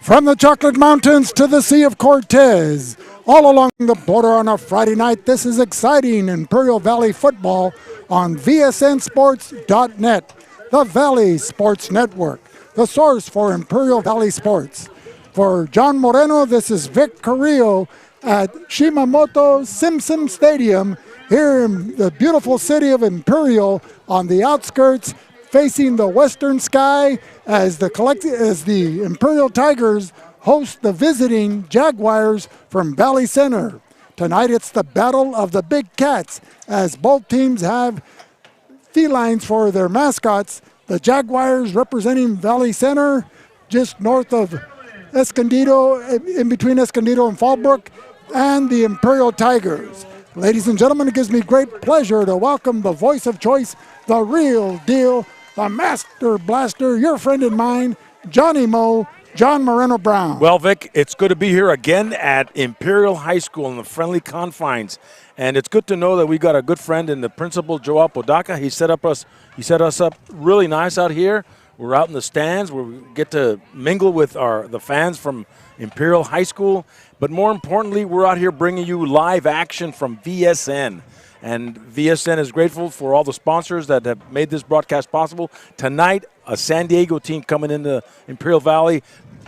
From the Chocolate Mountains to the Sea of Cortez, all along the border on a Friday night, this is exciting Imperial Valley football on VSNSports.net, the Valley Sports Network, the source for Imperial Valley sports. For John Moreno, this is Vic Carrillo at Shimamoto Simpson Stadium here in the beautiful city of Imperial on the outskirts, facing the western sky as the Imperial Tigers host the visiting Jaguars from Valley Center. Tonight it's the battle of the big cats as both teams have felines for their mascots. The Jaguars representing Valley Center just north of Escondido, in between Escondido and Fallbrook, and the Imperial Tigers. Ladies and gentlemen, it gives me great pleasure to welcome the voice of choice, the real deal, the master blaster, your friend and mine, Johnny Mo, John Moreno Brown. Well, Vic, it's good to be here again at Imperial High School in the friendly confines. And it's good to know that we got a good friend in the principal, Joe Apodaca. He set us up really nice out here. We're out in the stands where we get to mingle with the fans from Imperial High School. But more importantly, we're out here bringing you live action from VSN. And VSN is grateful for all the sponsors that have made this broadcast possible. Tonight, a San Diego team coming into Imperial Valley,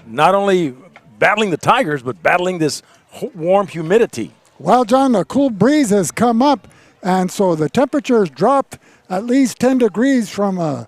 not only battling the Tigers, but battling this warm humidity. Well, John, a cool breeze has come up, and so the temperatures dropped at least 10 degrees from a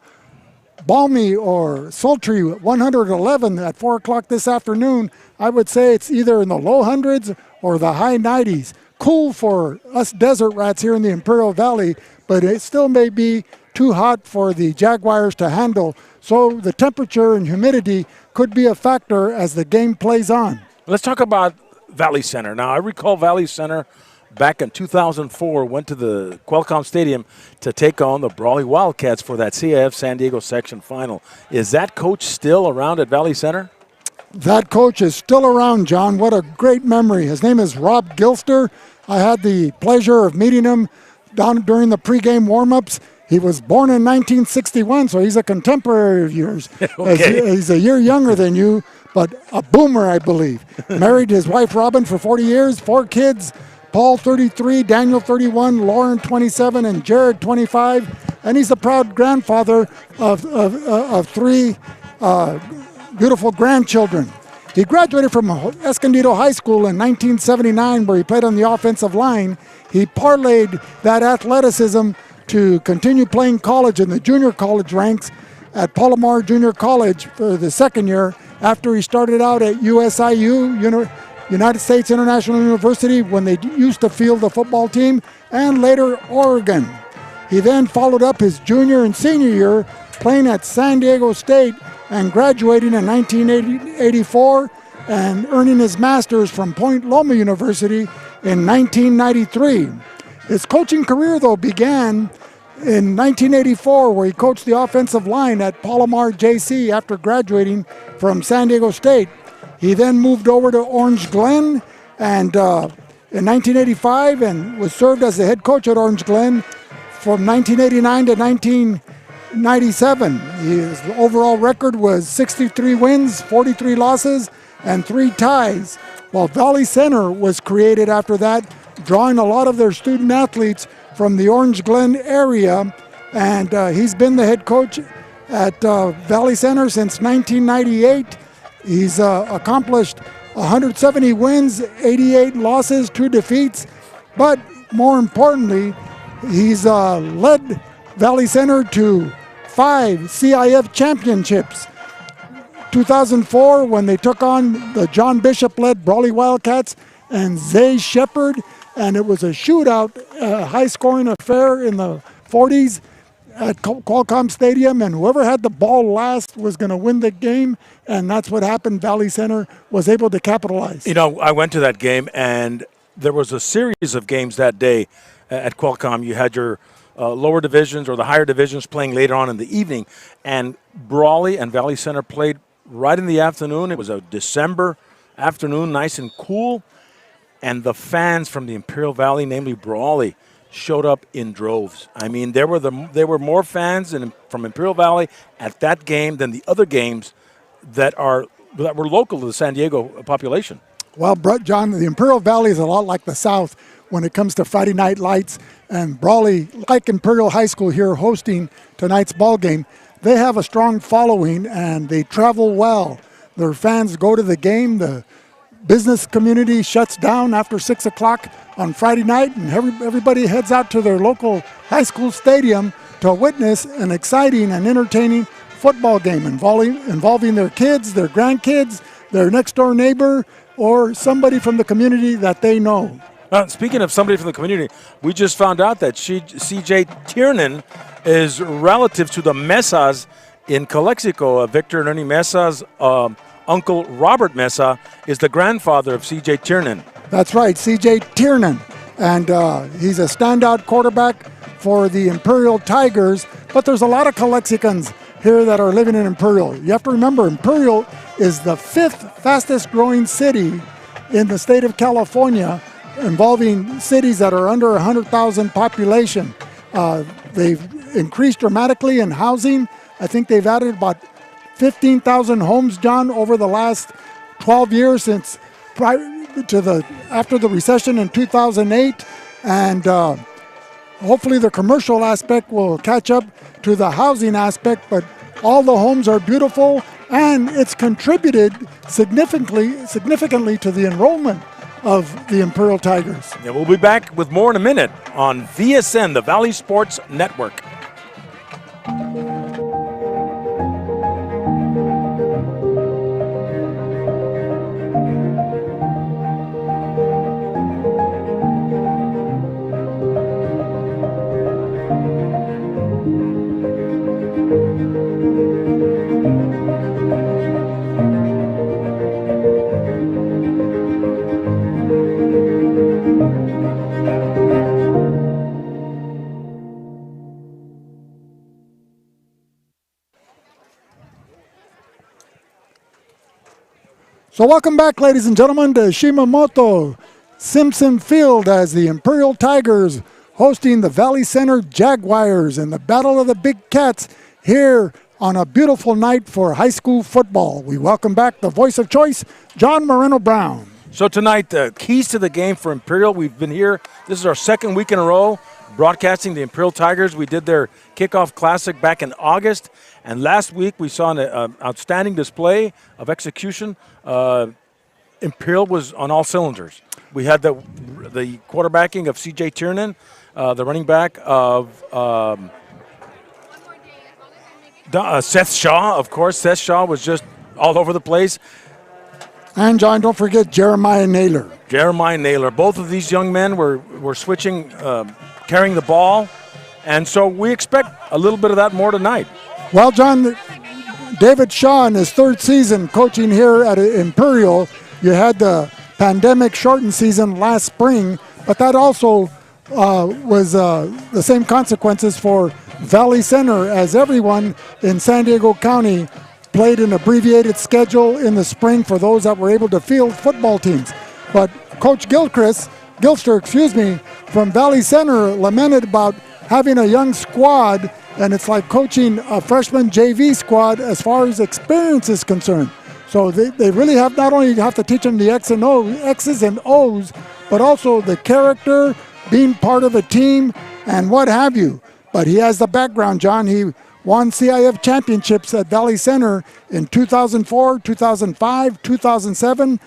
balmy or sultry 111 at 4 o'clock this afternoon. I would say it's either in the low hundreds or the high 90s. Cool for us desert rats here in the Imperial Valley, but it still may be too hot for the Jaguars to handle. So the temperature and humidity could be a factor as the game plays on. Let's talk about Valley Center. Now, I recall Valley Center back in 2004 went to the Qualcomm Stadium to take on the Brawley Wildcats for that CIF San Diego section final. Is that coach still around at Valley Center? That coach is still around, John. What a great memory. His name is Rob Gilster. I had the pleasure of meeting him down during the pregame warm-ups. He was born in 1961, so he's a contemporary of yours. Okay. He's a year younger than you, but a boomer, I believe. Married his wife, Robin, for 40 years, 4 kids, Paul, 33, Daniel, 31, Lauren, 27, and Jared, 25. And he's the proud grandfather of 3 beautiful grandchildren. He graduated from Escondido High School in 1979, where he played on the offensive line. He parlayed that athleticism to continue playing college in the junior college ranks at Palomar Junior College for the second year after he started out at USIU, United States International University, when they used to field the football team, and later Oregon. He then followed up his junior and senior year playing at San Diego State and graduating in 1984 and earning his master's from Point Loma University in 1993. His coaching career, though, began in 1984, where he coached the offensive line at Palomar JC after graduating from San Diego State. He then moved over to Orange Glen and in 1985 and was served as the head coach at Orange Glen from 1989 to 1997. His overall record was 63 wins, 43 losses, and 3 ties, while Valley Center was created after that, drawing a lot of their student athletes from the Orange Glen area, and he's been the head coach at Valley Center since 1998. He's accomplished 170 wins, 88 losses, 2 defeats, but more importantly, he's led Valley Center to 5 CIF championships. 2004, when they took on the John Bishop-led Brawley Wildcats and Zay Shepard, and it was a shootout, high-scoring affair in the 40s at Qualcomm Stadium, and whoever had the ball last was going to win the game, and that's what happened. Valley Center was able to capitalize. You know, I went to that game, and there was a series of games that day at Qualcomm. You had your lower divisions or the higher divisions playing later on in the evening, and Brawley and Valley Center played right in the afternoon. It was a December afternoon, nice and cool, and the fans from the Imperial Valley, namely Brawley, showed up in droves. I mean, there were more fans from Imperial Valley at that game than the other games that were local to the San Diego population. Well, John, the Imperial Valley is a lot like the South when it comes to Friday night lights, and Brawley, like Imperial High School here hosting tonight's ball game, they have a strong following and they travel well. Their fans go to the game. The business community shuts down after 6 o'clock on Friday night, and everybody heads out to their local high school stadium to witness an exciting and entertaining football game involving their kids, their grandkids, their next door neighbor, or somebody from the community that they know. Speaking of somebody from the community, we just found out that C.J. Tiernan is relative to the Mesas in Calexico. Victor and Ernie Mesa's uncle Robert Mesa is the grandfather of C.J. Tiernan. That's right, C.J. Tiernan. And he's a standout quarterback for the Imperial Tigers. But there's a lot of Calexicans here that are living in Imperial. You have to remember, Imperial is the 5th fastest growing city in the state of California, involving cities that are under 100,000 population. They've increased dramatically in housing. I think they've added about 15,000 homes, John, over the last 12 years since after the recession in 2008. And hopefully the commercial aspect will catch up to the housing aspect, but all the homes are beautiful, and it's contributed significantly to the enrollment of the Imperial Tigers. Yeah, we'll be back with more in a minute on VSN, the Valley Sports Network. So welcome back, ladies and gentlemen, to Shimamoto Simpson Field as the Imperial Tigers hosting the Valley Center Jaguars in the Battle of the Big Cats here on a beautiful night for high school football. We welcome back the voice of choice, John Moreno-Brown. So tonight, the keys to the game for Imperial. We've been here. This is our second week in a row broadcasting the Imperial Tigers. We did their kickoff classic back in August. And last week, we saw an outstanding display of execution. Imperial was on all cylinders. We had the quarterbacking of C.J. Tiernan, the running back of Seth Shaw, of course. Seth Shaw was just all over the place. And, John, don't forget Jeremiah Naylor. Jeremiah Naylor. Both of these young men were switching, carrying the ball. And so we expect a little bit of that more tonight. Well, John, David Shaw in his third season coaching here at Imperial. You had the pandemic-shortened season last spring, but that also was the same consequences for Valley Center, as everyone in San Diego County played an abbreviated schedule in the spring for those that were able to field football teams. But Coach Gilster, from Valley Center lamented about having a young squad, and it's like coaching a freshman JV squad as far as experience is concerned. So they really have not only have to teach them the X's and O's, but also the character, being part of a team, and what have you. But he has the background, John. He won CIF championships at Valley Center in 2004, 2005, 2007,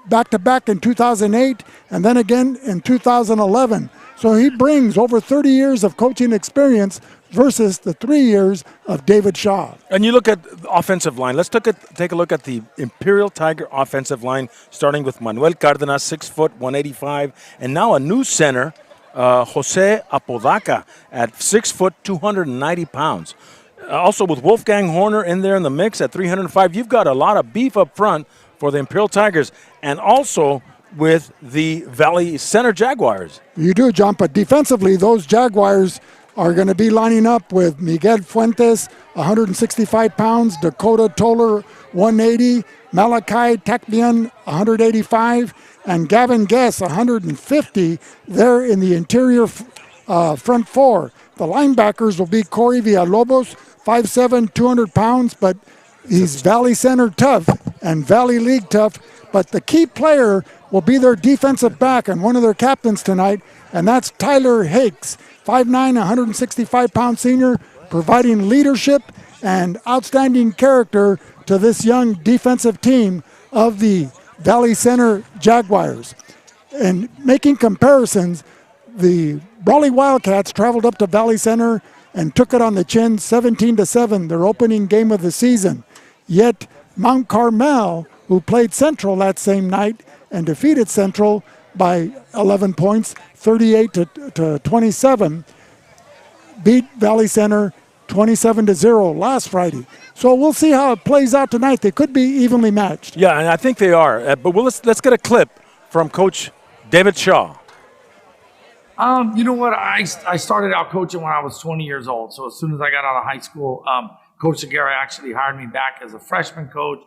back-to-back in 2008, and then again in 2011. So he brings over 30 years of coaching experience versus the 3 years of David Shaw. And you look at the offensive line. Let's take a look at the Imperial Tiger offensive line, starting with Manuel Cardenas, 6 foot, 185, and now a new center, Jose Apodaca, at 6 foot, 290 pounds. Also with Wolfgang Horner in there in the mix at 305. You've got a lot of beef up front for the Imperial Tigers, and also with the Valley Center Jaguars. You do, John, but defensively, those Jaguars are going to be lining up with Miguel Fuentes, 165 pounds, Dakota Toller, 180, Malachi Takbian, 185, and Gavin Guess, 150, there in the interior front four. The linebackers will be Corey Villalobos, 5'7", 200 pounds, but He's Valley Center tough and Valley League tough, but the key player will be their defensive back and one of their captains tonight, and that's Tyler Hakes, 5'9", 165-pound senior, providing leadership and outstanding character to this young defensive team of the Valley Center Jaguars. And making comparisons, the Brawley Wildcats traveled up to Valley Center and took it on the chin 17-7, their opening game of the season. Yet Mount Carmel, who played Central that same night and defeated Central by 11 points, 38-27, beat Valley Center 27-0 last Friday. So we'll see how it plays out tonight. They could be evenly matched. Yeah, and I think they are. But let's get a clip from Coach David Shaw. You know what? I started out coaching when I was 20 years old. So as soon as I got out of high school, Coach Segura actually hired me back as a freshman coach,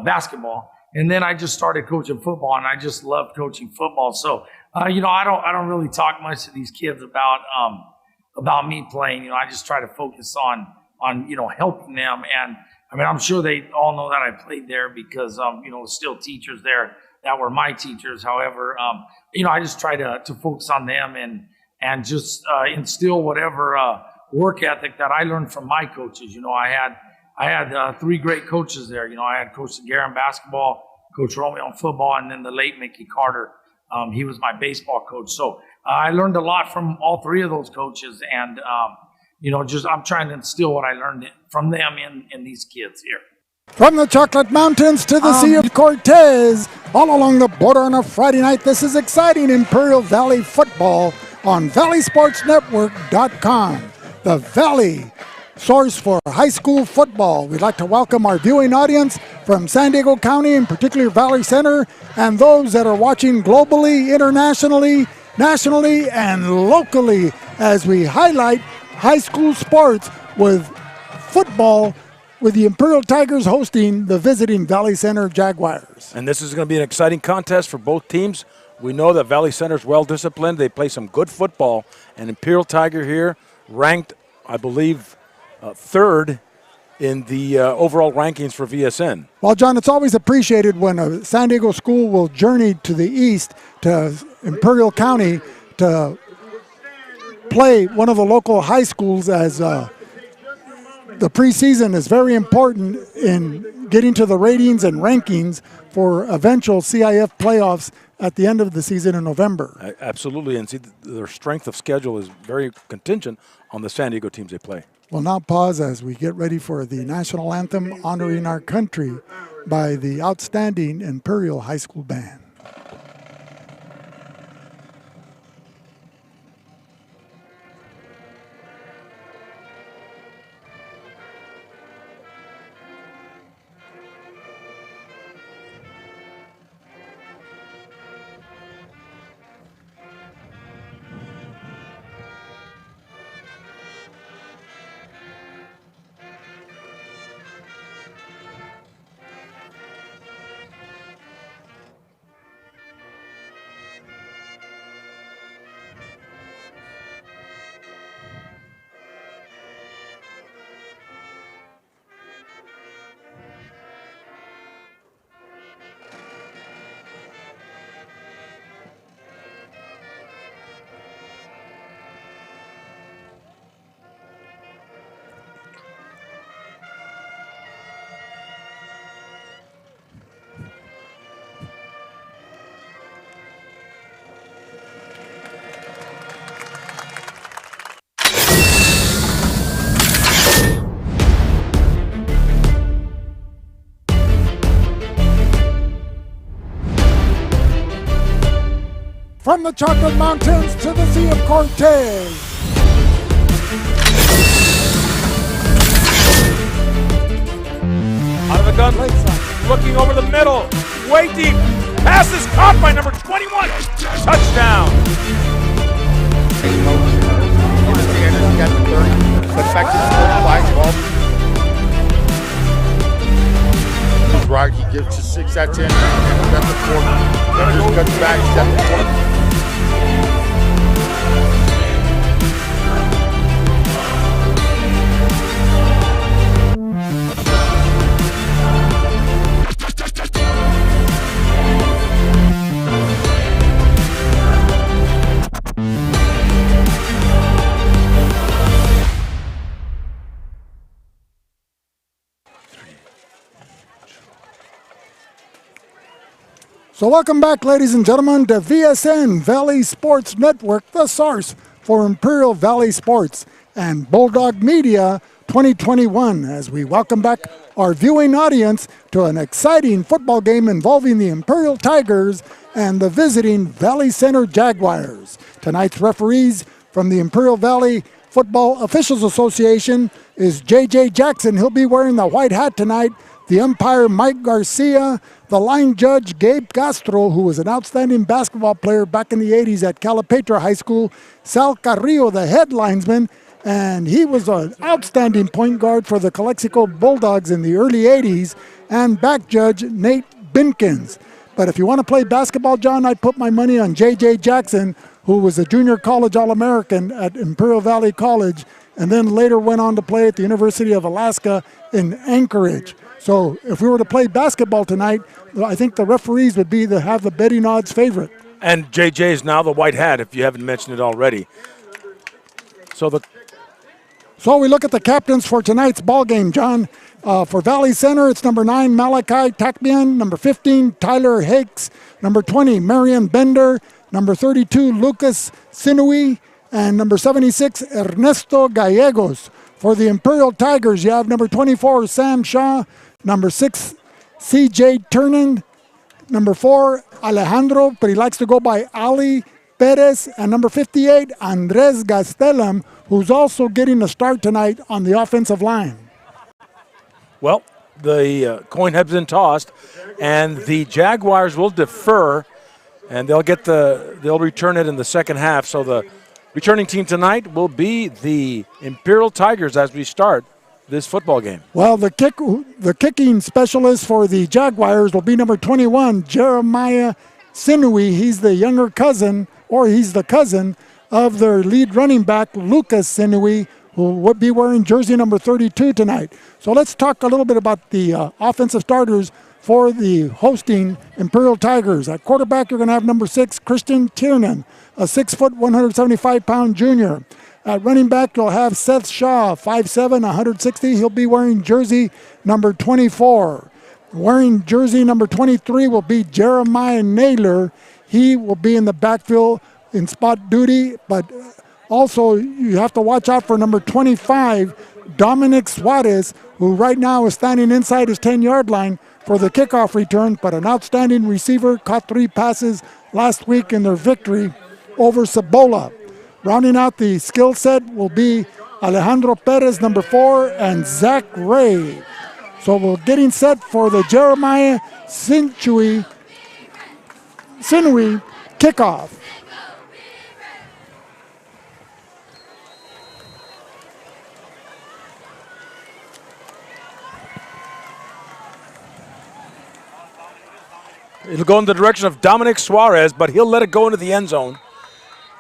basketball. And then I just started coaching football, and I just loved coaching football. So, I don't really talk much to these kids about me playing. I just try to focus on helping them. And I mean, I'm sure they all know that I played there because, still teachers there that were my teachers. However, I just try to focus on them and just instill whatever work ethic that I learned from my coaches. I had three great coaches there. I had Coach Segura in basketball, Coach Romeo in football, and then the late Mickey Carter. He was my baseball coach. So I learned a lot from all three of those coaches. And, I'm trying to instill what I learned from them in these kids here. From the Chocolate Mountains to the Sea of Cortez, all along the border on a Friday night, this is exciting Imperial Valley football on ValleySportsNetwork.com. The Valley source for high school football. We'd like to welcome our viewing audience from San Diego County, in particular Valley Center, and those that are watching globally, internationally, nationally, and locally as we highlight high school sports with football, with the Imperial Tigers hosting the visiting Valley Center Jaguars. And this is going to be an exciting contest for both teams. We know that Valley Center is well disciplined. They play some good football, and Imperial Tiger here ranked, I believe, third in the overall rankings for VSN. Well, John, it's always appreciated when a San Diego school will journey to the east to Imperial County to play one of the local high schools, as the preseason is very important in getting to the ratings and rankings for eventual CIF playoffs at the end of the season in November. Absolutely, and see, their strength of schedule is very contingent on the San Diego teams they play. We'll now pause as we get ready for the national anthem honoring our country by the outstanding Imperial High School Band. From the Chocolate Mountains to the Sea of Cortez. Out of the gun, looking over the middle, way deep. Pass is caught by number 21. Touchdown. Right, he gives to 6 at 10. That's the corner. Just cuts back. He's at the corner. So welcome back, ladies and gentlemen, to VSN Valley Sports Network, the source for Imperial Valley Sports and Bulldog Media 2021, as we welcome back our viewing audience to an exciting football game involving the Imperial Tigers and the visiting Valley Center Jaguars. Tonight's referees from the Imperial Valley Football Officials Association is J.J. Jackson. He'll be wearing the white hat tonight. The umpire, Mike Garcia. The line judge, Gabe Castro, who was an outstanding basketball player back in the 80s at Calapetra High School. Sal Carrillo, the head linesman, and he was an outstanding point guard for the Calexico Bulldogs in the early 80s. And back judge, Nate Binkins. But if you want to play basketball, John, I'd put my money on J.J. Jackson, who was a junior college All-American at Imperial Valley College, and then later went on to play at the University of Alaska in Anchorage. So if we were to play basketball tonight, I think the referees would be have the betting odds favorite. And JJ is now the white hat, if you haven't mentioned it already. So we look at the captains for tonight's ball game, John. For Valley Center, it's number 9, Malachi Takbian. Number 15, Tyler Hakes. Number 20, Marion Bender. Number 32, Lucas Sinui. And number 76, Ernesto Gallegos. For the Imperial Tigers, you have number 24, Sam Shaw. Number 6, C.J. Turnan. Number 4, Alejandro, but he likes to go by Ali Perez. And number 58, Andres Gastelum, who's also getting a start tonight on the offensive line. Well, the coin has been tossed, and the Jaguars will defer, and they'll return it in the second half. So the returning team tonight will be the Imperial Tigers as we start this football game. Well, the kicking specialist for the Jaguars will be number 21, Jeremiah Sinui. He's the younger cousin, or he's the cousin of their lead running back, Lucas Sinui, who would be wearing jersey number 32 tonight. So let's talk a little bit about the offensive starters for the hosting Imperial Tigers. At quarterback, you're going to have number 6, Christian Tiernan, a 6', 175-pound junior. At running back, you'll have Seth Shaw, 5'7", 160. He'll be wearing jersey number 24. Wearing jersey number 23 will be Jeremiah Naylor. He will be in the backfield in spot duty, but also you have to watch out for number 25, Dominic Suarez, who right now is standing inside his 10-yard line for the kickoff return, but an outstanding receiver, caught 3 passes last week in their victory over Cibola. Rounding out the skill set will be Alejandro Perez, number 4, and Zach Ray. So we're getting set for the Jeremiah Sinui kickoff. It'll go in the direction of Dominic Suarez, but he'll let it go into the end zone.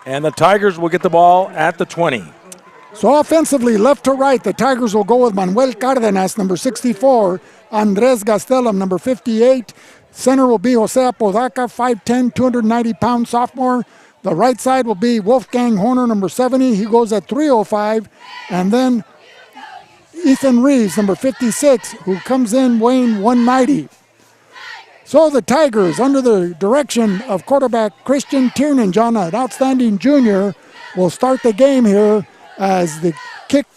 And the Tigers will get the ball at the 20. So offensively, left to right, the Tigers will go with Manuel Cardenas, number 64, Andres Gastelum, number 58. Center will be Jose Apodaca, 5'10", 290-pound sophomore. The right side will be Wolfgang Horner, number 70. He goes at 305. And then Ethan Reeves, number 56, who comes in weighing 190. So the Tigers, under the direction of quarterback Christian Tiernan, John, an outstanding junior, will start the game here as the kick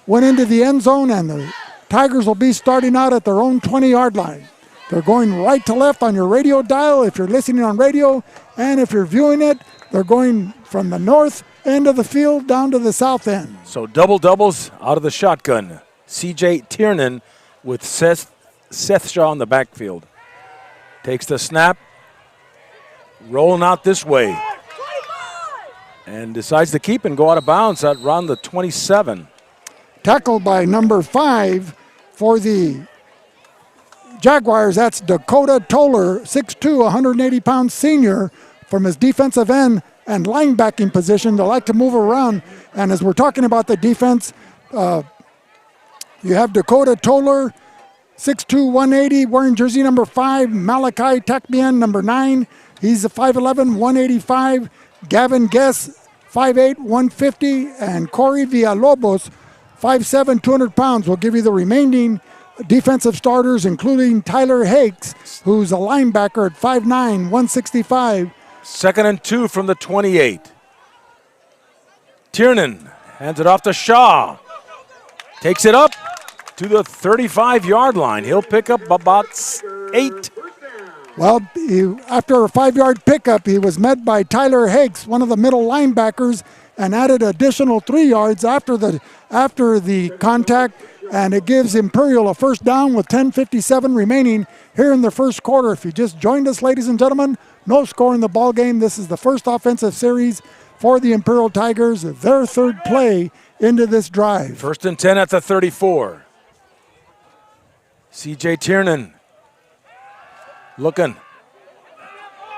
went into the end zone, and the Tigers will be starting out at their own 20-yard line. They're going right to left on your radio dial if you're listening on radio, and if you're viewing it, they're going from the north end of the field down to the south end. So doubles out of the shotgun. C.J. Tiernan with Seth Shaw in the backfield. Takes the snap, rolling out this way, and decides to keep and go out of bounds at around the 27. Tackled by number 5 for the Jaguars. That's Dakota Toller, 6'2", 180-pound senior from his defensive end and linebacking position. They like to move around. And as we're talking about the defense, you have Dakota Toller, 6'2", 180, wearing jersey number 5. Malachi Takbian, number 9. He's a 5'11", 185. Gavin Guess, 5'8", 150. And Corey Villalobos, 5'7", 200 pounds, will give you the remaining defensive starters, including Tyler Hakes, who's a linebacker at 5'9", 165. 2nd and 2 from the 28. Tiernan hands it off to Shaw. Takes it up to the 35-yard line. He'll pick up about 8. Well, after a 5-yard pickup, he was met by Tyler Hakes, one of the middle linebackers, and added additional 3 yards after the contact, and it gives Imperial a first down with 10:57 remaining here in the first quarter. If you just joined us, ladies and gentlemen, no score in the ball game. This is the first offensive series for the Imperial Tigers, their third play into this drive. 1st and 10 at the 34. C.J. Tiernan looking,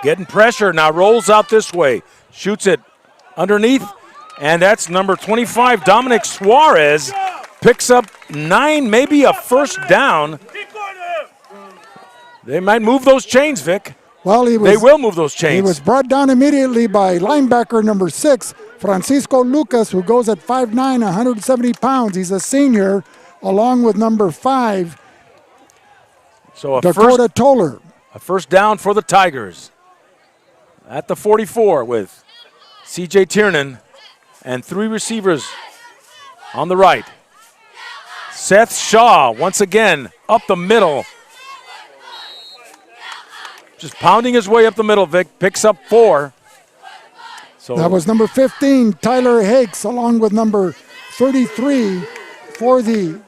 getting pressure, now rolls out this way, shoots it underneath, and that's number 25, Dominic Suarez, picks up 9, maybe a first down. They might move those chains, Vic. Well, they will move those chains. He was brought down immediately by linebacker number 6, Francisco Lucas, who goes at 5'9", 170 pounds. He's a senior, along with number 5, so Dakota Toller. A first down for the Tigers at the 44 with C.J. Tiernan and 3 receivers on the right. Seth Shaw once again up the middle. Just pounding his way up the middle, Vic. Picks up 4. So that was number 15, Tyler Hakes, along with number 33 for the...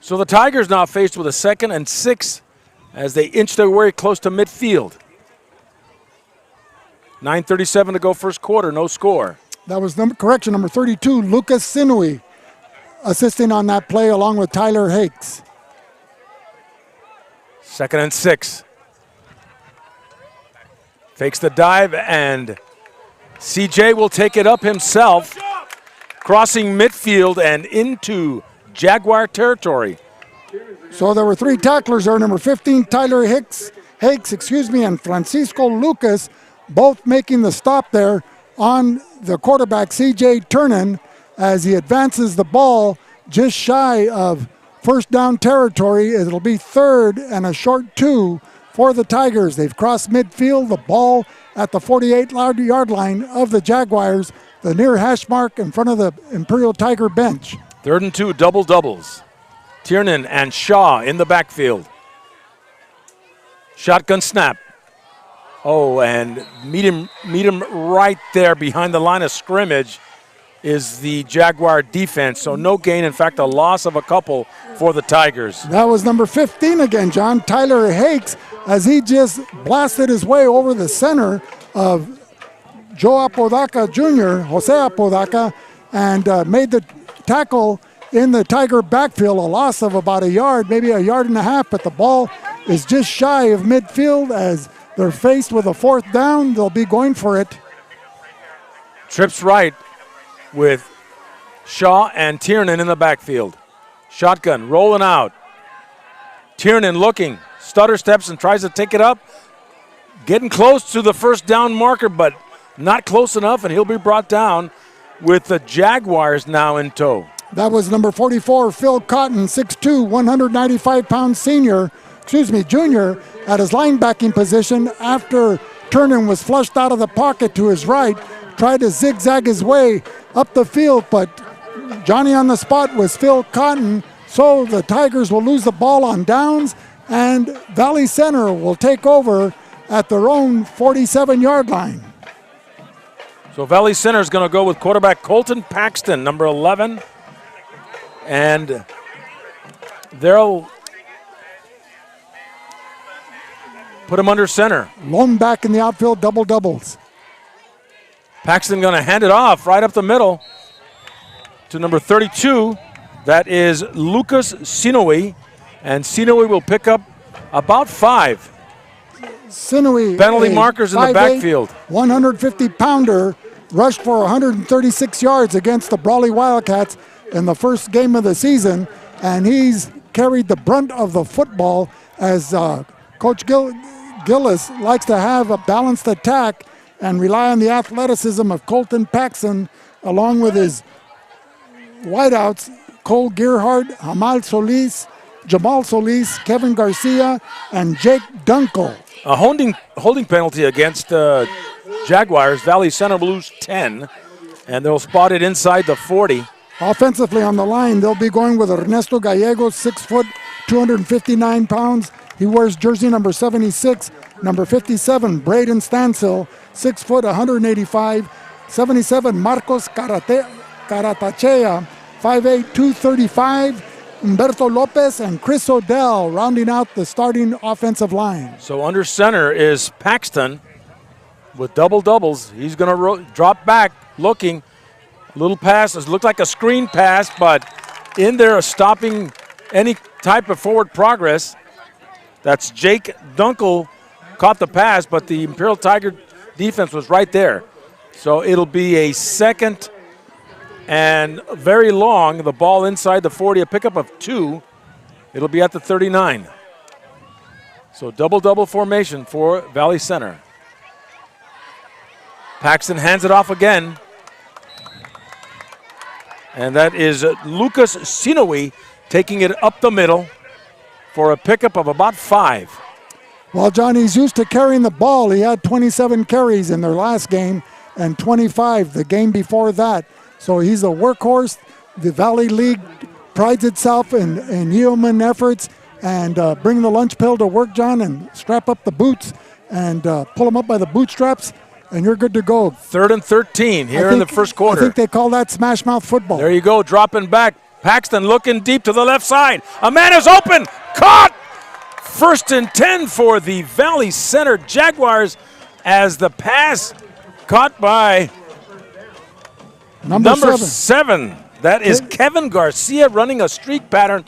So the Tigers now faced with a 2nd and 6 as they inch their way close to midfield. 9:37 to go first quarter, no score. That was number 32, Lucas Sinui, assisting on that play along with Tyler Hakes. 2nd and 6. Fakes the dive, and CJ will take it up himself, crossing midfield and into Jaguar territory. So there were 3 tacklers there. Number 15, Tyler Hakes, and Francisco Lucas, both making the stop there on the quarterback, C.J. Tiernan, as he advances the ball just shy of first down territory. It'll be 3rd and a short 2 for the Tigers. They've crossed midfield, the ball at the 48-yard line of the Jaguars, the near hash mark in front of the Imperial Tiger bench. 3rd and 2, doubles. Tiernan and Shaw in the backfield. Shotgun snap. Oh, and meet him right there behind the line of scrimmage is the Jaguar defense. So no gain, in fact, a loss of a couple for the Tigers. That was number 15 again, John, Tyler Hakes, as he just blasted his way over the center of Joe Apodaca Jr., Jose Apodaca, and made the tackle in the Tiger backfield, a loss of about a yard, maybe a yard and a half, but the ball is just shy of midfield as they're faced with a 4th down. They'll be going for it. Trips right with Shaw and Tiernan in the backfield. Shotgun rolling out. Tiernan looking, stutter steps and tries to take it up. Getting close to the first down marker, but not close enough, and he'll be brought down with the Jaguars now in tow. That was number 44, Phil Cotton, 6'2", 195-pound junior, at his linebacking position after Tiernan was flushed out of the pocket to his right, tried to zigzag his way up the field, but Johnny on the spot was Phil Cotton, so the Tigers will lose the ball on downs, and Valley Center will take over at their own 47-yard line. So Valley Center is going to go with quarterback Colton Paxton, number 11. And they'll put him under center. Lone back in the outfield, doubles. Paxton going to hand it off right up the middle to number 32. That is Lucas Sinui. And Sinui will pick up about 5. Sinui, penalty markers in the backfield. 150-pounder, rushed for 136 yards against the Brawley Wildcats in the first game of the season, and he's carried the brunt of the football as Coach Gillis likes to have a balanced attack and rely on the athleticism of Colton Paxton along with his wideouts, Cole Gerhardt, Jamal Solis, Kevin Garcia, and Jake Dunkel. A holding penalty against Jaguars. Valley Center will lose 10, and they'll spot it inside the 40. Offensively on the line, they'll be going with Ernesto Gallegos, 6 foot, 259 pounds. He wears jersey number 76. Number 57, Braden Stansel, 6 foot, 185. 77, Marcos Caratachea, 5'8", 235. Humberto Lopez and Chris Odell rounding out the starting offensive line. So under center is Paxton with doubles. He's going to drop back, looking. Little pass. It looked like a screen pass, but in there stopping any type of forward progress. That's Jake Dunkel caught the pass, but the Imperial Tiger defense was right there. So it'll be a second and very long. The ball inside the 40, a pickup of 2. It'll be at the 39. So double formation for Valley Center. Paxton hands it off again. And that is Lucas Sinowi taking it up the middle for a pickup of about 5. Well, John, he's used to carrying the ball. He had 27 carries in their last game and 25 the game before that. So he's a workhorse. The Valley League prides itself in yeoman efforts and bring the lunch pail to work, John, and strap up the boots and pull them up by the bootstraps, and you're good to go. 3rd and 13 here in the first quarter. I think they call that smash mouth football. There you go, dropping back. Paxton looking deep to the left side. A man is open, caught! 1st and 10 for the Valley Center Jaguars as the pass caught by number 7. That is Kevin Garcia running a streak pattern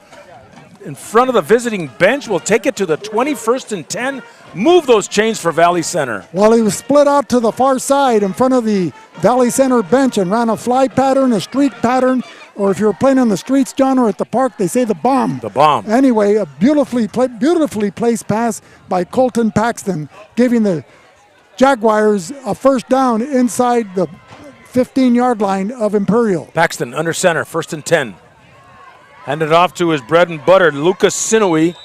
in front of the visiting bench. Will take it to the 21st and 10. Move those chains for Valley Center. Well, he was split out to the far side in front of the Valley Center bench and ran a fly pattern, a streak pattern, or if you're playing on the streets, John, or at the park, they say the bomb. The bomb. Anyway, a beautifully placed pass by Colton Paxton, giving the Jaguars a first down inside the 15-yard line of Imperial. Paxton under center, 1st and 10. Handed off to his bread and butter, Lucas Sinowi.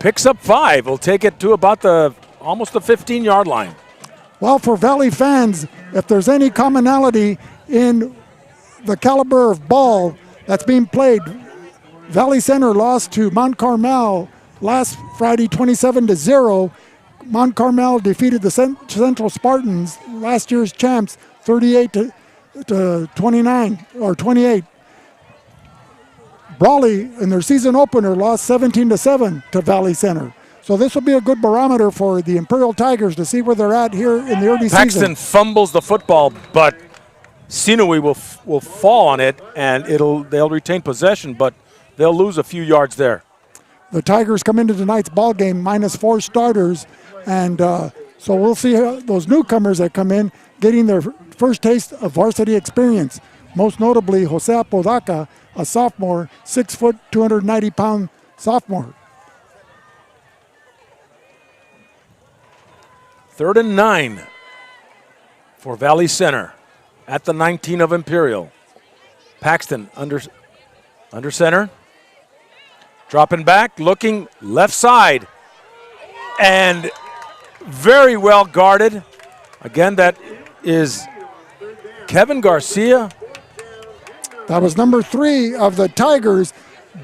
Picks up 5. Will take it to about almost the 15-yard line. Well, for Valley fans, if there's any commonality in the caliber of ball that's being played, Valley Center lost to Mount Carmel last Friday 27-0. Mount Carmel defeated the Central Spartans, last year's champs, 38 to 29 or 28. Brawley in their season opener lost 17-7 to Valley Center. So this will be a good barometer for the Imperial Tigers to see where they're at here in the early season. Paxton fumbles the football, but Sinowi will fall on it, and they'll retain possession, but they'll lose a few yards there. The Tigers come into tonight's ball game -4 starters, and so we'll see how those newcomers that come in getting their first taste of varsity experience. Most notably, Jose Apodaca, a sophomore, 6 foot, 290-pound sophomore. 3rd and 9 for Valley Center at the 19 of Imperial. Paxton under center. Dropping back, looking left side. And very well guarded. Again, that is Kevin Garcia. That was number 3 of the Tigers,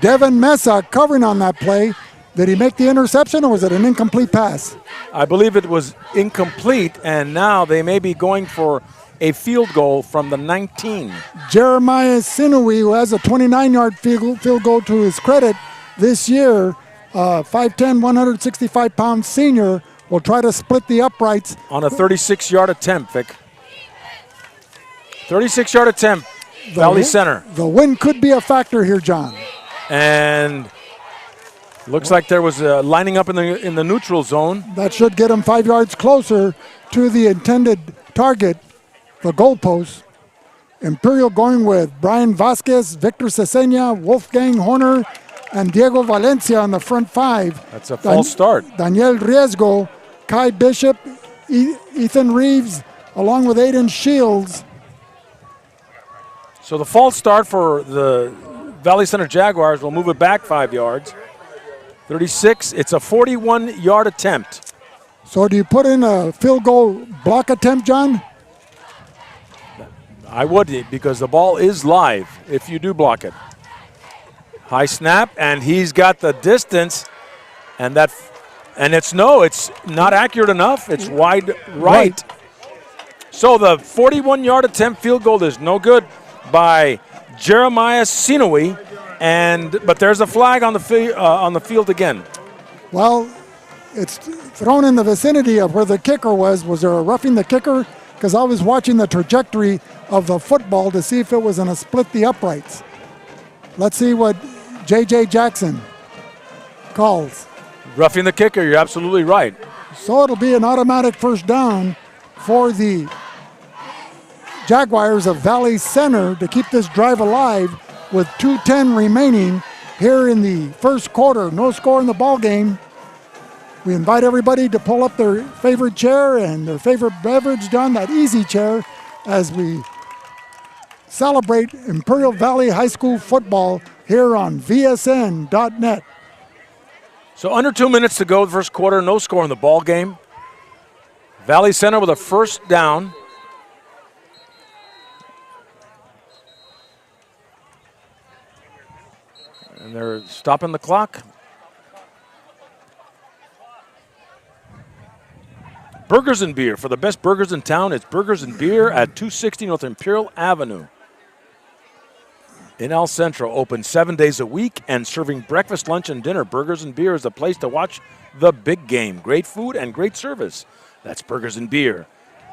Devin Mesa, covering on that play. Did he make the interception, or was it an incomplete pass? I believe it was incomplete, and now they may be going for a field goal from the 19. Jeremiah Sinowi, who has a 29-yard field goal to his credit this year, 5'10", 165-pound senior, will try to split the uprights. On a 36-yard attempt, Vic. 36-yard attempt, Valley Center. The wind could be a factor here, John. And looks like there was a lining up in the neutral zone. That should get him 5 yards closer to the intended target, the goalpost. Imperial going with Brian Vasquez, Victor Cesena, Wolfgang Horner, and Diego Valencia on the front 5. That's a false start. Daniel Riesgo, Kai Bishop, Ethan Reeves, along with Aiden Shields. So the false start for the Valley Center Jaguars will move it back 5 yards. 36, it's a 41-yard attempt. So do you put in a field goal block attempt, John? I would, because the ball is live if you do block it. High snap, and he's got the distance, and it's not accurate enough. It's wide right. So the 41-yard attempt field goal is no good by Jeremiah Sinoe, but there's a flag on the field again. Well, it's thrown in the vicinity of where the kicker was. Was there a roughing the kicker? Because I was watching the trajectory of the football to see if it was going to split the uprights. Let's see what J.J. Jackson calls. Roughing the kicker, you're absolutely right. So it'll be an automatic first down for the Jaguars of Valley Center to keep this drive alive with 2:10 remaining here in the first quarter. No score in the ball game. We invite everybody to pull up their favorite chair and their favorite beverage, John, that easy chair, as we celebrate Imperial Valley High School football here on VSN.net. So under 2 minutes to go, the first quarter, no score in the ball game. Valley Center with a first down. And they're stopping the clock. Burgers and Beer. For the best burgers in town, it's Burgers and Beer at 260 North Imperial Avenue. In El Centro, open 7 days a week and serving breakfast, lunch, and dinner. Burgers and Beer is the place to watch the big game. Great food and great service. That's Burgers and Beer.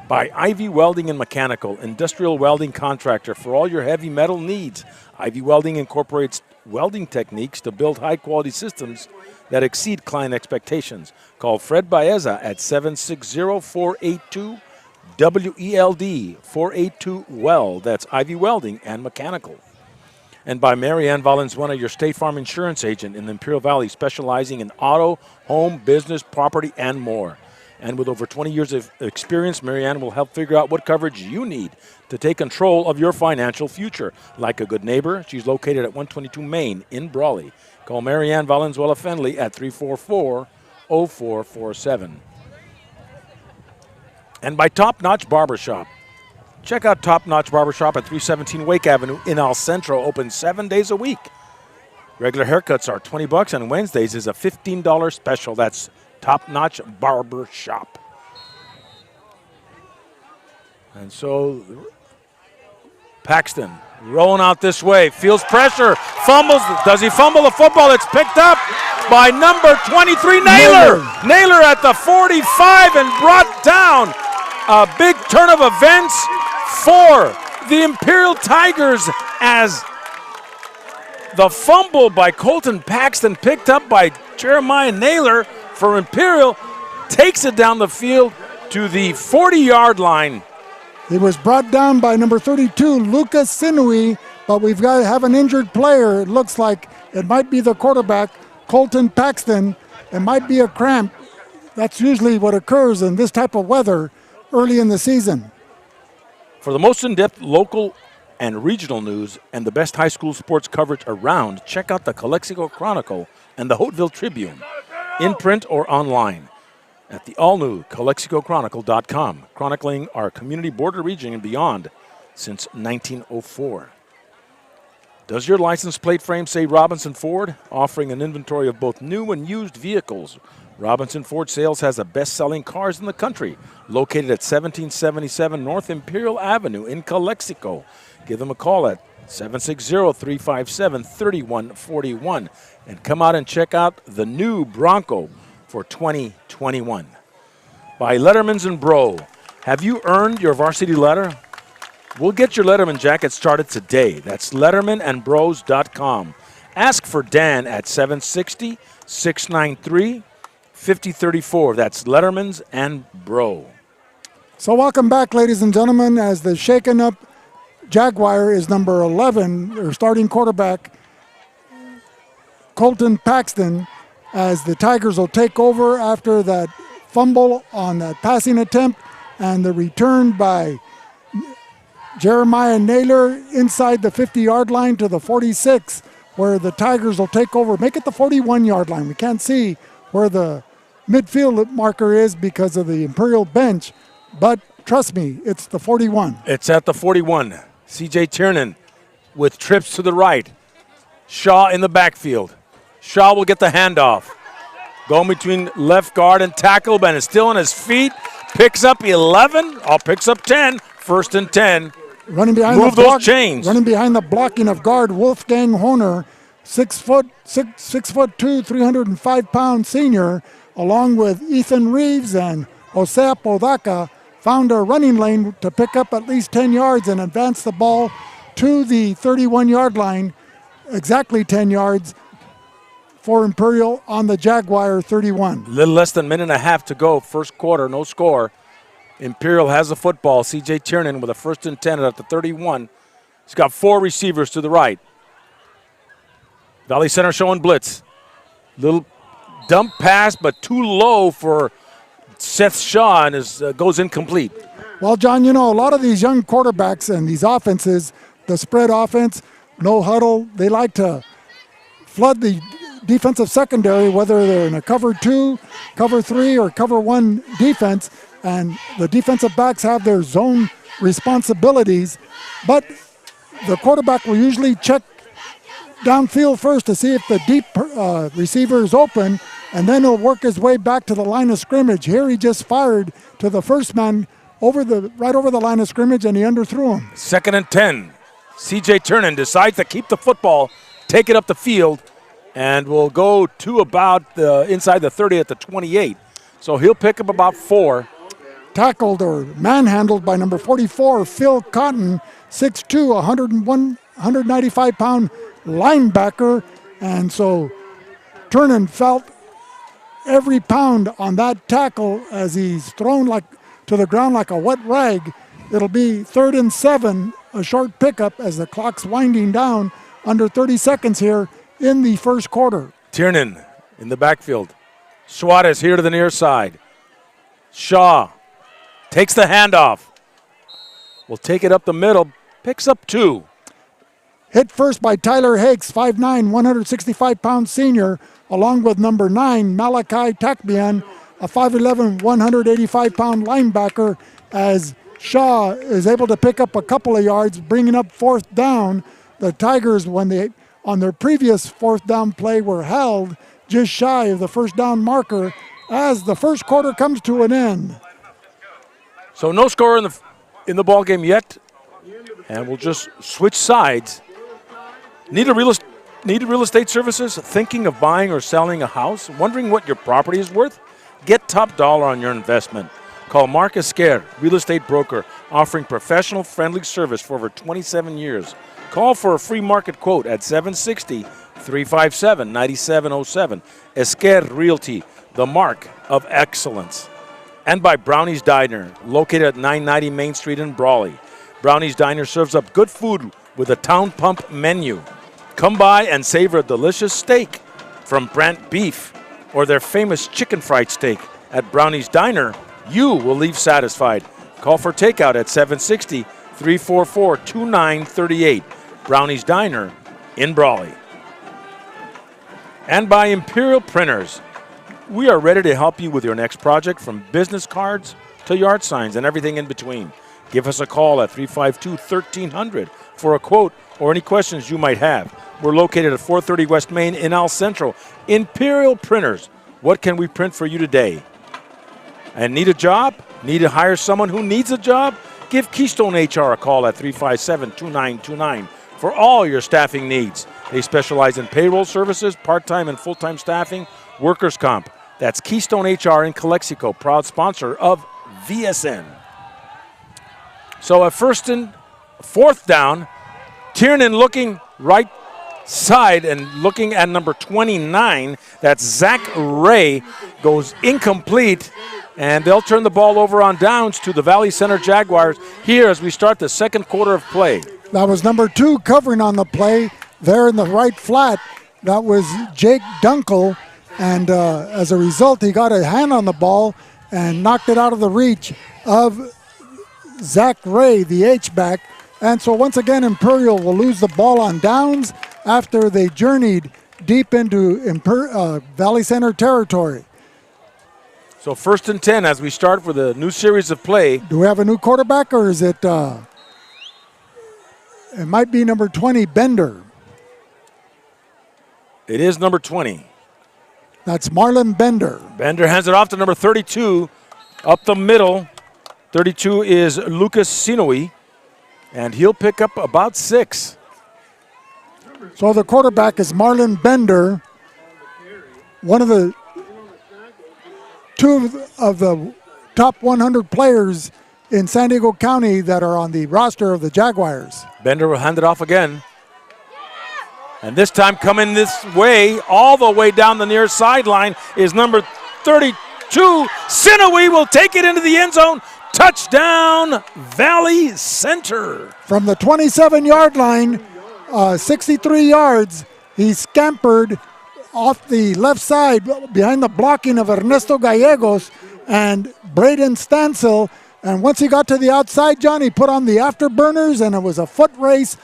By Ivy Welding and Mechanical, industrial welding contractor for all your heavy metal needs. Ivy Welding incorporates welding techniques to build high-quality systems that exceed client expectations. Call Fred Baeza at 760-482-WELD, 482-WELD. That's Ivy Welding and Mechanical. And by Marianne Valenzuela, your State Farm insurance agent in the Imperial Valley, specializing in auto, home, business, property, and more. And with over 20 years of experience, Marianne will help figure out what coverage you need to take control of your financial future. Like a good neighbor, she's located at 122 Main in Brawley. Call Marianne Valenzuela Fenley at 344-0447. And by Top Notch Barbershop. Check out Top Notch Barbershop at 317 Wake Avenue in El Centro, open 7 days a week. Regular haircuts are $20, and Wednesdays is a $15 special. That's Top Notch Barbershop. And so Paxton rolling out this way, feels pressure, fumbles. Does he fumble the football? It's picked up by number 23, Naylor. Naylor at the 45 and brought down. A big turn of events for the Imperial Tigers as the fumble by Colton Paxton, picked up by Jeremiah Naylor for Imperial, takes it down the field to the 40-yard line. He was brought down by number 32, Lucas Sinui, but we've got to have an injured player. It looks like it might be the quarterback, Colton Paxton. It might be a cramp. That's usually what occurs in this type of weather early in the season. For the most in-depth local and regional news and the best high school sports coverage around, check out the Calexico Chronicle and the Hauteville Tribune, in print or online, at the all-new CalexicoChronicle.com, chronicling our community border region and beyond since 1904. Does your license plate frame say Robinson Ford? Offering an inventory of both new and used vehicles, Robinson Ford Sales has the best-selling cars in the country, located at 1777 North Imperial Avenue in Calexico. Give them a call at 760-357-3141 and come out and check out the new Bronco for 2021. By Letterman's and Bro. Have you earned your varsity letter? We'll get your Letterman jacket started today. That's lettermanandbros.com. Ask for Dan at 760-693-5034. That's Letterman's and Bro. So welcome back, ladies and gentlemen, as the shaken up Jaguar is number 11, their starting quarterback, Colton Paxton, as the Tigers will take over after that fumble on that passing attempt and the return by Jeremiah Naylor inside the 50-yard line to the 46, where the Tigers will take over. Make it the 41-yard line. We can't see where the midfield marker is because of the Imperial bench, but trust me, it's the 41. It's at the 41. C.J. Tiernan with trips to the right. Shaw in the backfield. Shaw will get the handoff. Going between left guard and tackle, but is still on his feet. Picks up 11, picks up 10. First and 10. Running behind Move those chains. Running behind the blocking of guard Wolfgang Horner, 6'2", 305-pound senior, along with Ethan Reeves and Jose Apodaca, found a running lane to pick up at least 10 yards and advance the ball to the 31-yard line, exactly 10 yards for Imperial on the Jaguar 31. A little less than a minute and a half to go. First quarter, no score. Imperial has the football. C.J. Tiernan with a first and 10 at the 31. He's got 4 receivers to the right. Valley Center showing blitz. Little dump pass, but too low for Seth Shaw, and goes incomplete. Well, John, a lot of these young quarterbacks and these offenses, the spread offense, no huddle, they like to flood the defensive secondary, whether they're in a cover 2, cover 3, or cover 1 defense, and the defensive backs have their zone responsibilities, but the quarterback will usually check downfield first to see if the deep receiver is open, and then he'll work his way back to the line of scrimmage. Here he just fired to the first man right over the line of scrimmage, and he underthrew him. Second and 10. C.J. Tiernan decides to keep the football, take it up the field, and will go to about inside the 30 at the 28. So he'll pick up about 4. Tackled or manhandled by number 44, Phil Cotton, 6'2", 195-pound linebacker. And so Tiernan felt every pound on that tackle as he's thrown to the ground like a wet rag. It'll be 3rd and 7, a short pickup as the clock's winding down, under 30 seconds here in the first quarter. Tiernan in the backfield. Suarez here to the near side. Shaw takes the handoff. Will take it up the middle. Picks up 2. Hit first by Tyler Hakes, 5'9", 165-pound senior, along with number 9, Malachi Takbian, a 5'11", 185-pound linebacker, as Shaw is able to pick up a couple of yards, bringing up 4th down. The Tigers, on their previous 4th down play, were held just shy of the first down marker as the first quarter comes to an end. So no score in the ball game yet, and we'll just switch sides. Need real estate services? Thinking of buying or selling a house? Wondering what your property is worth? Get top dollar on your investment. Call Mark Esquer, real estate broker, offering professional friendly service for over 27 years. Call for a free market quote at 760-357-9707. Esquer Realty, the mark of excellence. And by Brownie's Diner, located at 990 Main Street in Brawley. Brownie's Diner serves up good food with a Town Pump menu. Come by and savor a delicious steak from Brant Beef or their famous chicken fried steak. At Brownie's Diner, you will leave satisfied. Call for takeout at 760-344-2938. Brownie's Diner in Brawley. And by Imperial Printers. We are ready to help you with your next project, from business cards to yard signs and everything in between. Give us a call at 352-1300 for a quote or any questions you might have. We're located at 430 West Main in El Centro. Imperial Printers. What can we print for you today? And need a job? Need to hire someone who needs a job? Give Keystone HR a call at 357-2929 for all your staffing needs. They specialize in payroll services, part-time and full-time staffing, workers' comp. That's Keystone HR in Calexico, proud sponsor of VSN. So at 4th down, Tiernan looking right side and looking at number 29. That's Zach Ray, goes incomplete, and they'll turn the ball over on downs to the Valley Center Jaguars here as we start the second quarter of play. That was number 2 covering on the play there in the right flat. That was Jake Dunkel, and as a result, he got a hand on the ball and knocked it out of the reach of Zach Ray, the H-back, And so once again, Imperial will lose the ball on downs after they journeyed deep into Valley Center territory. So 1st and 10 as we start with a new series of play. Do we have a new quarterback, or is it? It might be number 20, Bender. It is number 20. That's Marlon Bender. Bender hands it off to number 32 up the middle. 32 is Lucas Sinoe, and he'll pick up about 6. So the quarterback is Marlon Bender, one of the two of the top 100 players in San Diego County that are on the roster of the Jaguars. Bender will hand it off again. And this time coming this way, all the way down the near sideline, is number 32. Sinoe will take it into the end zone. Touchdown, Valley Center. From the 27-yard line, 63 yards, he scampered off the left side behind the blocking of Ernesto Gallegos and Braden Stansel. And once he got to the outside, John, he put on the afterburners, and it was a foot race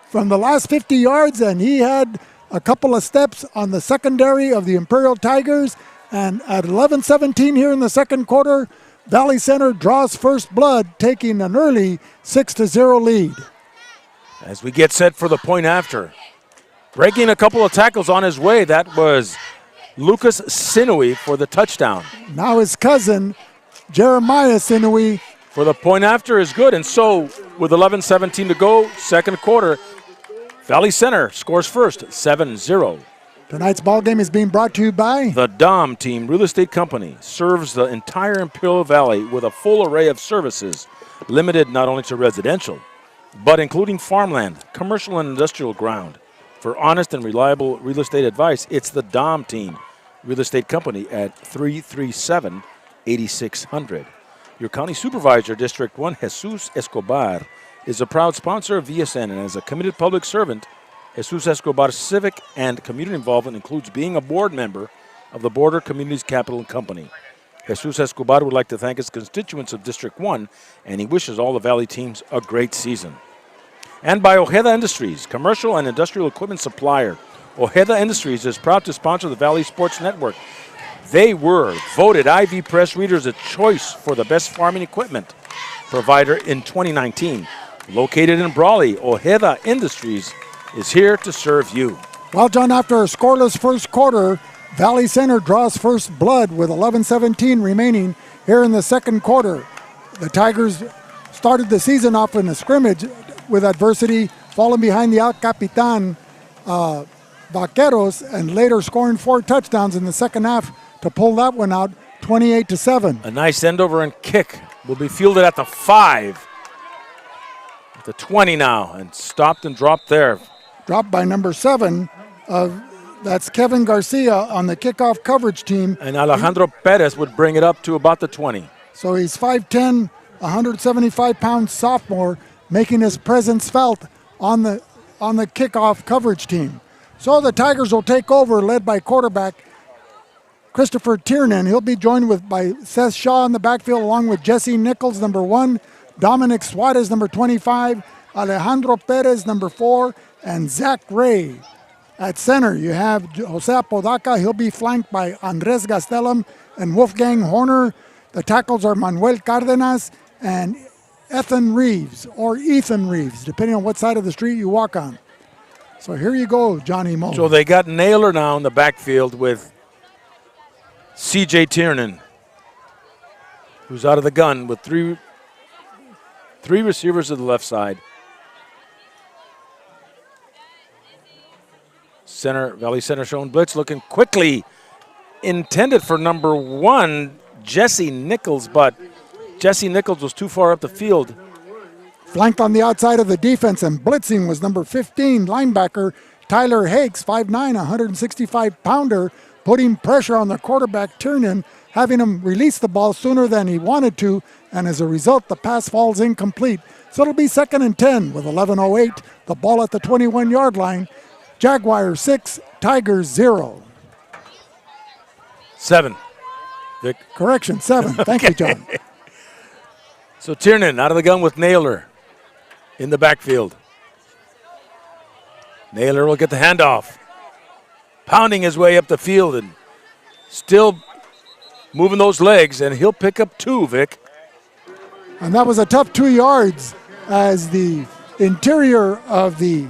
from the last 50 yards, and he had a couple of steps on the secondary of the Imperial Tigers. And at 11:17 here in the second quarter, Valley Center draws first blood, taking an early 6-0 lead. As we get set for the point after. Breaking a couple of tackles on his way, that was Lucas Sinoe for the touchdown. Now his cousin, Jeremiah Sinoe. For the point after is good, and so with 11:17 to go, second quarter, Valley Center scores first, 7-0. Tonight's ball game is being brought to you by The Dom Team Real Estate Company serves the entire Imperial Valley with a full array of services, limited not only to residential, but including farmland, commercial and industrial ground. For honest and reliable real estate advice, it's the Dom Team Real Estate Company at 337-8600. Your county supervisor, District 1, Jesus Escobar, is a proud sponsor of VSN, and as a committed public servant, Jesus Escobar's civic and community involvement includes being a board member of the Border Communities Capital and Company. Jesus Escobar would like to thank his constituents of District 1, and he wishes all the Valley teams a great season. And by Ojeda Industries, commercial and industrial equipment supplier. Ojeda Industries is proud to sponsor the Valley Sports Network. They were voted Ivy Press Readers a choice for the best farming equipment provider in 2019. Located in Brawley, Ojeda Industries is here to serve you. Well, John, after a scoreless first quarter, Valley Center draws first blood with 11:17 remaining here in the second quarter. The Tigers started the season off in a scrimmage with adversity, falling behind the El Capitan Vaqueros, and later scoring 4 touchdowns in the second half to pull that one out 28-7. A nice end over and kick will be fielded at the 5. At the 20 now, and stopped and dropped there. Dropped by number 7. That's Kevin Garcia on the kickoff coverage team. And Alejandro Perez would bring it up to about the 20. So he's 5'10", 175-pound sophomore, making his presence felt on the kickoff coverage team. So the Tigers will take over, led by quarterback Christopher Tiernan. He'll be joined by Seth Shaw in the backfield, along with Jesse Nichols, number 1, Dominic Suarez, number 25, Alejandro Perez, number 4, and Zach Ray. At center, you have Jose Apodaca. He'll be flanked by Andres Gastelum and Wolfgang Horner. The tackles are Manuel Cardenas and Ethan Reeves, depending on what side of the street you walk on. So here you go, Johnny Mo. So they got Naylor now in the backfield with C.J. Tiernan, who's out of the gun with three receivers to the left side. Valley Center showing blitz, looking quickly intended for number 1, Jesse Nichols, but Jesse Nichols was too far up the field. Flanked on the outside of the defense and blitzing was number 15 linebacker Tyler Hakes, 5'9", 165-pounder, putting pressure on the quarterback Tiernan, having him release the ball sooner than he wanted to, and as a result, the pass falls incomplete. So it'll be 2nd and 10 with 11:08, the ball at the 21-yard line. Jaguars 6, Tigers 0. 7. Vic. Correction, 7. Thank you, John. So Tiernan out of the gun with Naylor. in the backfield. Naylor will get the handoff. Pounding his way up the field and still moving those legs, and he'll pick up 2, Vic. And that was a tough 2 yards as the interior of the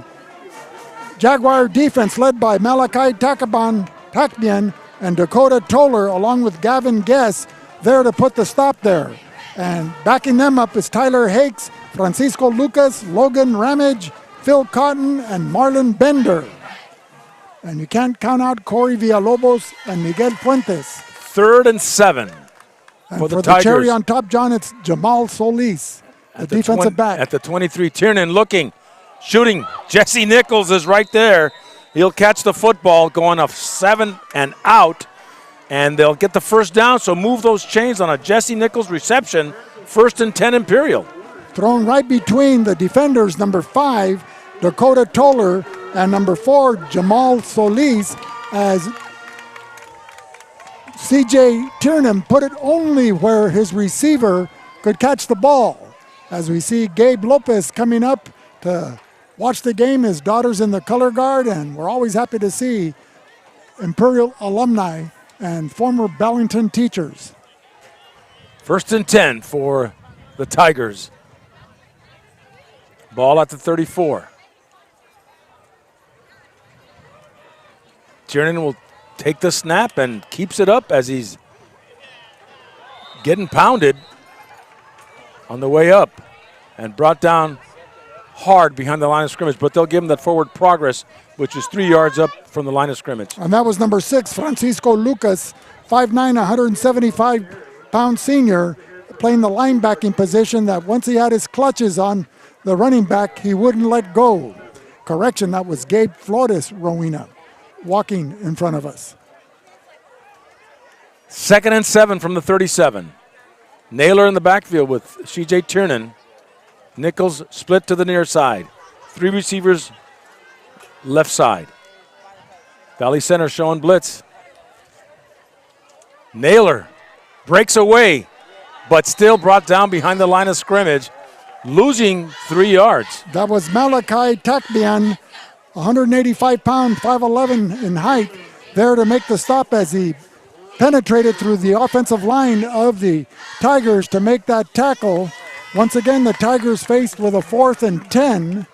Jaguar defense, led by Malachi Takbian and Dakota Toller, along with Gavin Guess, there to put the stop there. And backing them up is Tyler Hakes, Francisco Lucas, Logan Ramage, Phil Cotton, and Marlon Bender. And you can't count out Corey Villalobos and Miguel Fuentes. 3rd and 7 And for the for Tigers. the cherry on top, John, it's Jamal Solis, the defensive back. At the 23, Tiernan looking, shooting. Jesse Nichols is right there. He'll catch the football going off 7 and out, and they'll get the first down, so move those chains on a Jesse Nichols reception. 1st and 10 Imperial. Thrown right between the defenders, number 5, Dakota Toller, and number 4, Jamal Solis, as C.J. Tiernan put it only where his receiver could catch the ball. As we see Gabe Lopez coming up to watch the game, his daughter's in the color guard, and we're always happy to see Imperial alumni and former Bellington teachers. 1st and 10 for the Tigers. Ball at the 34. Tiernan will take the snap and keeps it up as he's getting pounded on the way up and brought down hard behind the line of scrimmage, but they'll give him that forward progress, which is 3 yards up from the line of scrimmage. And that was number 6, Francisco Lucas, 5'9", 175-pound senior, playing the linebacking position that once he had his clutches on the running back, he wouldn't let go. Correction, that was Gabe Flores Rowena walking in front of us. 2nd and 7 from the 37. Naylor in the backfield with C.J. Tiernan. Nichols split to the near side. 3 receivers left side. Valley Center showing blitz. Naylor breaks away, but still brought down behind the line of scrimmage, losing 3 yards. That was Malachi Takbian, 185-pound, 5'11" in height, there to make the stop as he penetrated through the offensive line of the Tigers to make that tackle. Once again, the Tigers faced with a 4th and 10.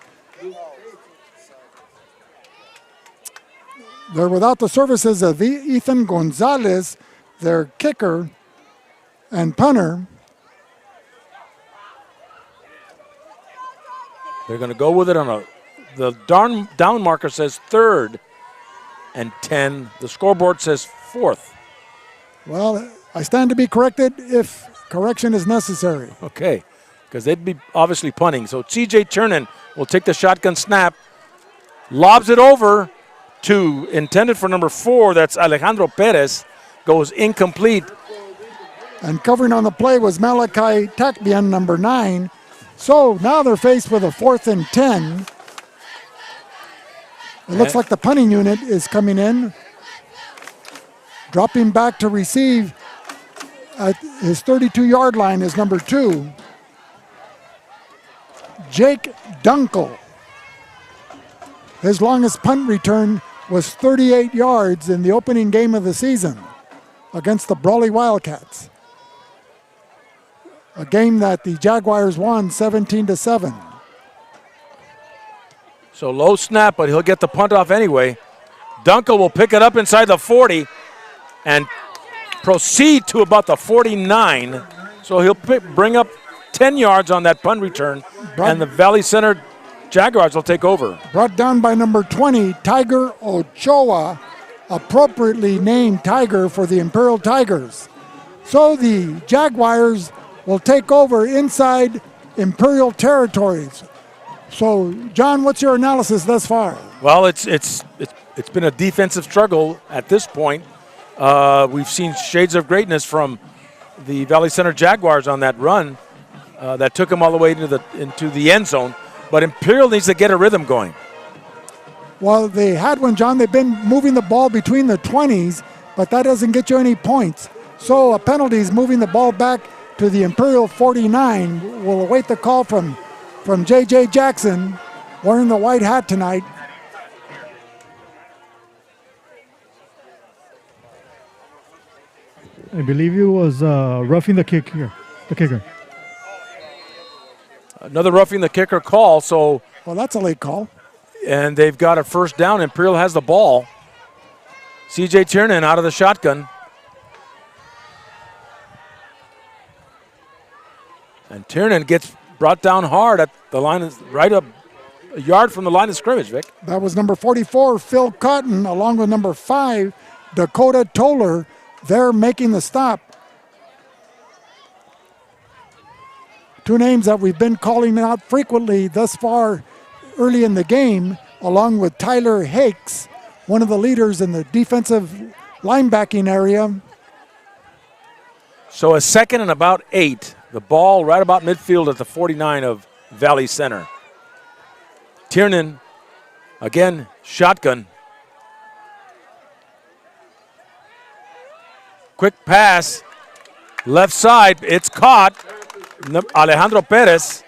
They're without the services of Ethan Gonzalez, their kicker and punter. They're going to go with it on the down marker says 3rd and 10. The scoreboard says 4th. Well, I stand to be corrected if correction is necessary. Okay, because they'd be obviously punting. So C.J. Tiernan will take the shotgun snap, lobs it over to intended for number 4. That's Alejandro Perez. Goes incomplete. And covering on the play was Malachi Takbian, number 9. So now they're faced with a 4th and 10. It looks like the punting unit is coming in. Dropping back to receive at his 32-yard line is number 2, Jake Dunkel. His longest punt return was 38 yards in the opening game of the season against the Brawley Wildcats, a game that the Jaguars won 17-7. So low snap, but he'll get the punt off anyway. Dunkel will pick it up inside the 40 and proceed to about the 49. So he'll bring up 10 yards on that punt return, and the Valley Center Jaguars will take over. Brought down by number 20, Tiger Ochoa, appropriately named Tiger for the Imperial Tigers. So the Jaguars will take over inside Imperial territories. So, John, what's your analysis thus far? Well, it's been a defensive struggle at this point. We've seen shades of greatness from the Valley Center Jaguars on that run that took them all the way into the end zone. But Imperial needs to get a rhythm going. Well, they had one, John. They've been moving the ball between the 20s, but that doesn't get you any points. So a penalty is moving the ball back to the Imperial 49. We'll await the call from from J.J. Jackson, wearing the white hat tonight. I believe it was roughing the kicker. Another roughing the kicker call, so. Well, that's a late call. And they've got a first down. Imperial has the ball. C.J. Tiernan out of the shotgun. And Tiernan gets brought down hard at the line, right up a yard from the line of scrimmage, Vic. That was number 44, Phil Cotton, along with number 5, Dakota Toller. They're making the stop. Two names that we've been calling out frequently thus far early in the game, along with Tyler Hakes, one of the leaders in the defensive linebacking area. So a second and about 8. The ball right about midfield at the 49 of Valley Center. Tiernan, again, shotgun. Quick pass, left side, it's caught. Alejandro Perez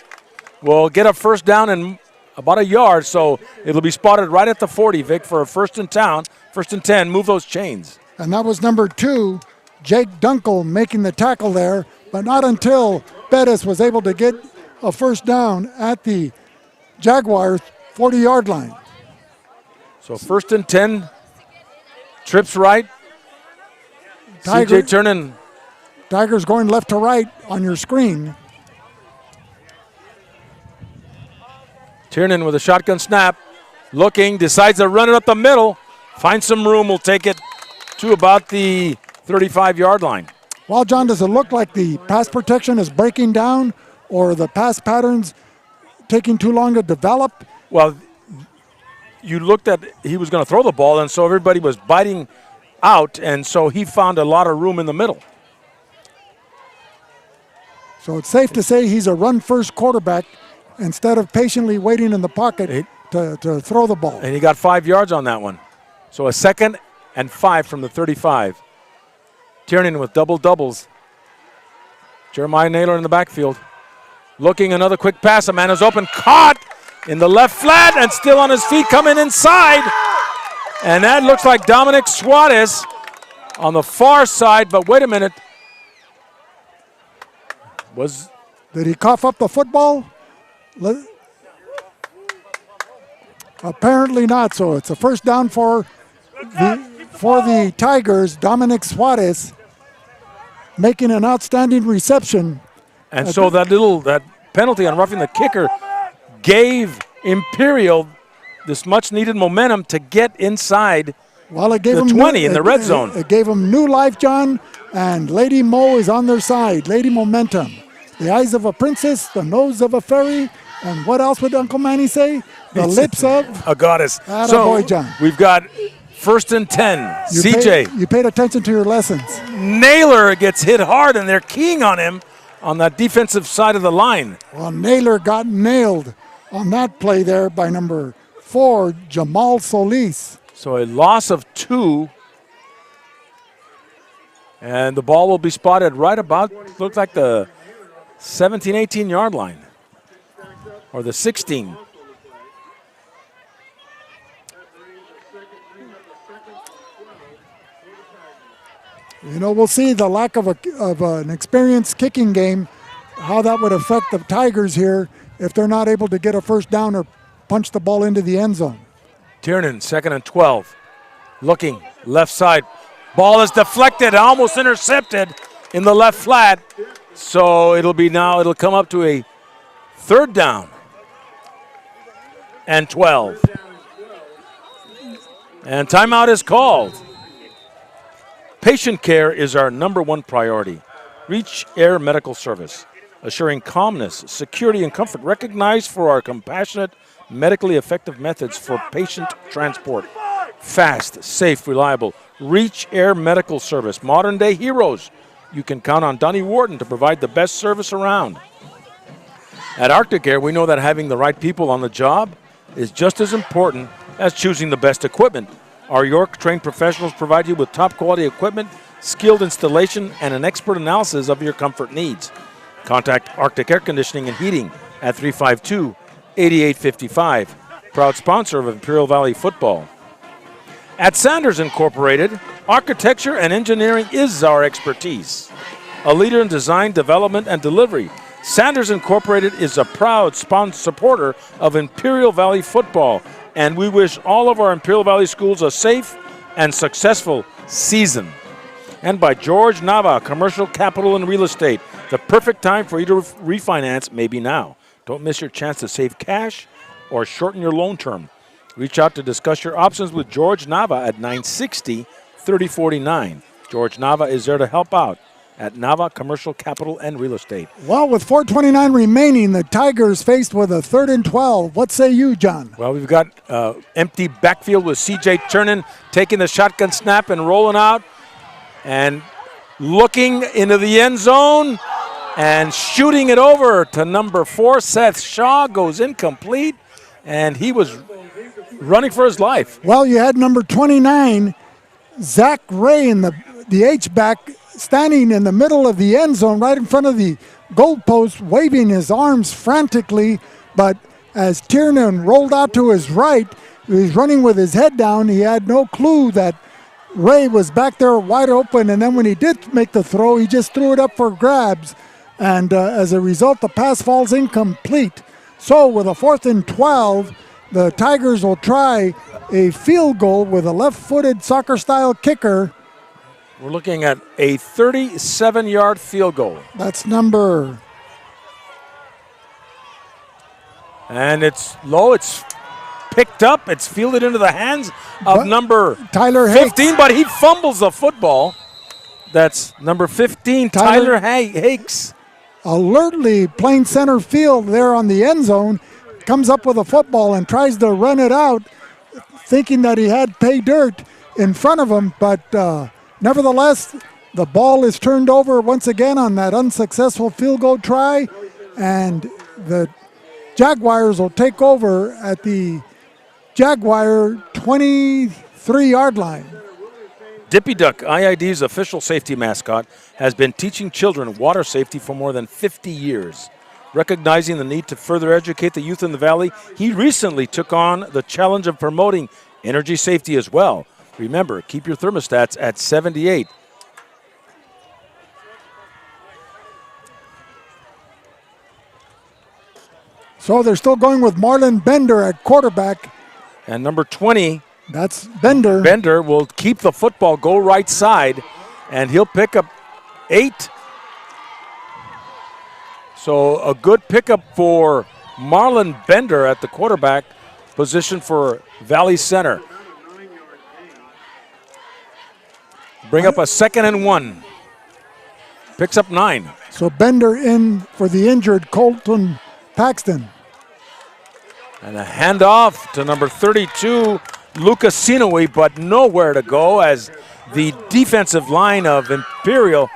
will get a first down in about a yard, so it'll be spotted right at the 40, Vic, for a first and 10, move those chains. And that was number 2, Jake Dunkel, making the tackle there, but not until Perez was able to get a first down at the Jaguars 40-yard line. So first and 10, trips right. C.J. Tiernan. Tigers going left to right on your screen. Tiernan with a shotgun snap, looking, decides to run it up the middle, finds some room, will take it to about the 35-yard line. Well, John, does it look like the pass protection is breaking down or the pass patterns taking too long to develop? Well, you looked at, he was going to throw the ball, and so everybody was biting out, and so he found a lot of room in the middle. So it's safe to say he's a run-first quarterback instead of patiently waiting in the pocket to throw the ball. And he got 5 yards on that one. So a second and 5 from the 35. Tiernan with double-doubles. Jeremiah Naylor in the backfield. Looking, another quick pass. A man is open, caught in the left flat and still on his feet, coming inside. And that looks like Dominic Suarez on the far side, but wait a minute. Did he cough up the football? Apparently not, so it's a first down for the Tigers. Dominic Suarez making an outstanding reception. And so that penalty on roughing the kicker gave Imperial this much-needed momentum to get inside it gave the 20 in the red zone. It gave them new life, John, and Lady Mo is on their side. Lady Momentum. The eyes of a princess, the nose of a fairy, and what else would Uncle Manny say? The lips of a goddess. Boy, John. We've got first and 10. CJ. You paid attention to your lessons. Naylor gets hit hard, and they're keying on him on that defensive side of the line. Well, Naylor got nailed on that play there by number 4, Jamal Solis. So a loss of 2. And the ball will be spotted right about, looks like the 17, 18-yard line. Or the 16. You know, we'll see the lack of an experienced kicking game, how that would affect the Tigers here if they're not able to get a first down or punch the ball into the end zone. Tiernan, second and 12. Looking, left side. Ball is deflected, almost intercepted in the left flat. So it'll come up to a third down and 12. And timeout is called. Patient care is our #1 priority. Reach Air Medical Service, assuring calmness, security, and comfort, recognized for our compassionate, medically effective methods for patient transport. Fast, safe, reliable. Reach Air Medical Service, modern-day heroes. You can count on Donnie Wharton to provide the best service around. At Arctic Air, we know that having the right people on the job is just as important as choosing the best equipment. Our York-trained professionals provide you with top-quality equipment, skilled installation, and an expert analysis of your comfort needs. Contact Arctic Air Conditioning and Heating at 352-8855. Proud sponsor of Imperial Valley football. At Sanders Incorporated, architecture and engineering is our expertise. A leader in design, development, and delivery, Sanders Incorporated is a proud supporter of Imperial Valley football, and we wish all of our Imperial Valley schools a safe and successful season. And by George Nava, Commercial Capital and Real Estate. The perfect time for you to refinance may be now. Don't miss your chance to save cash or shorten your loan term. Reach out to discuss your options with George Nava at 960-3049. George Nava is there to help out at Nava Commercial Capital and Real Estate. Well, with 4:29 remaining, the Tigers faced with a 3rd and 12. What say you, John? Well, we've got empty backfield with C.J. Turnin taking the shotgun snap and rolling out and looking into the end zone and shooting it over to number 4, Seth Shaw. Goes incomplete, and he was running for his life. Well, you had number 29, Zach Ray, in the H-back, standing in the middle of the end zone right in front of the goalpost, waving his arms frantically. But as Tiernan rolled out to his right, he was running with his head down. He had no clue that Ray was back there wide open. And then when he did make the throw, he just threw it up for grabs. And as a result, the pass falls incomplete. So with a 4th and 12, the Tigers will try a field goal with a left-footed soccer-style kicker. We're looking at a 37-yard field goal. That's number. And it's low. It's picked up. It's fielded into the hands of number Tyler 15, Hakes. but he fumbles the football. That's number 15, Tyler Hakes. Alertly playing center field there on the end zone, comes up with a football and tries to run it out, thinking that he had pay dirt in front of him, but nevertheless, the ball is turned over once again on that unsuccessful field goal try, and the Jaguars will take over at the Jaguar 23-yard line. Dippy Duck, IID's official safety mascot, has been teaching children water safety for more than 50 years. Recognizing the need to further educate the youth in the Valley, he recently took on the challenge of promoting energy safety as well. Remember, keep your thermostats at 78. So they're still going with Marlon Bender at quarterback. And number 20, that's Bender. Bender will keep the football, go right side, and he'll pick up 8. So a good pickup for Marlon Bender at the quarterback position for Valley Center. Bring up a 2nd and 1. Picks up 9. So Bender in for the injured Colton Paxton. And a handoff to number 32, Lucas Sinoe, but nowhere to go as the defensive line of Imperial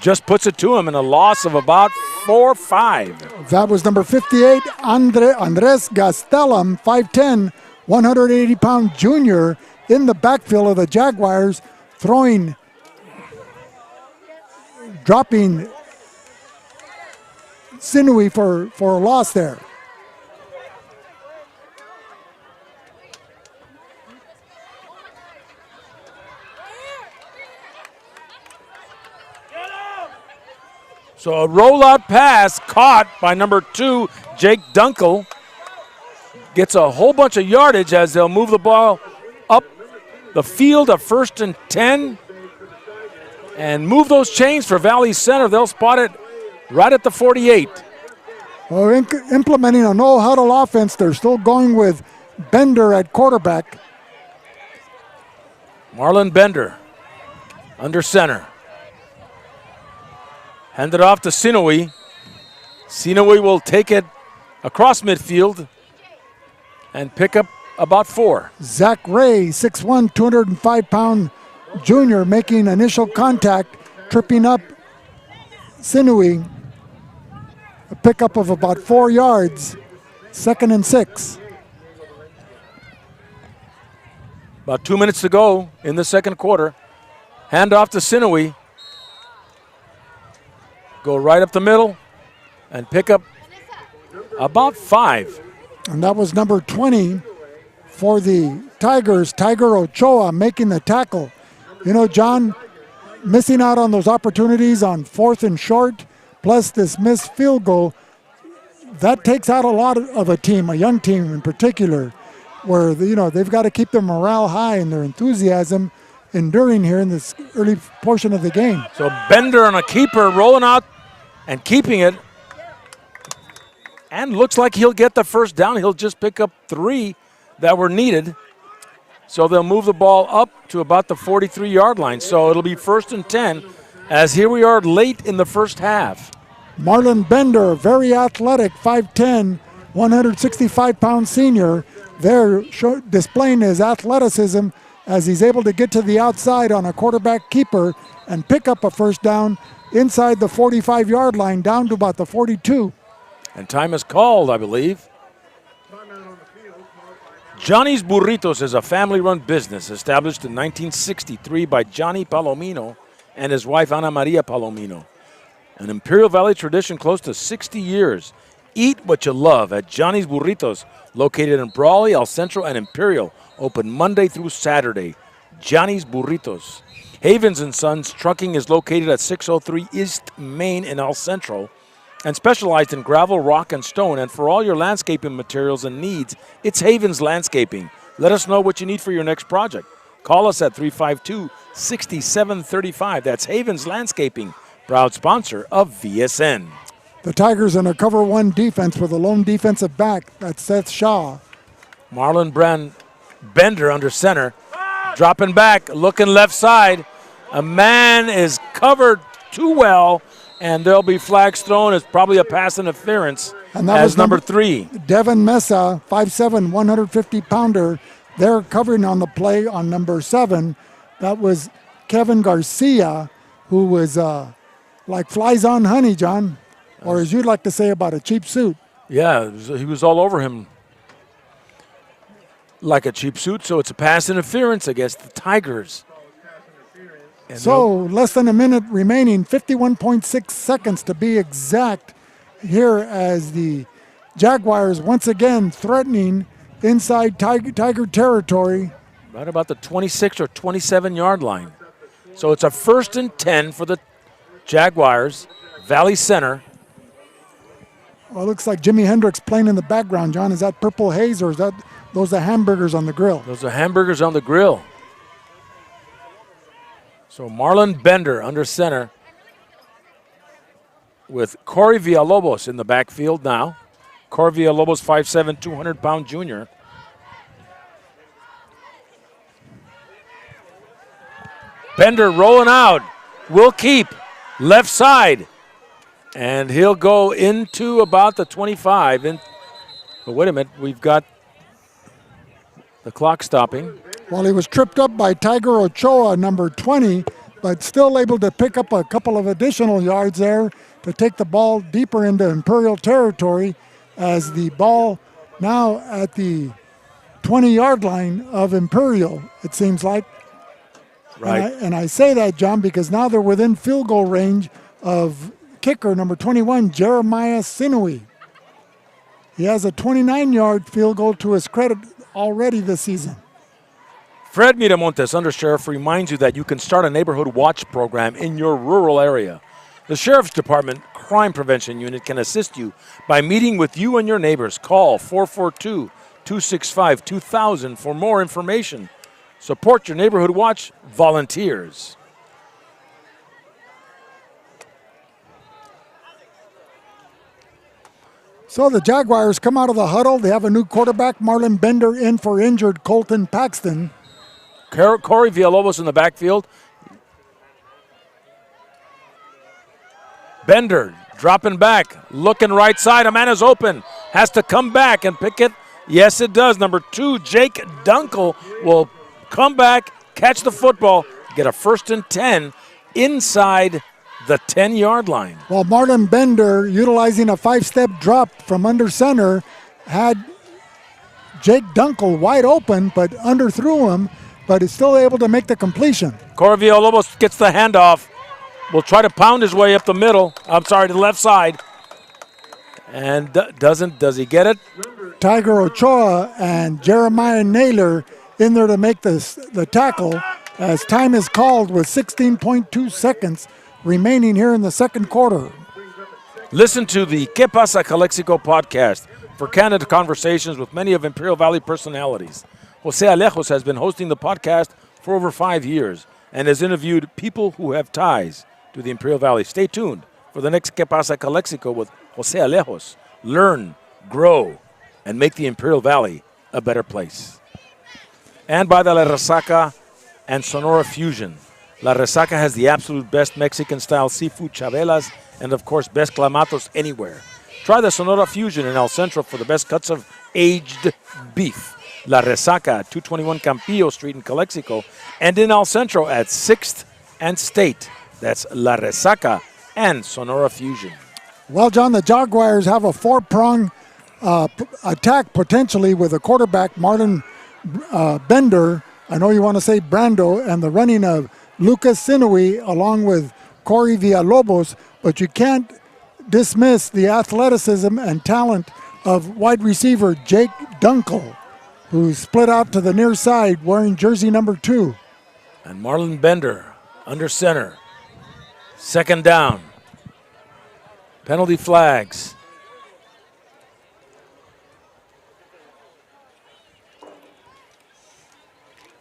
just puts it to him in a loss of about 4-5. That was number 58, Andres Gastelum, 5'10", 180-pound junior in the backfield of the Jaguars, dropping Sinoe for a loss there. So a rollout pass caught by number 2, Jake Dunkel. Gets a whole bunch of yardage as they'll move the ball up the field of 1st and 10. And move those chains for Valley Center. They'll spot it right at the 48. Well, implementing a no-huddle offense, they're still going with Bender at quarterback. Marlon Bender under center. Handed off to Sinoe. Sinoe will take it across midfield and pick up about 4. Zach Ray, 6'1", 205-pound junior, making initial contact, tripping up Sinoe. A pickup of about 4 yards, 2nd and 6. About 2 minutes to go in the second quarter. Hand off to Sinoe. Go right up the middle and pick up About 5. And that was number 20 for the Tigers, Tiger Ochoa, making the tackle. You know, John, missing out on those opportunities on 4th and short, plus this missed field goal, that takes out a lot of a team, a young team in particular, where, you know, they've got to keep their morale high and their enthusiasm enduring here in this early portion of the game. So Bender on a keeper, rolling out and keeping it. And looks like he'll get the first down. He'll just pick up 3 that were needed. So they'll move the ball up to about the 43-yard line. So it'll be 1st and 10, as here we are late in the first half. Marlon Bender, very athletic, 5'10", 165-pound senior. There displaying his athleticism as he's able to get to the outside on a quarterback keeper and pick up a first down inside the 45-yard line down to about the 42. And time is called, I believe. Johnny's Burritos is a family-run business established in 1963 by Johnny Palomino and his wife Ana Maria Palomino. An Imperial Valley tradition close to 60 years. Eat what you love at Johnny's Burritos, located in Brawley, El Centro, and Imperial. Open Monday through Saturday. Johnny's Burritos. Havens & Sons Trucking is located at 603 East Main in El Centro and specialized in gravel, rock, and stone. And for all your landscaping materials and needs, it's Havens Landscaping. Let us know what you need for your next project. Call us at 352-6735. That's Havens Landscaping, proud sponsor of VSN. The Tigers in a cover 1 defense with a lone defensive back. That's Seth Shaw. Marlon Bender under center. Dropping back, looking left side. A man is covered too well, and there'll be flags thrown. It's probably a pass interference. And that as was number 3. Devin Mesa, 5'7", 150-pounder. They're covering on the play on number 7. That was Kevin Garcia, who was like flies on honey, John. Or as you'd like to say about a cheap suit. Yeah, he was all over him like a cheap suit, so it's a pass interference against the Tigers. And so less than a minute remaining, 51.6 seconds to be exact here as the Jaguars once again threatening inside Tiger territory. Right about the 26 or 27-yard line. So it's a 1st and 10 for the Jaguars, Valley Center. Well, it looks like Jimi Hendrix playing in the background, John. Is that Purple Haze or is that those are hamburgers on the grill? Those are hamburgers on the grill. So Marlon Bender under center with Corey Villalobos in the backfield now. Corey Villalobos, 5'7", 200-pound junior. Bender rolling out. Will keep. Left side. And he'll go into about the 25. But wait a minute, we've got the clock stopping. Well, he was tripped up by Tiger Ochoa, number 20, but still able to pick up a couple of additional yards there to take the ball deeper into Imperial territory as the ball now at the 20-yard line of Imperial, it seems like. Right. And I say that, John, because now they're within field goal range of kicker number 21, Jeremiah Sinui. He has a 29-yard field goal to his credit already this season. Fred Miramontes, Undersheriff, reminds you that you can start a neighborhood watch program in your rural area. The Sheriff's Department Crime Prevention Unit can assist you by meeting with you and your neighbors. Call 442-265-2000 for more information. Support your neighborhood watch volunteers. So the Jaguars come out of the huddle. They have a new quarterback, Marlon Bender, in for injured Colton Paxton. Corey Villalobos in the backfield. Bender dropping back, looking right side. A man is open, has to come back and pick it. Yes, it does. Number 2, Jake Dunkel will come back, catch the football, get a 1st and 10 inside the 10-yard line. Well, Marlon Bender, utilizing a 5-step drop from under center, had Jake Dunkel wide open, but underthrew him, but is still able to make the completion. Corey Villalobos gets the handoff. Will try to pound his way up the middle. I'm sorry, to the left side. And does he get it? Tiger Ochoa and Jeremiah Naylor in there to make the tackle as time is called with 16.2 seconds remaining here in the second quarter. Listen to the Que Pasa Calexico podcast for candid conversations with many of Imperial Valley personalities. Jose Alejos has been hosting the podcast for over 5 years and has interviewed people who have ties to the Imperial Valley. Stay tuned for the next Que Pasa Calexico with Jose Alejos. Learn, grow, and make the Imperial Valley a better place. And by the La Resaca and Sonora Fusion. La Resaca has the absolute best Mexican-style seafood chavelas and, of course, best clamatos anywhere. Try the Sonora Fusion in El Centro for the best cuts of aged beef. La Resaca at 221 Campillo Street in Calexico and in El Centro at 6th and State. That's La Resaca and Sonora Fusion. Well, John, the Jaguars have a four-prong attack potentially with a quarterback, Marlon Bender. I know you want to say Brando, and the running of Lucas Sinui along with Corey Villalobos, but you can't dismiss the athleticism and talent of wide receiver Jake Dunkel, who split out to the near side wearing jersey number 2. And Marlon Bender under center. Second down. Penalty flags.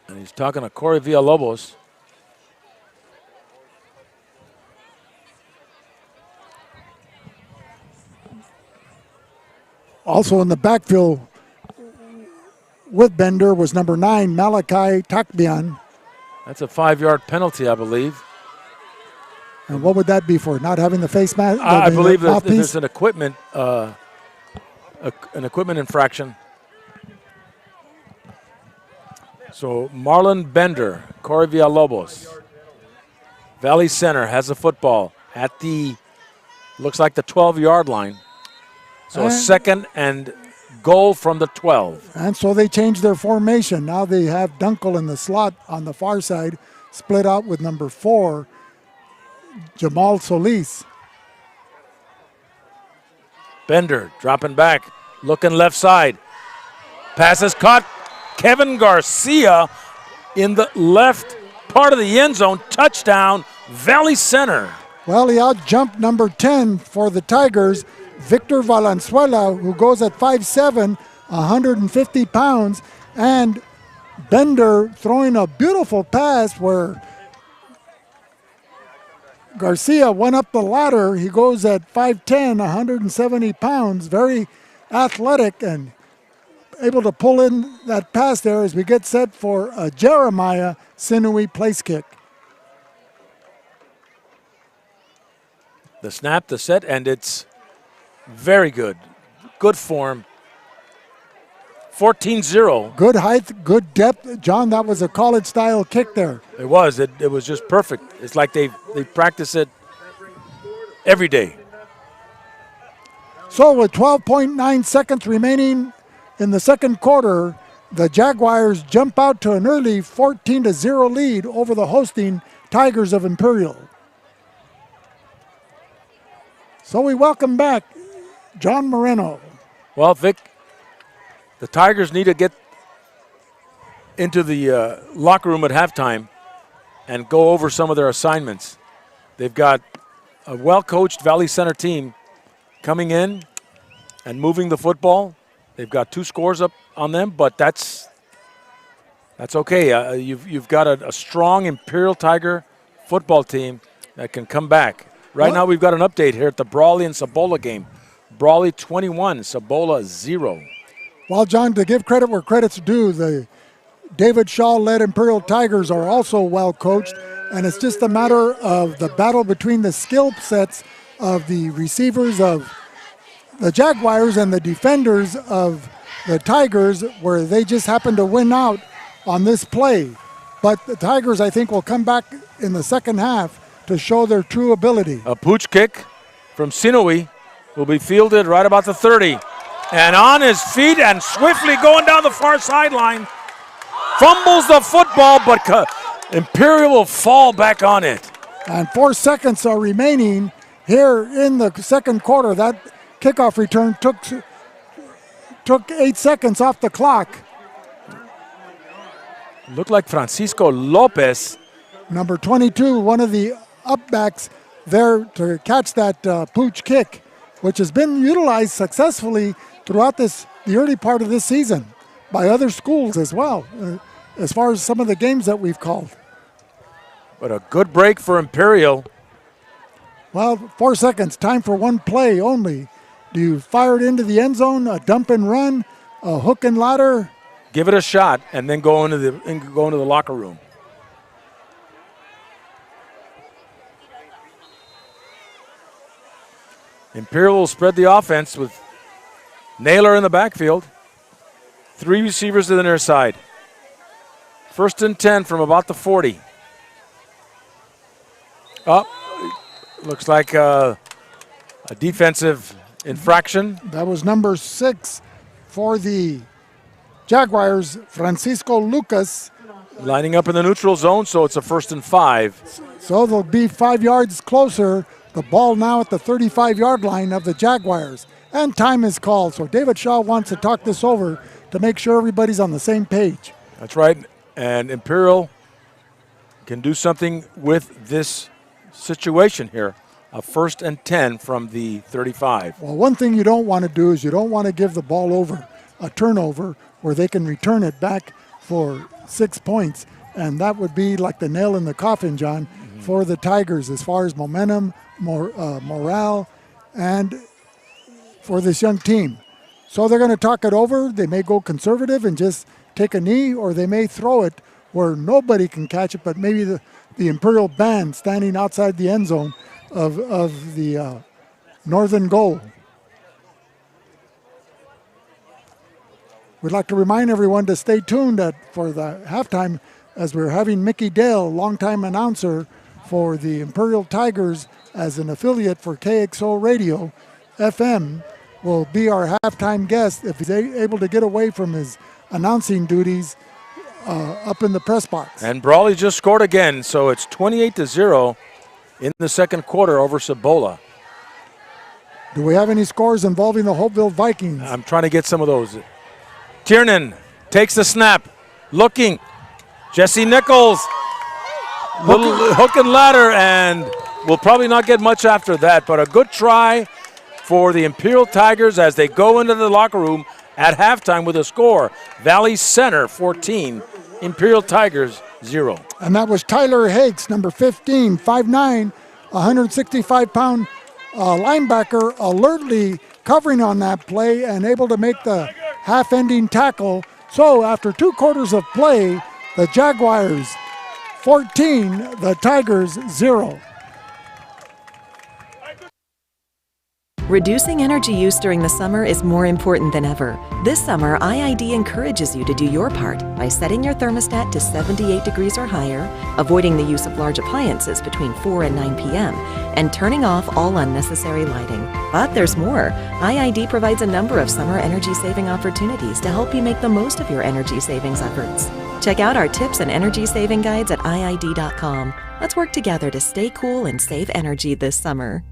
And he's talking to Corey Villalobos. Also in the backfield with Bender was number 9, Malachi Takbian. That's a 5-yard penalty, I believe. And what would that be for? Not having the face mask? I believe that there's an equipment infraction. So Marlon Bender, Corey Villalobos. Valley Center has the football at looks like the 12-yard line. So a second and goal from the 12. And so they changed their formation. Now they have Dunkel in the slot on the far side, split out with number 4, Jamal Solis. Bender dropping back, looking left side. Pass is caught. Kevin Garcia in the left part of the end zone. Touchdown, Valley Center. Well, he out-jumped number 10 for the Tigers, Victor Valenzuela, who goes at 5'7", 150 pounds, and Bender throwing a beautiful pass where Garcia went up the ladder. He goes at 5'10", 170 pounds, very athletic and able to pull in that pass there as we get set for a Jeremiah Sinui place kick. The snap, the set, and it's very good. Good form. 14-0. Good height, good depth. John, that was a college-style kick there. It was. It was just perfect. It's like they practice it every day. So with 12.9 seconds remaining in the second quarter, the Jaguars jump out to an early 14-0 lead over the hosting Tigers of Imperial. So we welcome back John Moreno. Well, Vic, the Tigers need to get into the locker room at halftime and go over some of their assignments. They've got a well-coached Valley Center team coming in and moving the football. They've got 2 scores up on them, but that's okay. You've got a strong Imperial Tiger football team that can come back. Right now we've got an update here at the Brawley and Cibola game. Brawley 21, Cibola 0. Well, John, to give credit where credit's due, the David Shaw-led Imperial Tigers are also well coached, and it's just a matter of the battle between the skill sets of the receivers of the Jaguars and the defenders of the Tigers, where they just happen to win out on this play. But the Tigers, I think, will come back in the second half to show their true ability. A pooch kick from Sinui will be fielded right about the 30. And on his feet and swiftly going down the far sideline. Fumbles the football, but Imperial will fall back on it. And 4 seconds are remaining here in the second quarter. That kickoff return took 8 seconds off the clock. Looked like Francisco Lopez. Number 22, one of the upbacks there to catch that pooch kick, which has been utilized successfully throughout the early part of this season by other schools as well, as far as some of the games that we've called. But a good break for Imperial. Well, 4 seconds, time for one play only. Do you fire it into the end zone, a dump and run, a hook and ladder? Give it a shot and then go into the locker room. Imperial will spread the offense with Naylor in the backfield. 3 receivers to the near side. 1st and 10 from about the 40. Looks like a defensive infraction. That was number 6 for the Jaguars, Francisco Lucas. Lining up in the neutral zone, so it's a 1st and 5. So they'll be 5 yards closer. The ball now at the 35-yard line of the Jaguars. And time is called, so David Shaw wants to talk this over to make sure everybody's on the same page. That's right, and Imperial can do something with this situation here. A 1st and 10 from the 35. Well, one thing you don't want to do is you don't want to give the ball over, a turnover, where they can return it back for 6 points. And that would be like the nail in the coffin, John, for the Tigers as far as momentum, morale, and for this young team. So they're going to talk it over. They may go conservative and just take a knee, or they may throw it where nobody can catch it, but maybe the Imperial band standing outside the end zone of the northern goal. We'd like to remind everyone to stay tuned for the halftime, as we're having Mickey Dale, longtime announcer for the Imperial Tigers as an affiliate for KXO Radio FM, will be our halftime guest if he's able to get away from his announcing duties up in the press box. And Brawley just scored again, so it's 28-0 in the second quarter over Cibola. Do we have any scores involving the Hopeville Vikings? I'm trying to get some of those. Tiernan takes the snap, looking. Jesse Nichols, little hook and ladder, and we'll probably not get much after that, but a good try for the Imperial Tigers as they go into the locker room at halftime with a score. Valley Center 14, Imperial Tigers 0. And that was Tyler Hakes, number 15, 5'9", 165-pound linebacker, alertly covering on that play and able to make the half-ending tackle. So after 2 quarters of play, the Jaguars 14, the Tigers 0. Reducing energy use during the summer is more important than ever. This summer, IID encourages you to do your part by setting your thermostat to 78 degrees or higher, avoiding the use of large appliances between 4 and 9 p.m., and turning off all unnecessary lighting. But there's more. IID provides a number of summer energy-saving opportunities to help you make the most of your energy savings efforts. Check out our tips and energy saving guides at IID.com. Let's work together to stay cool and save energy this summer.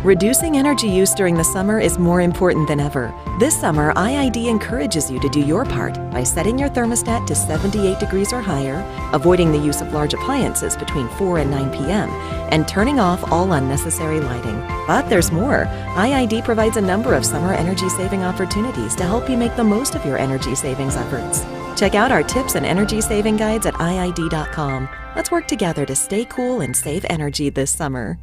Reducing energy use during the summer is more important than ever. This summer, IID encourages you to do your part by setting your thermostat to 78 degrees or higher, avoiding the use of large appliances between 4 and 9 p.m., and turning off all unnecessary lighting. But there's more. IID provides a number of summer energy-saving opportunities to help you make the most of your energy savings efforts. Check out our tips and energy saving guides at IID.com. Let's work together to stay cool and save energy this summer.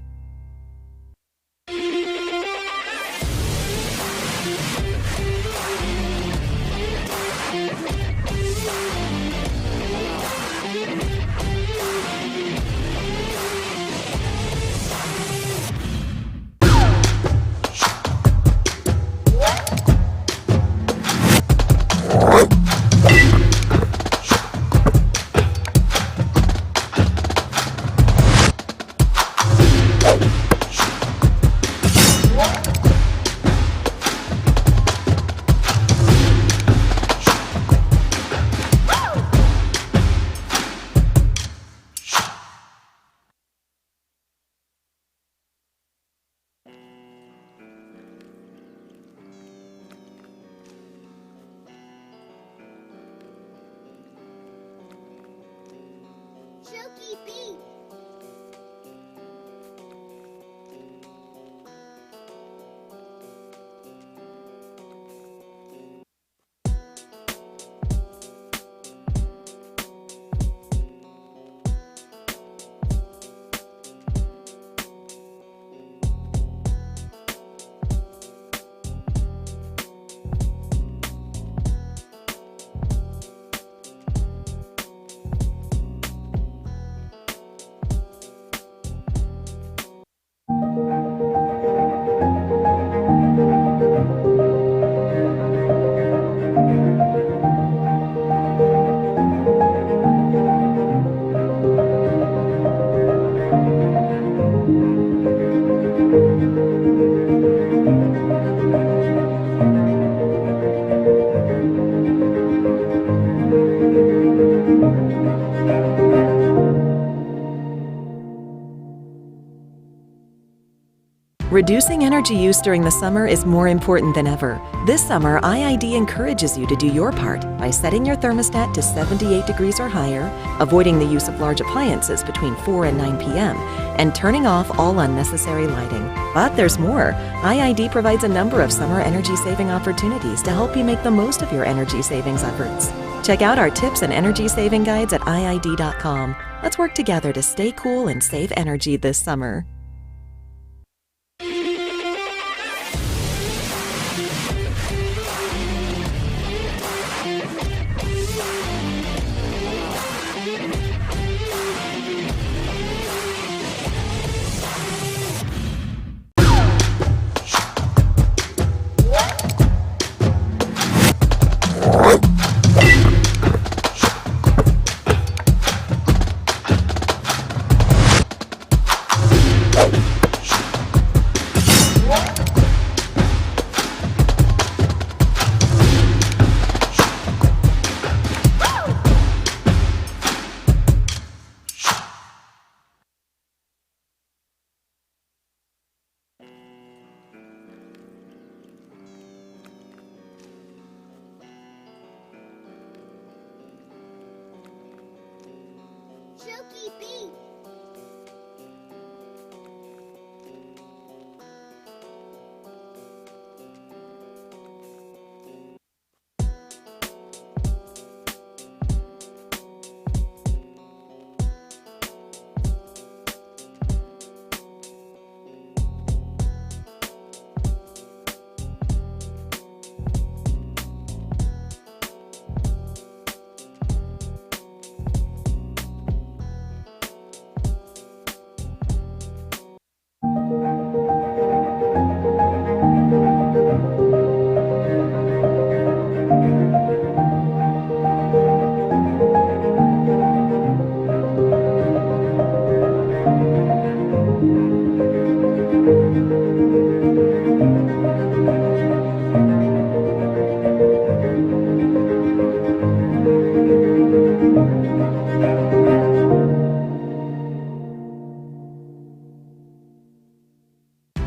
Reducing energy use during the summer is more important than ever. This summer, IID encourages you to do your part by setting your thermostat to 78 degrees or higher, avoiding the use of large appliances between 4 and 9 p.m., and turning off all unnecessary lighting. But there's more. IID provides a number of summer energy-saving opportunities to help you make the most of your energy savings efforts. Check out our tips and energy saving guides at IID.com. Let's work together to stay cool and save energy this summer.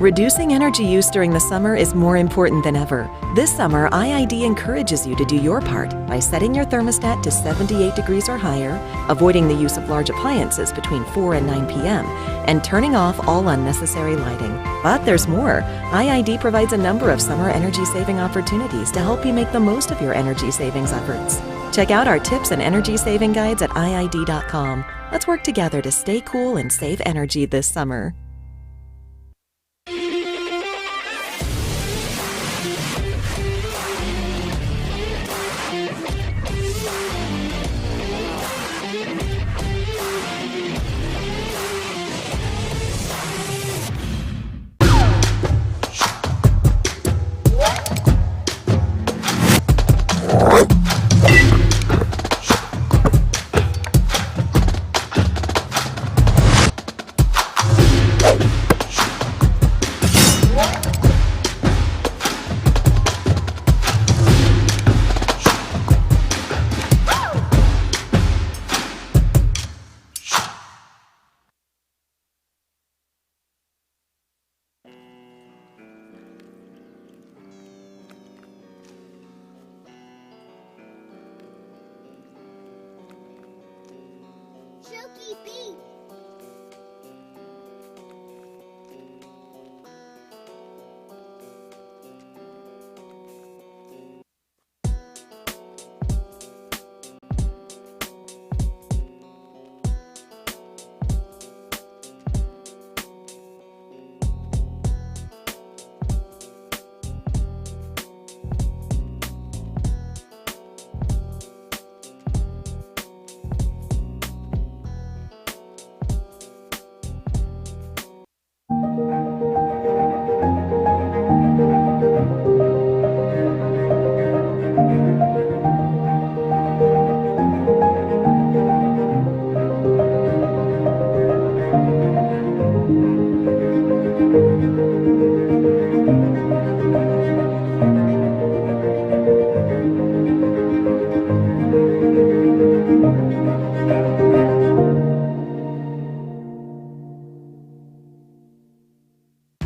Reducing energy use during the summer is more important than ever. This summer, IID encourages you to do your part by setting your thermostat to 78 degrees or higher, avoiding the use of large appliances between 4 and 9 p.m., and turning off all unnecessary lighting. But there's more. IID provides a number of summer energy-saving opportunities to help you make the most of your energy savings efforts. Check out our tips and energy saving guides at IID.com. Let's work together to stay cool and save energy this summer. Silky Pete.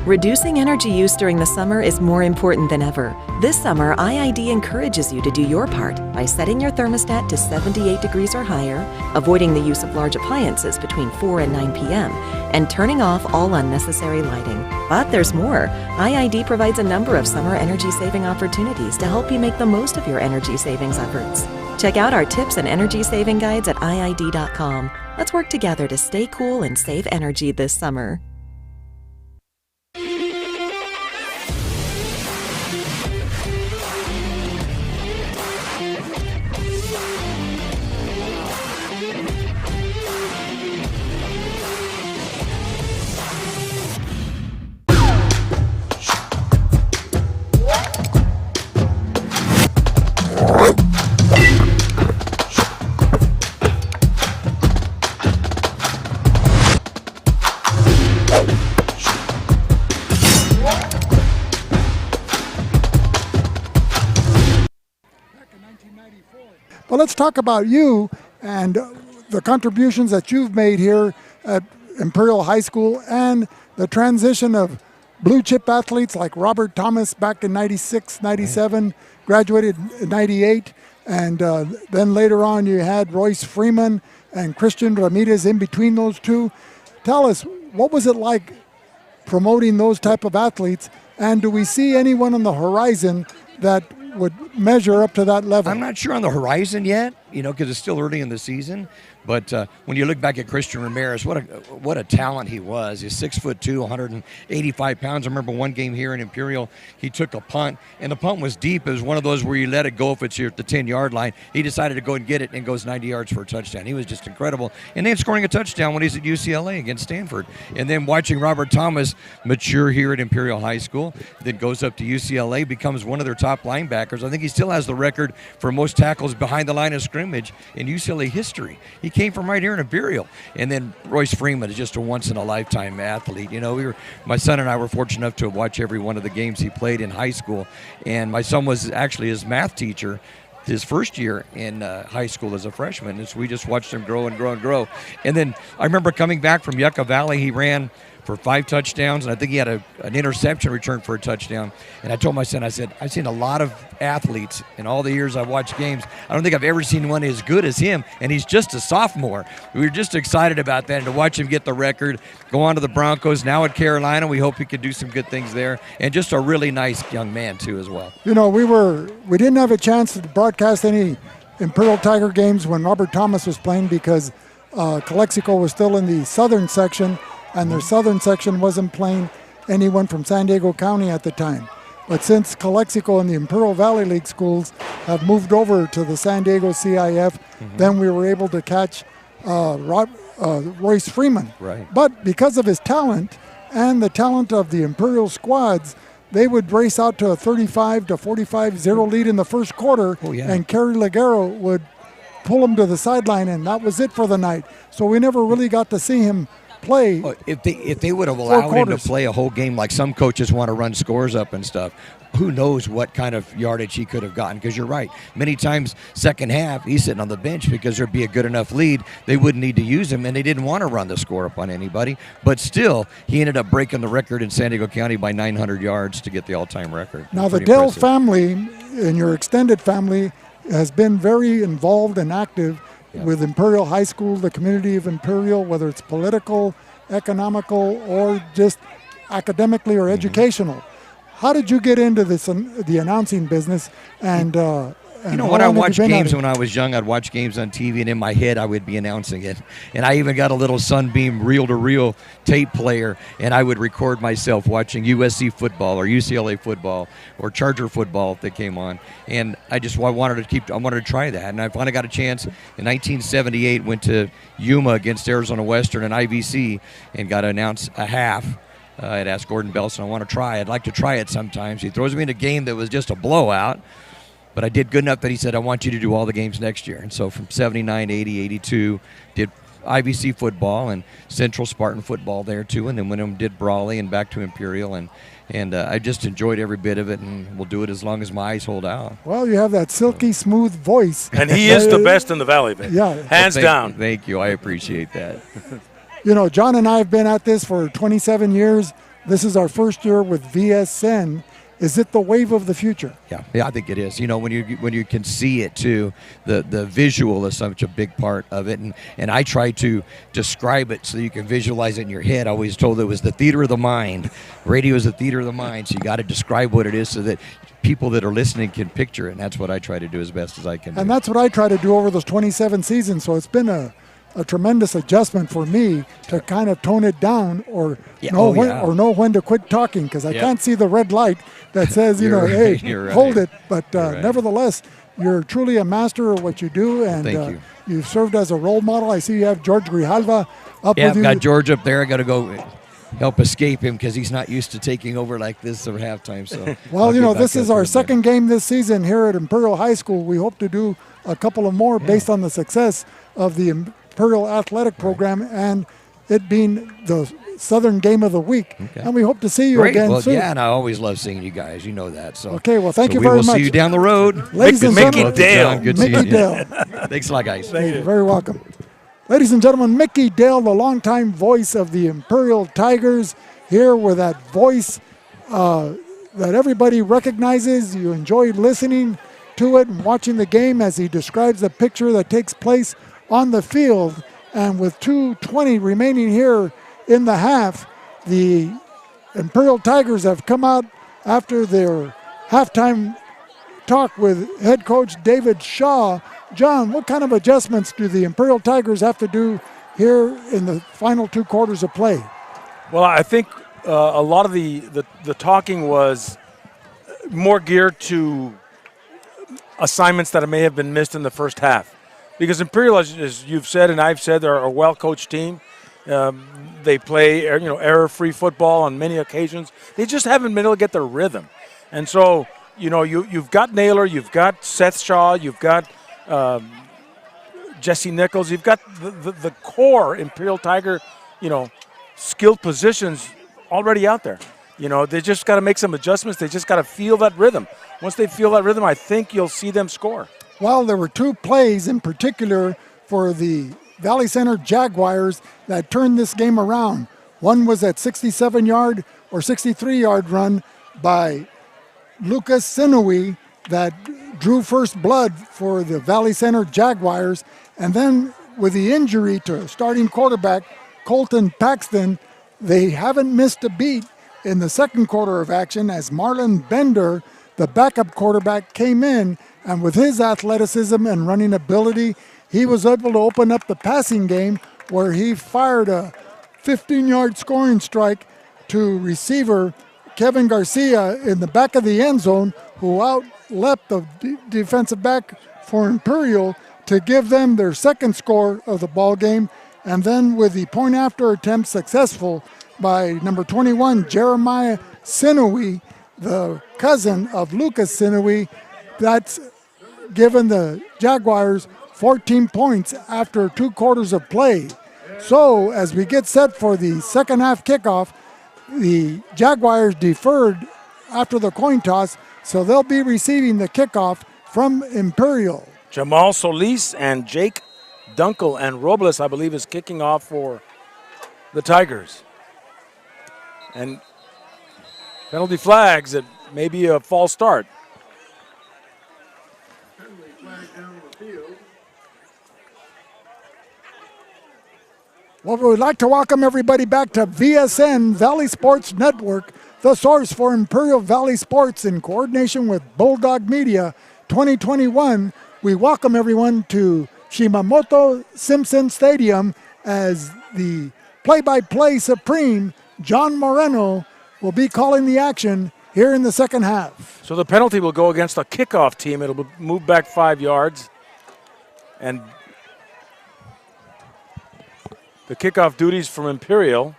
Reducing energy use during the summer is more important than ever. This summer, IID encourages you to do your part by setting your thermostat to 78 degrees or higher, avoiding the use of large appliances between 4 and 9 p.m., and turning off all unnecessary lighting. But there's more. IID provides a number of summer energy-saving opportunities to help you make the most of your energy savings efforts. Check out our tips and energy saving guides at IID.com. Let's work together to stay cool and save energy this summer. Well, let's talk about you and the contributions that you've made here at Imperial High School and the transition of blue chip athletes like Robert Thomas back in 96, 97, graduated in 98, and then later on you had Royce Freeman and Christian Ramirez in between those two. Tell us, what was it like promoting those type of athletes, and do we see anyone on the horizon that would measure up to that level? I'm not sure on the horizon yet, because it's still early in the season. But when you look back at Christian Ramirez, what a talent he was. He's 6'2", 185 pounds. I remember one game here in Imperial, he took a punt, and the punt was deep. It was one of those where you let it go if it's here at the 10-yard line. He decided to go and get it and goes 90 yards for a touchdown. He was just incredible. And then scoring a touchdown when he's at UCLA against Stanford. And then watching Robert Thomas mature here at Imperial High School, then goes up to UCLA, becomes one of their top linebackers. I think he still has the record for most tackles behind the line of scrimmage in UCLA history. He came from right here in Imperial. And then Royce Freeman is just a once-in-a-lifetime athlete. My son and I were fortunate enough to watch every one of the games he played in high school. And my son was actually his math teacher his first year in high school as a freshman. And so we just watched him grow and grow and grow. And then I remember coming back from Yucca Valley, he ran for 5 touchdowns, and I think he had an interception return for a touchdown. And I told my son, I said, I've seen a lot of athletes in all the years I've watched games. I don't think I've ever seen one as good as him, and he's just a sophomore. We were just excited about that, and to watch him get the record, go on to the Broncos, now at Carolina. We hope he could do some good things there, and just a really nice young man, too, as well. You know, we didn't have a chance to broadcast any Imperial Tiger games when Robert Thomas was playing because Calexico was still in the southern section, and their southern section wasn't playing anyone from San Diego County at the time. But since Calexico and the Imperial Valley League schools have moved over to the San Diego CIF, then we were able to catch Royce Freeman. Right. But because of his talent and the talent of the Imperial squads, they would race out to a 35 to 45-0 lead in the first quarter, and Kerry Ligero would pull him to the sideline, and that was it for the night. So we never really got to see him play. Well, if they would have allowed him to play a whole game, like some coaches want to run scores up and stuff, who knows what kind of yardage he could have gotten? Because you're right. Many times, second half, he's sitting on the bench because there'd be a good enough lead. They wouldn't need to use him, and they didn't want to run the score up on anybody. But still, he ended up breaking the record in San Diego County by 900 yards to get the all-time record. Now, the Dale family and your extended family has been very involved and active with Imperial High School, the community of Imperial, whether it's political, economical, or just academically or educational. How did you get into this, the announcing business? And you know, when I watched games when I was young, I'd watch games on TV, and in my head, I would be announcing it. And I even got a little Sunbeam reel-to-reel tape player, and I would record myself watching USC football or UCLA football or Charger football if they came on. And I wanted to try that. And I finally got a chance in 1978, went to Yuma against Arizona Western and IVC and got to announce a half. I'd asked Gordon Belson, I want to try. I'd like to try it sometimes. He throws me in a game that was just a blowout. But I did good enough that he said, I want you to do all the games next year. And so from 79, 80, 82, did IVC football and Central Spartan football there too. And then went and did Brawley and back to Imperial. And I just enjoyed every bit of it, and we'll do it as long as my eyes hold out. Well, you have that silky smooth voice. And he is the best in the Valley, Vic. Yeah. Hands down. Thank you. I appreciate that. You know, John and I have been at this for 27 years. This is our first year with VSN. Is it the wave of the future? Yeah, I think it is. You know, when you can see it too, the visual is such a big part of it, and I try to describe it so you can visualize it in your head. I always told it was the theater of the mind. Radio is the theater of the mind, so you got to describe what it is so that people that are listening can picture it, and that's what I try to do as best as I can. And that's what I try to do over those 27 seasons. So it's been a tremendous adjustment for me to kind of tone it down or know when to quit talking, because I can't see the red light that says, hey, hold it. But nevertheless, you're truly a master of what you do, and you've served as a role model. I see you have George Grijalva up with you. Yeah, I've got George up there. I got to go help escape him because he's not used to taking over like this over halftime. So, well, this is our second game this season here at Imperial High School. We hope to do a couple of more based on the success of the Imperial Athletic Program and it being the Southern Game of the Week. And we hope to see you again soon. Yeah, and I always love seeing you guys. You know that. So okay, well, thank you very much. We'll see you down the road. Ladies and gentlemen, Mickey Dale. Good seeing you. Thanks a lot, guys. You're very welcome. Ladies and gentlemen, Mickey Dale, the longtime voice of the Imperial Tigers, here with that voice that everybody recognizes. You enjoy listening to it and watching the game as he describes the picture that takes place on the field. And with 2:20 remaining here in the half, the Imperial Tigers have come out after their halftime talk with head coach David Shaw. John, what kind of adjustments do the Imperial Tigers have to do here in the final 2 quarters of play? Well, I think a lot of the talking was more geared to assignments that may have been missed in the first half. Because Imperial, as you've said and I've said, they're a well-coached team. They play error-free football on many occasions. They just haven't been able to get their rhythm. And so, you've got Naylor, you've got Seth Shaw, you've got Jesse Nichols, you've got the core Imperial Tiger, skilled positions already out there. They just got to make some adjustments. They just got to feel that rhythm. Once they feel that rhythm, I think you'll see them score. Well, there were 2 plays in particular for the Valley Center Jaguars that turned this game around. One was at 67-yard or 63-yard run by Lucas Sinui that drew first blood for the Valley Center Jaguars. And then with the injury to starting quarterback Colton Paxton, they haven't missed a beat in the second quarter of action as Marlon Bender, the backup quarterback, came in, and with his athleticism and running ability, he was able to open up the passing game where he fired a 15-yard scoring strike to receiver Kevin Garcia in the back of the end zone, who out-leapt the defensive back for Imperial to give them their second score of the ball game. And then with the point after attempt successful by number 21, Jeremiah Sinui, the cousin of Lucas Sinui, that's given the Jaguars 14 points after 2 quarters of play. So as we get set for the second half kickoff, the Jaguars deferred after the coin toss, so they'll be receiving the kickoff from Imperial. Jamal Solis and Jake Dunkel and Robles, I believe, is kicking off for the Tigers. And penalty flags, it may be a false start. Well, we would like to welcome everybody back to VSN, Valley Sports Network, the source for Imperial Valley Sports in coordination with Bulldog Media 2021. We welcome everyone to Shimamoto Simpson Stadium as the play-by-play supreme, John Moreno, will be calling the action here in the second half. So the penalty will go against the kickoff team. It'll move back 5 yards. And the kickoff duties from Imperial.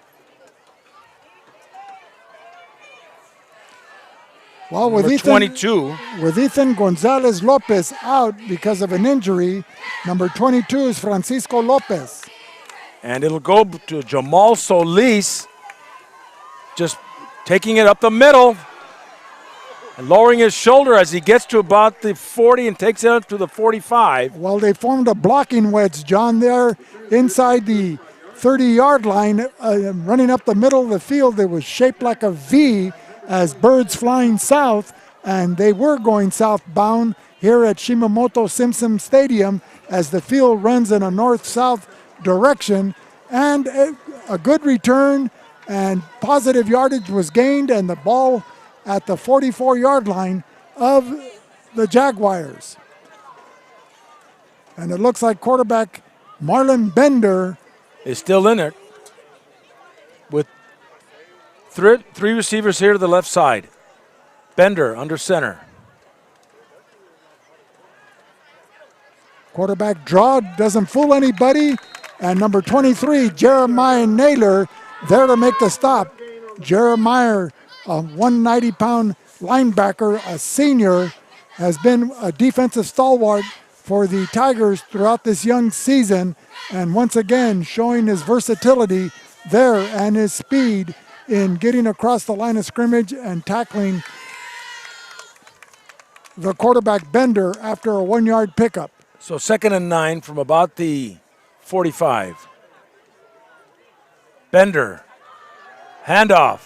Well, with Number Ethan, 22. With Ethan Gonzalez Lopez out because of an injury, number 22 is Francisco Lopez. And it'll go to Jamal Solis, just taking it up the middle and lowering his shoulder as he gets to about the 40 and takes it up to the 45. Well, they formed a blocking wedge, John, there inside the 30-yard line, running up the middle of the field. It was shaped like a V as birds flying south, and they were going southbound here at Shimamoto Simpson Stadium as the field runs in a north-south direction. And a good return and positive yardage was gained, and the ball at the 44-yard line of the Jaguars. And it looks like quarterback Marlon Bender is still in it with three receivers here to the left side. Bender under center. Quarterback draw doesn't fool anybody. And number 23, Jeremiah Naylor, there to make the stop. Jeremiah, a 190-pound linebacker, a senior, has been a defensive stalwart for the Tigers throughout this young season. And once again, showing his versatility there and his speed in getting across the line of scrimmage and tackling the quarterback Bender after a 1-yard pickup. So 2nd and 9 from about the 45. Bender, handoff,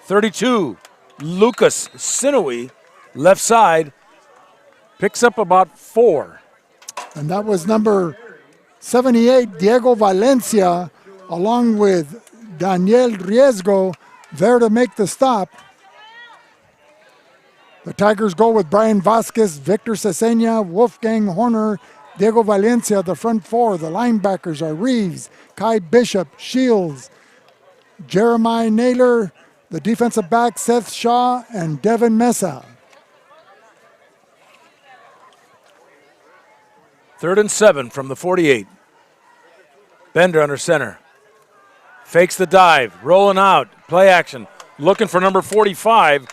32, Lucas Sinui, left side, picks up about 4. And that was number 78, Diego Valencia, along with Daniel Riesgo, there to make the stop. The Tigers go with Brian Vasquez, Victor Cesena, Wolfgang Horner, Diego Valencia, the front four. The linebackers are Reeves, Kai Bishop, Shields, Jeremiah Naylor, the defensive back Seth Shaw, and Devin Mesa. 3rd and 7 from the 48. Bender under center. Fakes the dive, rolling out, play action, looking for number 45.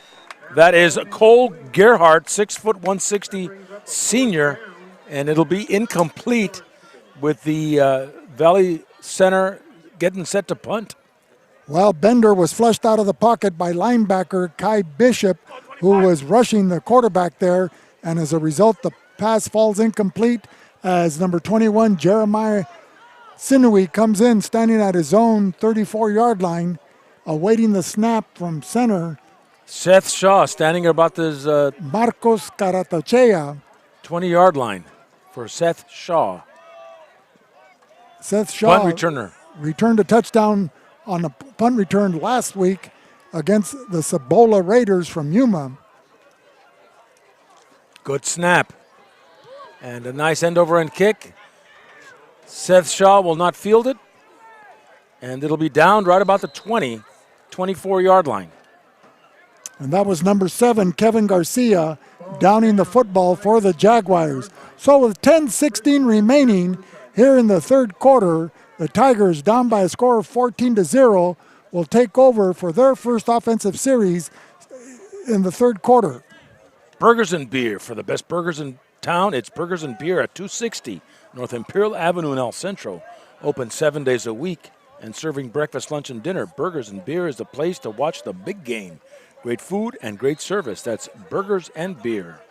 That is Cole Gerhardt, 6', 160 senior, and it'll be incomplete with the Valley Center getting set to punt. Well, Bender was flushed out of the pocket by linebacker Kai Bishop, who was rushing the quarterback there, and as a result, the pass falls incomplete as number 21, Jeremiah Sinewy comes in standing at his own 34-yard line, awaiting the snap from center. Seth Shaw standing about his Marcos Caratachea. 20-yard line for Seth Shaw. Seth Shaw Punt returner. returned a touchdown on a punt return last week against the Cibola Raiders from Yuma. Good snap. And a nice end over end kick. Seth Shaw will not field it. And it'll be down right about the 24-yard line. And that was number 7, Kevin Garcia, downing the football for the Jaguars. So with 10:16 remaining here in the third quarter, the Tigers, down by a score of 14-0, will take over for their first offensive series in the third quarter. Burgers and Beer. For the best burgers in town, it's Burgers and Beer at 260 North Imperial Avenue in El Centro. Open 7 days a week and serving breakfast, lunch, and dinner. Burgers and Beer is the place to watch the big game. Great food and great service. That's Burgers and Beer.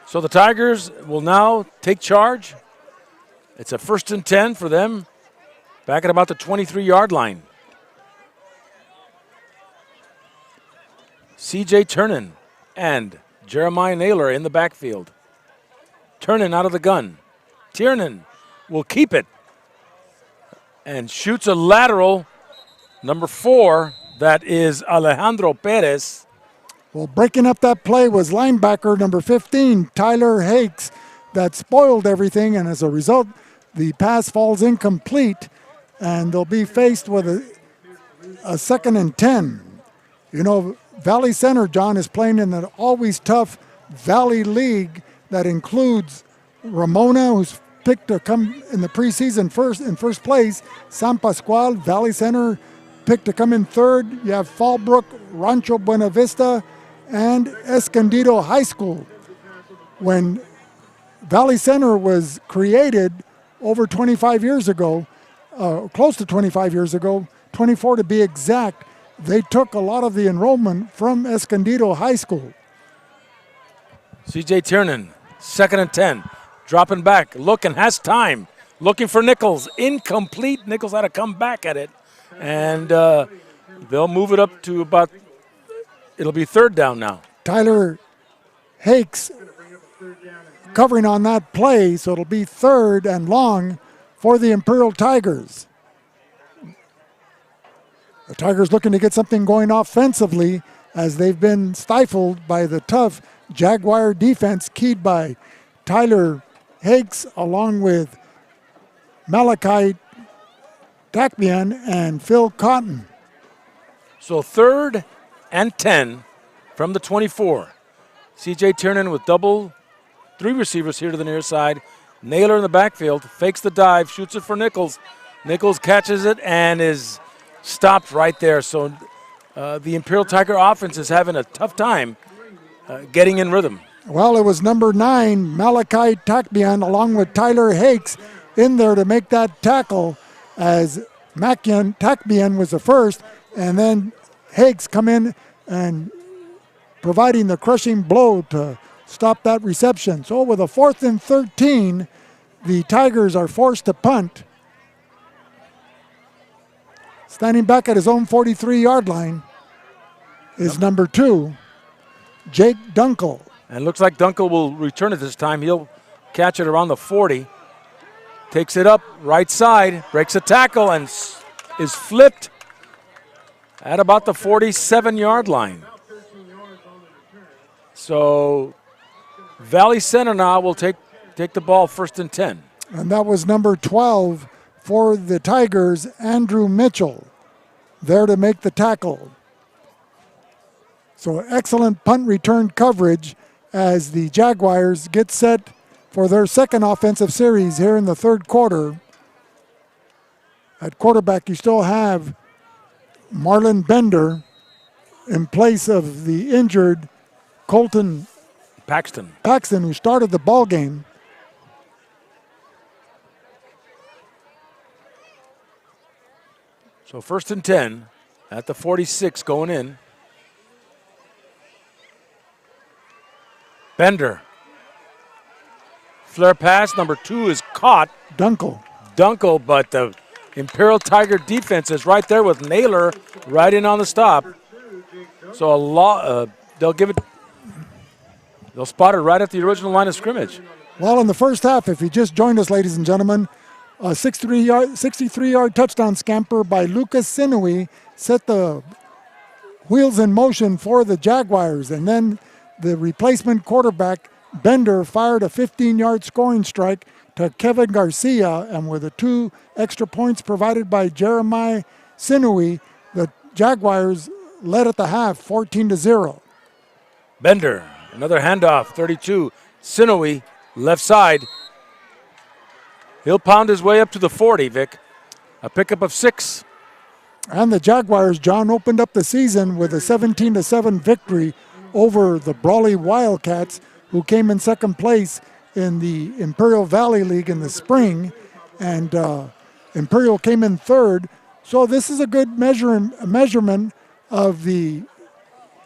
So the Tigers will now take charge. It's a 1st and 10 for them, back at about the 23-yard line. C.J. Turnin and Jeremiah Naylor in the backfield. Turnin out of the gun. Tiernan will keep it and shoots a lateral. Number 4, that is Alejandro Perez. Well, breaking up that play was linebacker number 15, Tyler Hakes, that spoiled everything, and as a result, the pass falls incomplete, and they'll be faced with a 2nd and 10. You know, Valley Center, John, is playing in an always tough Valley League that includes Ramona, who's picked to come in the preseason first place, San Pascual, Valley Center, picked to come in third. You have Fallbrook, Rancho Buena Vista, and Escondido High School. When Valley Center was created over 25 years ago, close to 25 years ago, 24 to be exact, they took a lot of the enrollment from Escondido High School. C.J. Tiernan, 2nd and 10, dropping back, looking, has time, looking for Nichols, incomplete. Nichols had to come back at it, and they'll move it up to about, it'll be 3rd down now. Tyler Hakes covering on that play, so it'll be 3rd and long for the Imperial Tigers. The Tigers looking to get something going offensively as they've been stifled by the tough Jaguar defense keyed by Tyler Hakes along with Malachi Takbian and Phil Cotton. So 3rd and 10 from the 24. C.J. Tiernan with 3 receivers here to the near side. Naylor in the backfield, fakes the dive, shoots it for Nichols. Nichols catches it and is stopped right there. So the Imperial Tiger offense is having a tough time getting in rhythm. Well, it was number 9, Malachi Takbian, along with Tyler Hakes, in there to make that tackle as Takbian was the first, and then Hakes come in and providing the crushing blow to stop that reception. So with a 4th and 13, the Tigers are forced to punt. Standing back at his own 43-yard line is number 2, Jake Dunkel. And looks like Dunkel will return it this time. He'll catch it around the 40. Takes it up, right side, breaks a tackle, and is flipped at about the 47-yard line. So Valley Center now will take the ball 1st and 10. And that was number 12 for the Tigers, Andrew Mitchell, there to make the tackle. So excellent punt return coverage as the Jaguars get set for their 2nd offensive series here in the 3rd quarter. At quarterback, you still have Marlon Bender in place of the injured Colton Paxton, who started the ball game. So 1st and 10 at the 46 going in. Bender Flare pass, number 2 is caught. Dunkel. Dunkel, but the Imperial Tiger defense is right there with Naylor right in on the stop. So they'll spot it right at the original line of scrimmage. Well, in the first half, if you just joined us, ladies and gentlemen, a 63-yard touchdown scamper by Lucas Sinui set the wheels in motion for the Jaguars. And then the replacement quarterback, Bender, fired a 15-yard scoring strike to Kevin Garcia. And with the 2 extra points provided by Jeremiah Sinui, the Jaguars led at the half 14-0. Bender, another handoff, 32. Sinui, left side. He'll pound his way up to the 40, Vic. A pickup of 6. And the Jaguars, John, opened up the season with a 17-7 victory over the Brawley Wildcats, who came in second place in the Imperial Valley League in the spring. And Imperial came in third. So this is a good measurement of the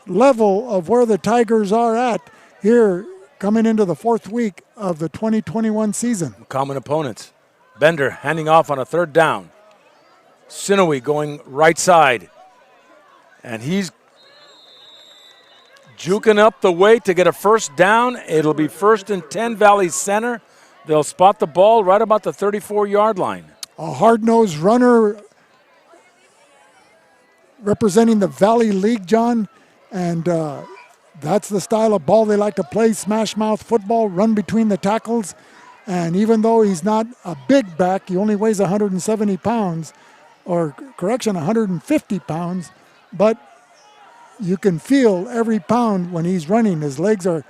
level of where the Tigers are at here coming into the 4th week of the 2021 season. Common opponents. Bender handing off on a 3rd down. Sinui going right side. And he's juking up the way to get a 1st down. It'll be 1st and 10 Valley Center. They'll spot the ball right about the 34-yard line. A hard-nosed runner representing the Valley League, John. And that's the style of ball they like to play, smash mouth football, run between the tackles. And even though he's not a big back, he only weighs 170 pounds, or correction, 150 pounds, but you can feel every pound when he's running. His legs are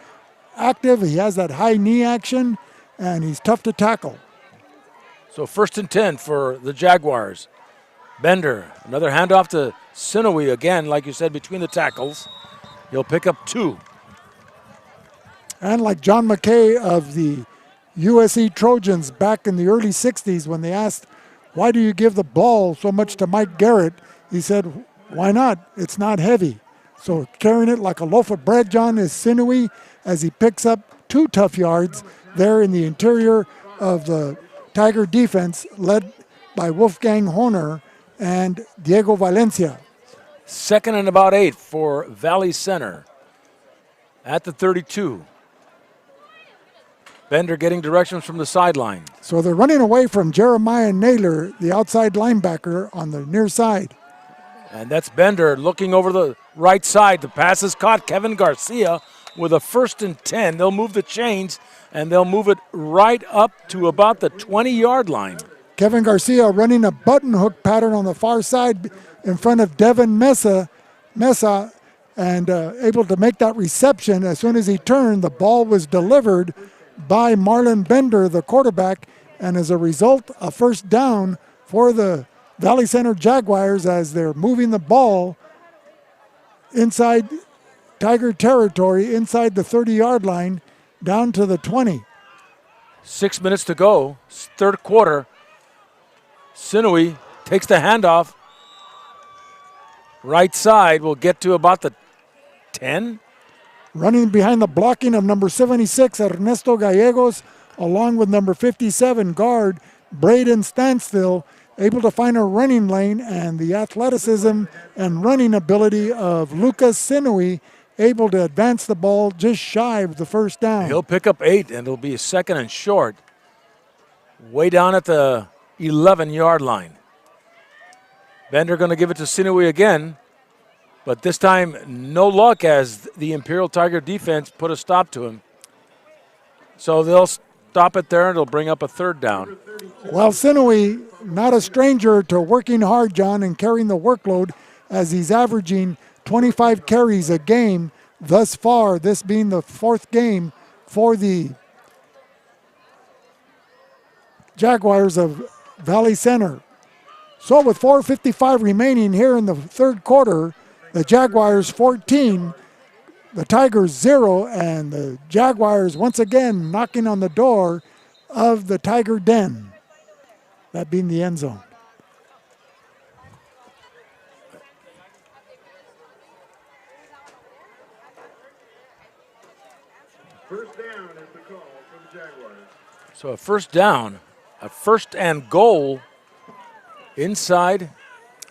active, he has that high knee action, and he's tough to tackle. So 1st and 10 for the Jaguars. Bender, another handoff to Sinui again, like you said, between the tackles. He'll pick up 2. And like John McKay of the USC Trojans back in the early 60s, when they asked, why do you give the ball so much to Mike Garrett? He said, why not? It's not heavy. So carrying it like a loaf of bread, John, is Sinui as he picks up 2 tough yards there in the interior of the Tiger defense, led by Wolfgang Horner and Diego Valencia. 2nd and about 8 for Valley Center at the 32. Bender getting directions from the sideline. So they're running away from Jeremiah Naylor, the outside linebacker on the near side. And that's Bender looking over the right side. The pass is caught. Kevin Garcia with a 1st and 10. They'll move the chains, and they'll move it right up to about the 20-yard line. Kevin Garcia running a button hook pattern on the far side in front of Devin Mesa, and able to make that reception. As soon as he turned, the ball was delivered by Marlon Bender, the quarterback, and as a result, a 1st down for the Valley Center Jaguars as they're moving the ball inside Tiger territory, inside the 30-yard line, down to the 20. 6 minutes to go, 3rd quarter. Sinui takes the handoff. Right side will get to about the 10. Running behind the blocking of number 76, Ernesto Gallegos, along with number 57, guard Braden Standstill, able to find a running lane, and the athleticism and running ability of Lucas Sinui, able to advance the ball just shy of the 1st down. He'll pick up 8, and it'll be a 2nd and short, way down at the 11-yard line. Bender going to give it to Sinui again, but this time no luck as the Imperial Tiger defense put a stop to him. So they'll stop it there, and it'll bring up a 3rd down. Well, Sinui, not a stranger to working hard, John, and carrying the workload, as he's averaging 25 carries a game thus far, this being the 4th game for the Jaguars of Valley Center. So with 4:55 remaining here in the 3rd quarter, the Jaguars 14, the Tigers 0, and the Jaguars once again knocking on the door of the Tiger Den, that being the end zone. First down is the call for the Jaguars. So a first down, a first and goal inside.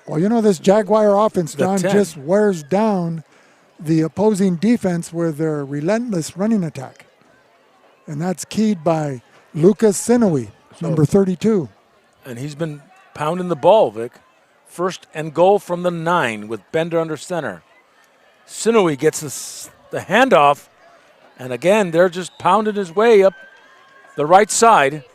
Well, you know, this Jaguar offense, The John, 10. just wears down the opposing defense with their relentless running attack. And that's keyed by Lucas Sinoe, number 32. And he's been pounding the ball, Vic. First and goal from the 9 with Bender under center. Sinoe gets the handoff, and again, they're just pounding his way up the right side.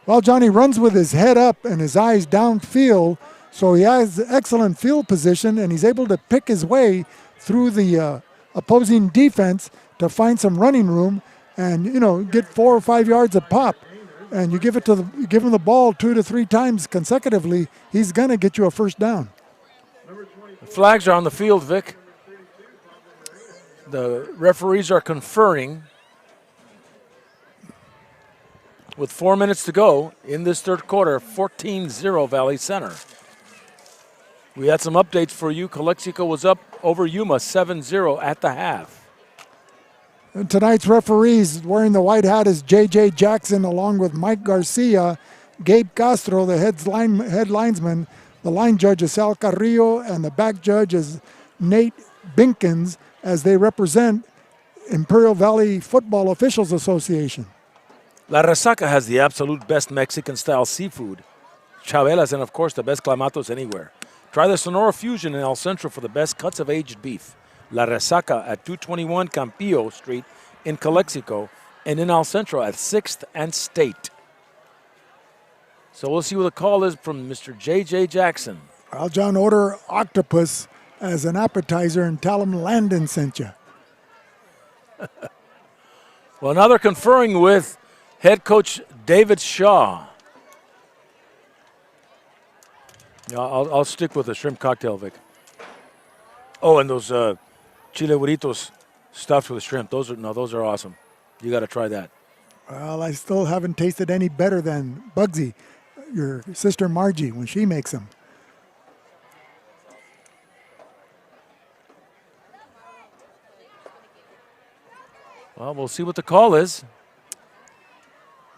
Well, Johnny runs with his head up and his eyes downfield, so he has excellent field position, and he's able to pick his way through the opposing defense to find some running room and, you know, get 4 or 5 yards a pop. And you give him the ball 2 to 3 times consecutively, he's going to get you a first down. The flags are on the field, Vic. The referees are conferring with 4 minutes to go in this third quarter, 14-0 Valley Center. We had some updates for you. Calexico was up over Yuma 7-0 at the half. And tonight's referees wearing the white hat is J.J. Jackson along with Mike Garcia, Gabe Castro, the head linesman. The line judge is Sal Carrillo, and the back judge is Nate Binkins, as they represent Imperial Valley Football Officials Association. La Resaca has the absolute best Mexican-style seafood, chavelas, and of course the best clamatos anywhere. Try the Sonora Fusion in El Centro for the best cuts of aged beef. La Resaca at 221 Campillo Street in Calexico, and in El Centro at 6th and State. So we'll see what the call is from Mr. J.J. Jackson. Well, John, order octopus as an appetizer and tell him Landon sent you. Well, now they're conferring with head coach David Shaw. Yeah, I'll stick with the shrimp cocktail, Vic. Oh, and those chile burritos stuffed with shrimp. Those are awesome. You got to try that. Well, I still haven't tasted any better than Bugsy, your sister Margie, when she makes them. Well, we'll see what the call is.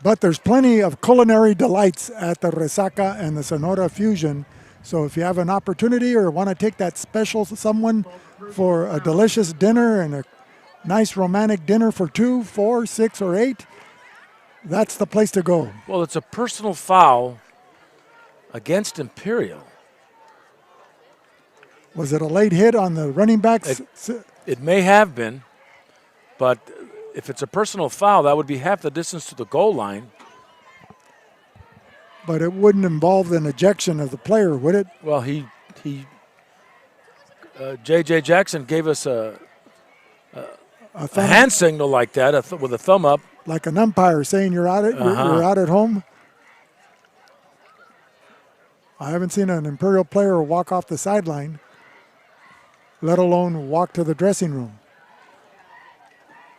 But there's plenty of culinary delights at the Resaca and the Sonora Fusion. So if you have an opportunity or want to take that special someone for a delicious dinner and a nice romantic dinner for 2, 4, 6, or 8, that's the place to go. Well, it's a personal foul against Imperial. Was it a late hit on the running backs? It may have been, but if it's a personal foul, that would be half the distance to the goal line. But it wouldn't involve an ejection of the player, would it? Well, J.J. Jackson gave us a hand signal like that with a thumb up. Like an umpire saying you're out at home. I haven't seen an Imperial player walk off the sideline, let alone walk to the dressing room.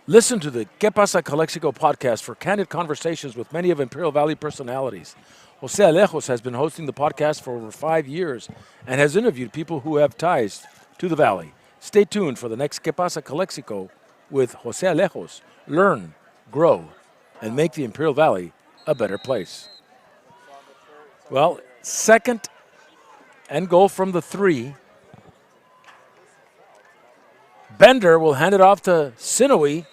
Listen to the Que Pasa Calexico podcast for candid conversations with many of Imperial Valley personalities. Jose Alejos has been hosting the podcast for over 5 years and has interviewed people who have ties to the Valley. Stay tuned for the next Que Pasa Calexico with Jose Alejos. Learn, grow, and make the Imperial Valley a better place. Well, second and goal from the 3. Bender will hand it off to Sinoe,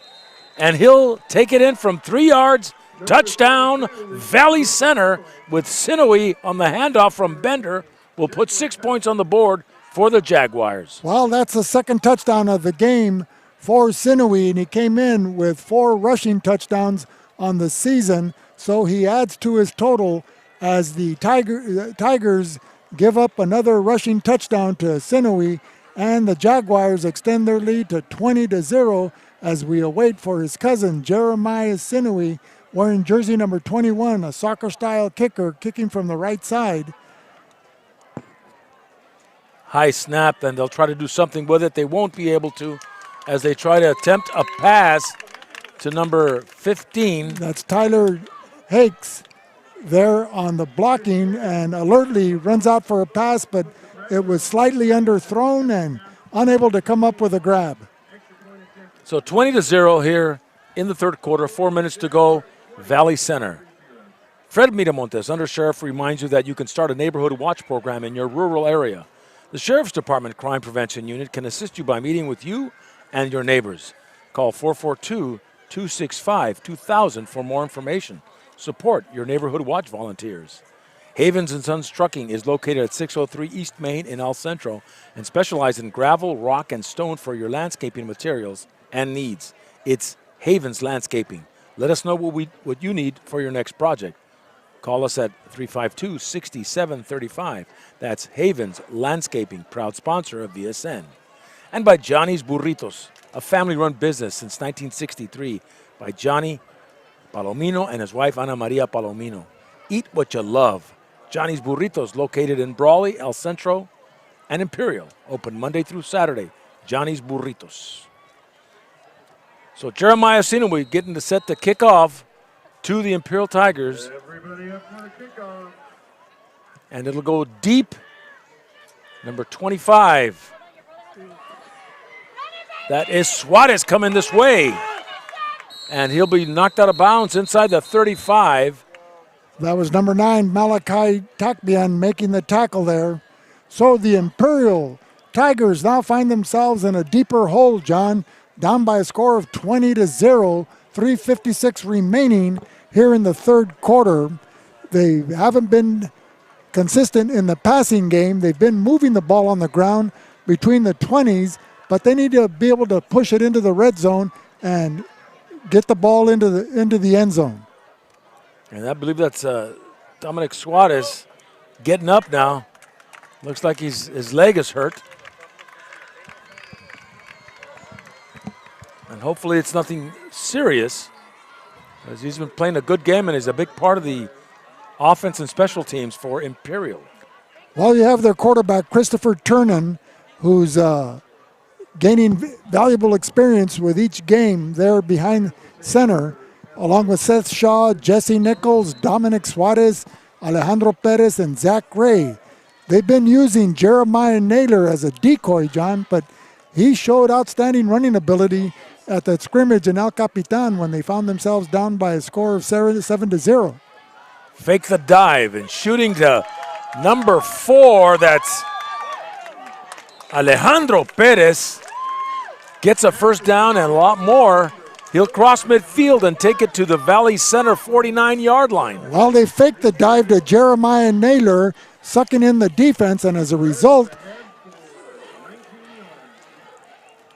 and he'll take it in from 3 yards. Touchdown, Valley Center, with Sinoe on the handoff from Bender. Will put 6 points on the board for the Jaguars. Well, that's the second touchdown of the game for Sinoe, and he came in with 4 rushing touchdowns on the season, so he adds to his total as the Tigers give up another rushing touchdown to Sinoe, and the Jaguars extend their lead to 20-0 as we await for his cousin Jeremiah Sinoe, wearing jersey number 21, a soccer-style kicker, kicking from the right side. High snap, and they'll try to do something with it. They won't be able to as they try to attempt a pass to number 15. That's Tyler Hakes there on the blocking, and alertly runs out for a pass, but it was slightly underthrown and unable to come up with a grab. So 20-0 here in the third quarter, 4 minutes to go, Valley Center. Fred Miramontes, Undersheriff, reminds you that you can start a neighborhood watch program in your rural area. The Sheriff's Department Crime Prevention Unit can assist you by meeting with you and your neighbors. Call 442-265-2000 for more information. Support your neighborhood watch volunteers. Havens & Sons Trucking is located at 603 East Main in El Centro and specializes in gravel, rock, and stone for your landscaping materials and needs. It's Havens Landscaping. Let us know what you need for your next project. Call us at 352-6735. That's Havens Landscaping, proud sponsor of VSN. And by Johnny's Burritos, a family-run business since 1963 by Johnny Palomino and his wife Ana Maria Palomino. Eat what you love. Johnny's Burritos, located in Brawley, El Centro, and Imperial. Open Monday through Saturday. Johnny's Burritos. So Jeremiah Sino, we're getting the set to kick off to the Imperial Tigers. Everybody up for the kickoff. And it'll go deep. Number 25. That is Suarez coming this way. And he'll be knocked out of bounds inside the 35. That was number 9, Malachi Takbian, making the tackle there. So the Imperial Tigers now find themselves in a deeper hole, John, down by a score of 20-0, 3:56 remaining here in the third quarter. They haven't been consistent in the passing game. They've been moving the ball on the ground between the 20s, but they need to be able to push it into the red zone and get the ball into the end zone. And I believe that's Dominic Suarez getting up now. Looks like his leg is hurt. And hopefully it's nothing serious, as he's been playing a good game and is a big part of the offense and special teams for Imperial. Well, you have their quarterback, Christopher Turnan, who's gaining valuable experience with each game there behind center, along with Seth Shaw, Jesse Nichols, Dominic Suarez, Alejandro Perez, and Zach Ray. They've been using Jeremiah Naylor as a decoy, John, but he showed outstanding running ability at that scrimmage in El Capitan when they found themselves down by a score of 7-0. Fake the dive and shooting to number 4. That's Alejandro Perez. Gets a first down and a lot more. He'll cross midfield and take it to the Valley Center 49-yard line. Well, they faked the dive to Jeremiah Naylor, sucking in the defense, and as a result,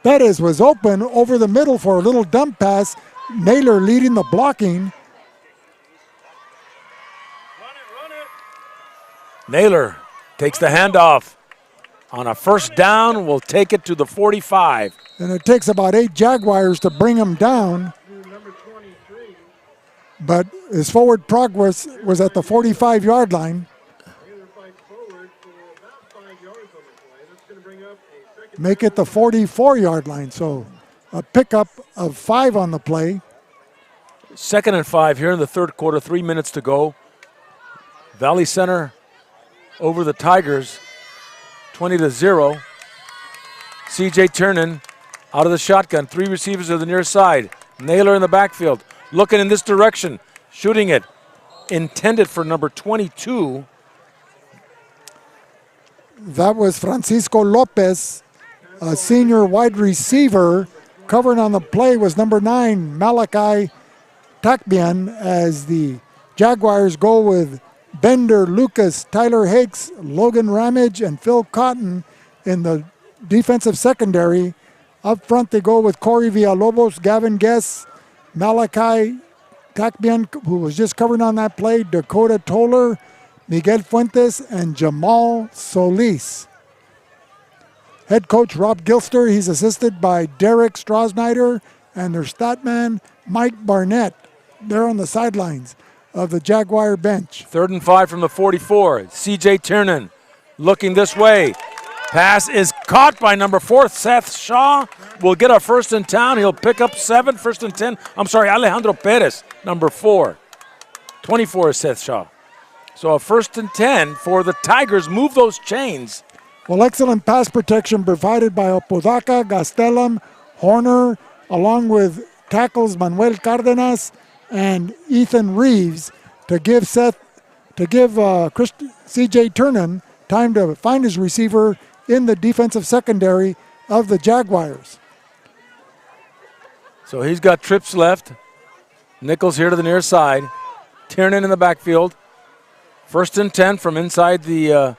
Perez was open over the middle for a little dump pass. Naylor leading the blocking. Naylor takes the handoff. On a first down, will take it to the 45. And it takes about 8 Jaguars to bring him down. But his forward progress was at the 45-yard line. Make it the 44-yard line. So a pickup of 5 on the play. 2nd and 5 here in the third quarter, 3 minutes to go. Valley Center over the Tigers, 20-0. C.J. Turnan out of the shotgun. 3 receivers to the near side. Naylor in the backfield, looking in this direction, shooting it. Intended for number 22. That was Francisco Lopez, a senior wide receiver. Covering on the play was number 9, Malachi Takbian, as the Jaguars go with Bender, Lucas, Tyler Hicks, Logan Ramage, and Phil Cotton in the defensive secondary. Up front, they go with Corey Villalobos, Gavin Guess, Malachi Takbian, who was just covering on that play, Dakota Toller, Miguel Fuentes, and Jamal Solis. Head coach Rob Gilster, he's assisted by Derek Strasnider and their stat man, Mike Barnett. They're on the sidelines of the Jaguar bench. 3rd and 5 from the 44. C.J. Turnan looking this way. Pass is caught by number 4, Seth Shaw. Will get a first and 10. He'll pick up 7, 1st and 10. I'm sorry, Alejandro Perez, number 4. 24 is Seth Shaw. So a 1st and 10 for the Tigers. Move those chains. Well, excellent pass protection provided by Apodaca, Gastelum, Horner, along with tackles Manuel Cardenas and Ethan Reeves. to give C.J. Turnan time to find his receiver in the defensive secondary of the Jaguars. So he's got trips left. Nichols here to the near side. Tiernan in the backfield. 1st and 10 from inside the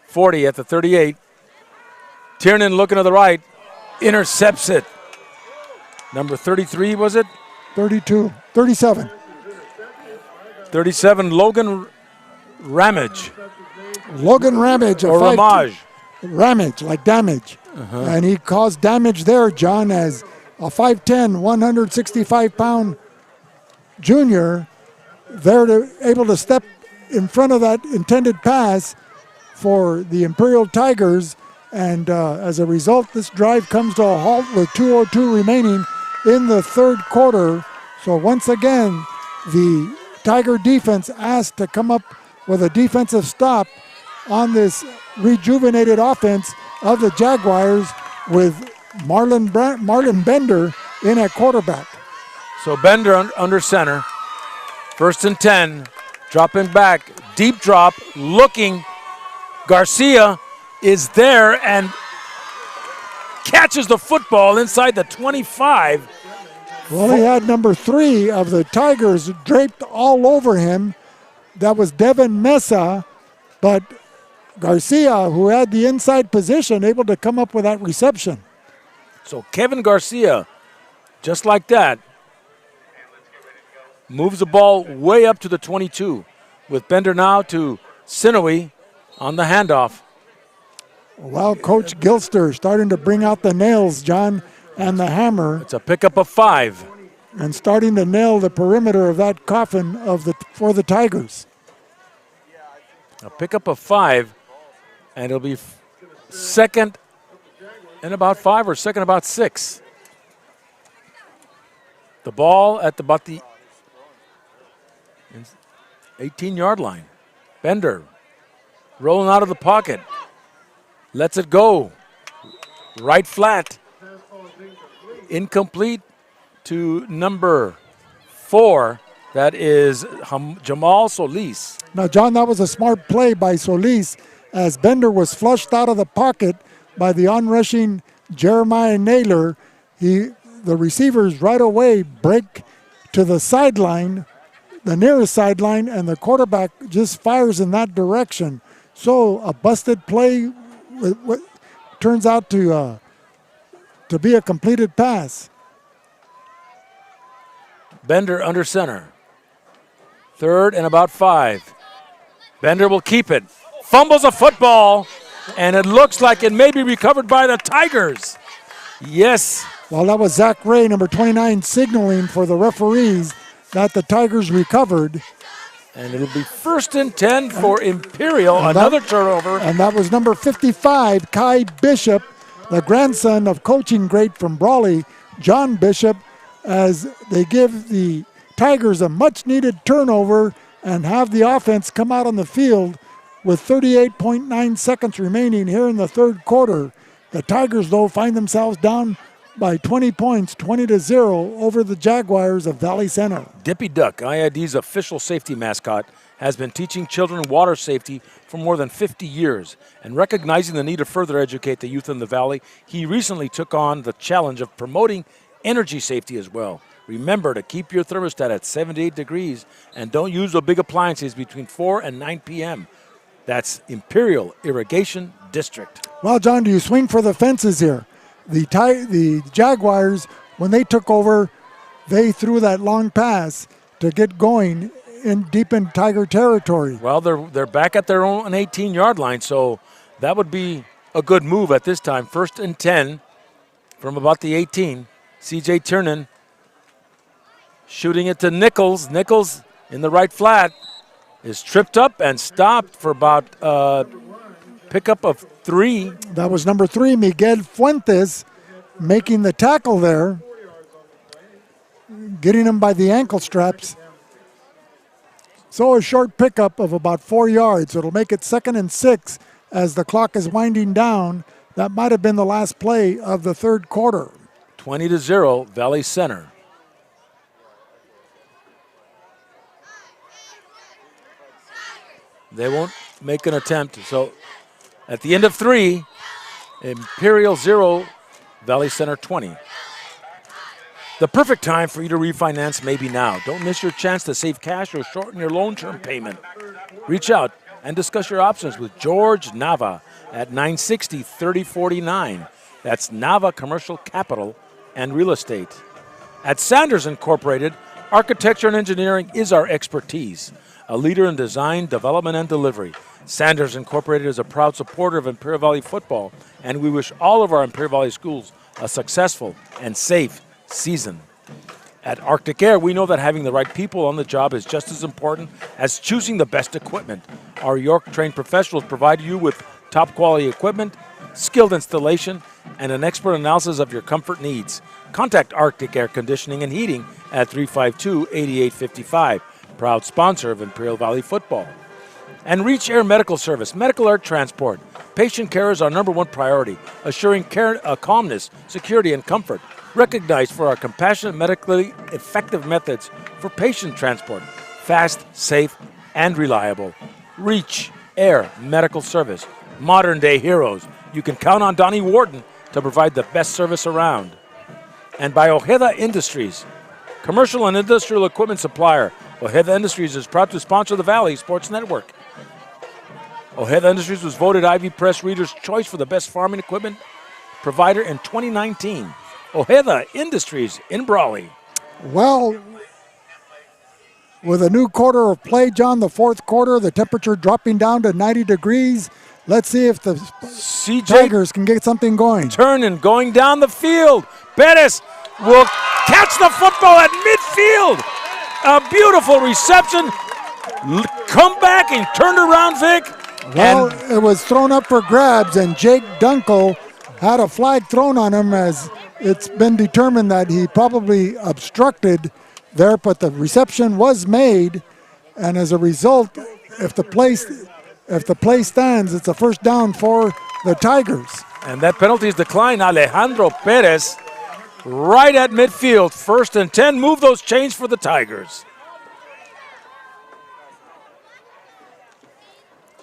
40 at the 38. Tiernan looking to the right. Intercepts it. Number 33, was it? 37. 37, Logan Ramage. Logan Ramage. Or Ramage. Ramage, like damage. And he caused damage there, John, as a 5'10", 165-pound junior there able to step in front of that intended pass for the Imperial Tigers. And as a result, this drive comes to a halt with 2:02 remaining in the third quarter. So once again, the Tiger defense asked to come up with a defensive stop on this rejuvenated offense of the Jaguars with Marlon Bender in at quarterback. So Bender under center. 1st and 10. Dropping back. Deep drop. Looking. Garcia is there and catches the football inside the 25. Well, he had number 3 of the Tigers draped all over him. That was Devin Mesa, but Garcia, who had the inside position, able to come up with that reception. So Kevin Garcia, just like that, moves the ball way up to the 22 with Bender now to Sinoe on the handoff. Well, Coach Gilster starting to bring out the nails, John, and the hammer. It's a pickup of 5. And starting to nail the perimeter of that coffin for the Tigers. A pickup of 5, and it'll be second and about 5 or second about 6. The ball at about the 18-yard line. Bender rolling out of the pocket. Lets it go. Right flat. Incomplete to number 4. That is Jamal Solis. Now, John, that was a smart play by Solis as Bender was flushed out of the pocket by the onrushing Jeremiah Naylor. The receivers right away break to the sideline, the nearest sideline, and the quarterback just fires in that direction. So a busted play what turns out to be a completed pass. Bender under center. 3rd and about 5. Bender will keep it. Fumbles a football, and it looks like it may be recovered by the Tigers. Yes. Well, that was Zach Ray, number 29, signaling for the referees that the Tigers recovered. And it'll be 1st and 10 for Imperial. Another turnover. And that was number 55, Kai Bishop, the grandson of coaching great from Brawley, John Bishop, as they give the Tigers a much-needed turnover and have the offense come out on the field with 38.9 seconds remaining here in the third quarter. The Tigers, though, find themselves down by 20 points, 20-0 over the Jaguars of Valley Center. Dippy Duck, IID's official safety mascot, has been teaching children water safety for more than 50 years. And recognizing the need to further educate the youth in the Valley, he recently took on the challenge of promoting energy safety as well. Remember to keep your thermostat at 78 degrees and don't use the big appliances between 4 and 9 p.m. That's Imperial Irrigation District. Well, John, do you swing for the fences here? The Jaguars, when they took over, they threw that long pass to get going deep in Tiger territory. Well, they're back at their own 18-yard line, so that would be a good move at this time. 1st and 10 from about the 18. C.J. Tiernan shooting it to Nichols. Nichols in the right flat is tripped up and stopped for about pickup of 3. That was number 3, Miguel Fuentes, making the tackle there, getting him by the ankle straps. So a short pickup of about 4 yards. It'll make it 2nd and 6 as the clock is winding down. That might have been the last play of the third quarter. 20-0, Valley Center. They won't make an attempt. So at the end of 3, Imperial 0, Valley Center 20. The perfect time for you to refinance may be now. Don't miss your chance to save cash or shorten your loan term payment. Reach out and discuss your options with George Nava at 960-3049. That's Nava Commercial Capital and Real Estate. At Sanders Incorporated, architecture and engineering is our expertise. A leader in design, development, and delivery. Sanders Incorporated is a proud supporter of Imperial Valley football, and we wish all of our Imperial Valley schools a successful and safe season. At Arctic Air, we know that having the right people on the job is just as important as choosing the best equipment. Our York-trained professionals provide you with top-quality equipment, skilled installation, and an expert analysis of your comfort needs. Contact Arctic Air Conditioning and Heating at 352-8855, proud sponsor of Imperial Valley football. And Reach Air Medical Service, medical air transport. Patient care is our #1 priority, assuring care, calmness, security, and comfort. Recognized for our compassionate, medically effective methods for patient transport. Fast, safe, and reliable. Reach Air Medical Service. Modern-day heroes. You can count on Donnie Wharton to provide the best service around. And by Ojeda Industries, commercial and industrial equipment supplier. Ojeda Industries is proud to sponsor the Valley Sports Network. Ojeda Industries was voted Ivy Press Reader's Choice for the best farming equipment provider in 2019. Ojeda Industries in Brawley. Well, with a new quarter of play, John, the fourth quarter, the temperature dropping down to 90 degrees. Let's see if the Tigers can get something going. Turning, going down the field. Perez will catch the football at midfield. A beautiful reception. Come back and turned around, Vic. Well, it was thrown up for grabs, and Jake Dunkel had a flag thrown on him, as it's been determined that he probably obstructed there, but the reception was made, and as a result, if the play stands, it's a first down for the Tigers. And that penalty is declined. Alejandro Perez right at midfield. 1st and 10. Move those chains for the Tigers.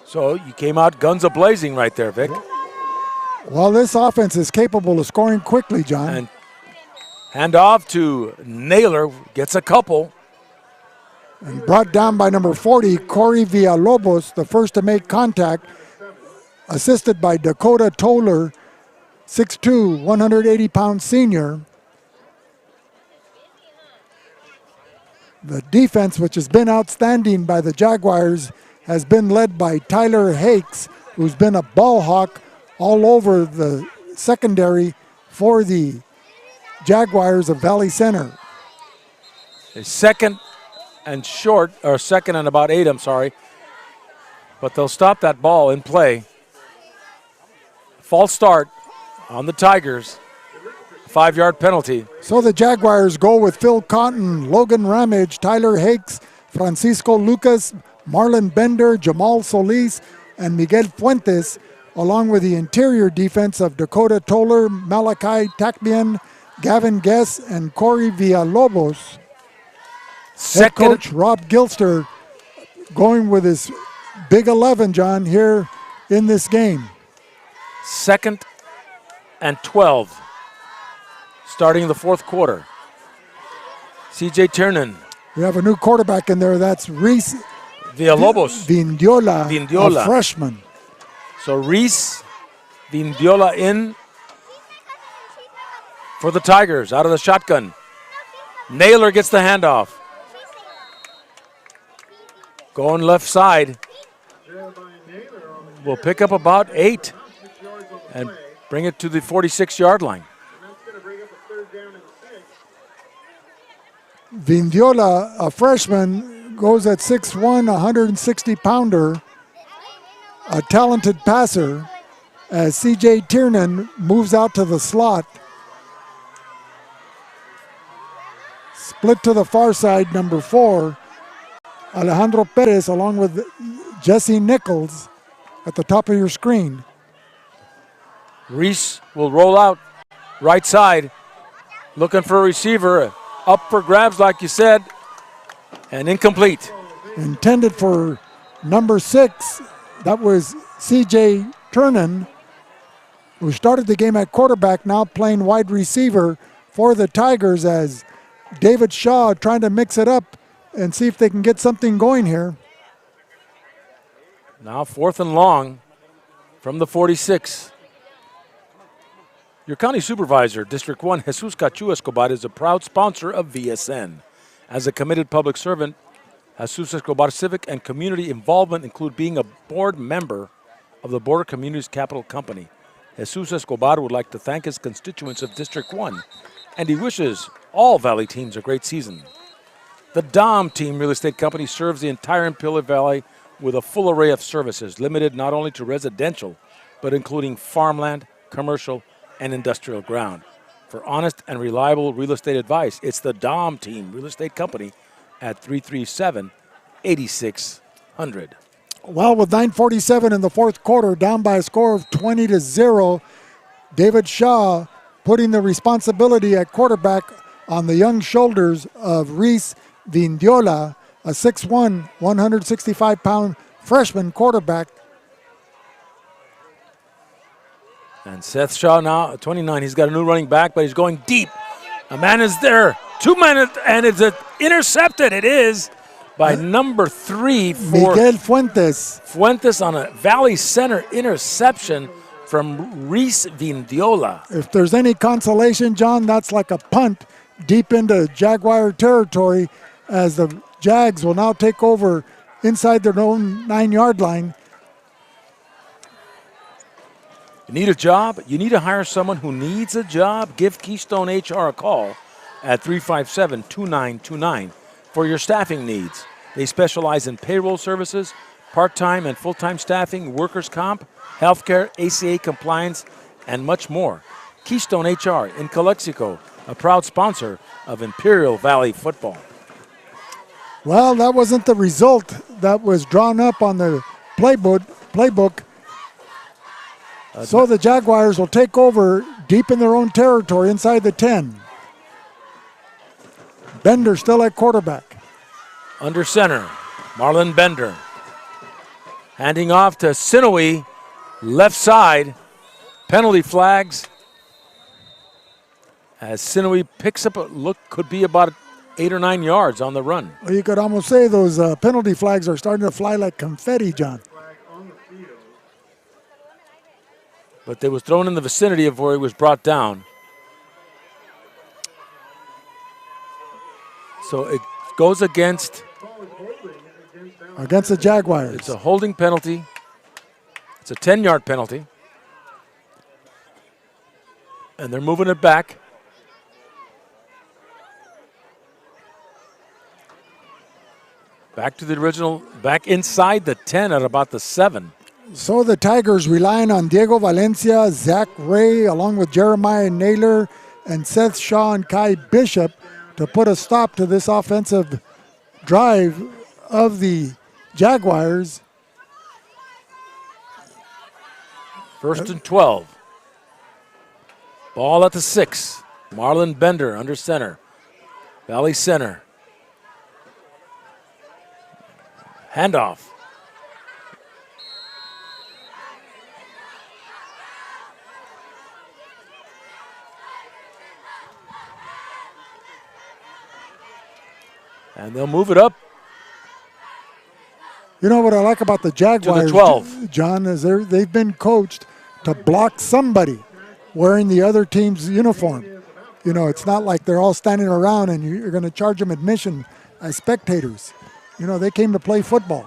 So you came out guns a-blazing right there, Vic. Well, this offense is capable of scoring quickly, John. And hand off to Naylor. Gets a couple. And brought down by number 40, Corey Villalobos, the first to make contact, assisted by Dakota Toller, 6'2", 180-pound senior. The defense, which has been outstanding by the Jaguars, has been led by Tyler Hakes, who's been a ball hawk all over the secondary for the Jaguars of Valley Center. A second and short, or second and about 8, I'm sorry. But they'll stop that ball in play. False start on the Tigers. 5-yard penalty. So the Jaguars go with Phil Cotton, Logan Ramage, Tyler Hakes, Francisco Lucas, Marlon Bender, Jamal Solis, and Miguel Fuentes, along with the interior defense of Dakota Toller, Malachi Takbian, Gavin Guess, and Corey Villalobos. Head coach Rob Gilster going with his big 11, John, here in this game. 2nd and 12. Starting the fourth quarter. C.J. Tiernan. We have a new quarterback in there. That's Reese Villalobos. Vindiola, a freshman. So Reese Vindiola in for the Tigers out of the shotgun. Naylor gets the handoff. Going left side. Will pick up about 8 and bring it to the 46-yard line. Vindiola, a freshman, goes at 6'1", 160-pounder, a talented passer, as C.J. Tiernan moves out to the slot. Split to the far side, number 4, Alejandro Perez, along with Jesse Nichols at the top of your screen. Reese will roll out right side, looking for a receiver. Up for grabs, like you said, and incomplete. Intended for Number 6, that was C.J. Turnan, who started the game at quarterback, now playing wide receiver for the Tigers, as David Shaw trying to mix it up and see if they can get something going here. Now 4th and long from the 46. Your county supervisor, District 1, Jesus Cachu Escobar, is a proud sponsor of VSN. As a committed public servant, Jesus Escobar's civic and community involvement include being a board member of the Border Communities Capital Company. Jesus Escobar would like to thank his constituents of District 1, and he wishes all Valley teams a great season. The Dom Team Real Estate Company serves the entire Imperial Valley with a full array of services, limited not only to residential, but including farmland, commercial, and industrial ground. For honest and reliable real estate advice, it's the Dom Team Real Estate Company at 337-8600. Well, with 9:47 in the fourth quarter, down by a score of 20-0, David Shaw putting the responsibility at quarterback on the young shoulders of Reese Vindiola, a 6'1", 165-pound freshman quarterback. And Seth Shaw now at 29. He's got a new running back, but he's going deep. A man is there. 2 men, and it's intercepted. It is by number 3 for Miguel Fuentes. Fuentes on a Valley Center interception from Reese Vindiola. If there's any consolation, John, that's like a punt deep into Jaguar territory, as the Jags will now take over inside their own 9-yard line. You need a job? You need to hire someone who needs a job? Give Keystone HR a call at 357-2929 for your staffing needs. They specialize in payroll services, part-time and full-time staffing, workers' comp, healthcare, ACA compliance, and much more. Keystone HR in Calexico, a proud sponsor of Imperial Valley football. Well, that wasn't the result that was drawn up on the playbook. So the Jaguars will take over deep in their own territory inside the 10. Bender still at quarterback. Under center, Marlon Bender. Handing off to Sinoe, left side. Penalty flags. As Sinoe picks up a look, could be about 8 or 9 yards on the run. Well, you could almost say those penalty flags are starting to fly like confetti, John. But they was thrown in the vicinity of where he was brought down. So it goes against the Jaguars. It's a holding penalty. It's a 10-yard penalty. And they're moving it back. Back to the original, back inside the 10 at about the 7. So the Tigers relying on Diego Valencia, Zach Ray, along with Jeremiah Naylor and Seth Shaw and Kai Bishop to put a stop to this offensive drive of the Jaguars. 1st and 12. Ball at the 6. Marlon Bender under center. Valley center. Handoff. And they'll move it up. You know what I like about the Jaguars, to the 12. John, is they've been coached to block somebody wearing the other team's uniform. You know, it's not like they're all standing around and you're going to charge them admission as spectators. You know, they came to play football.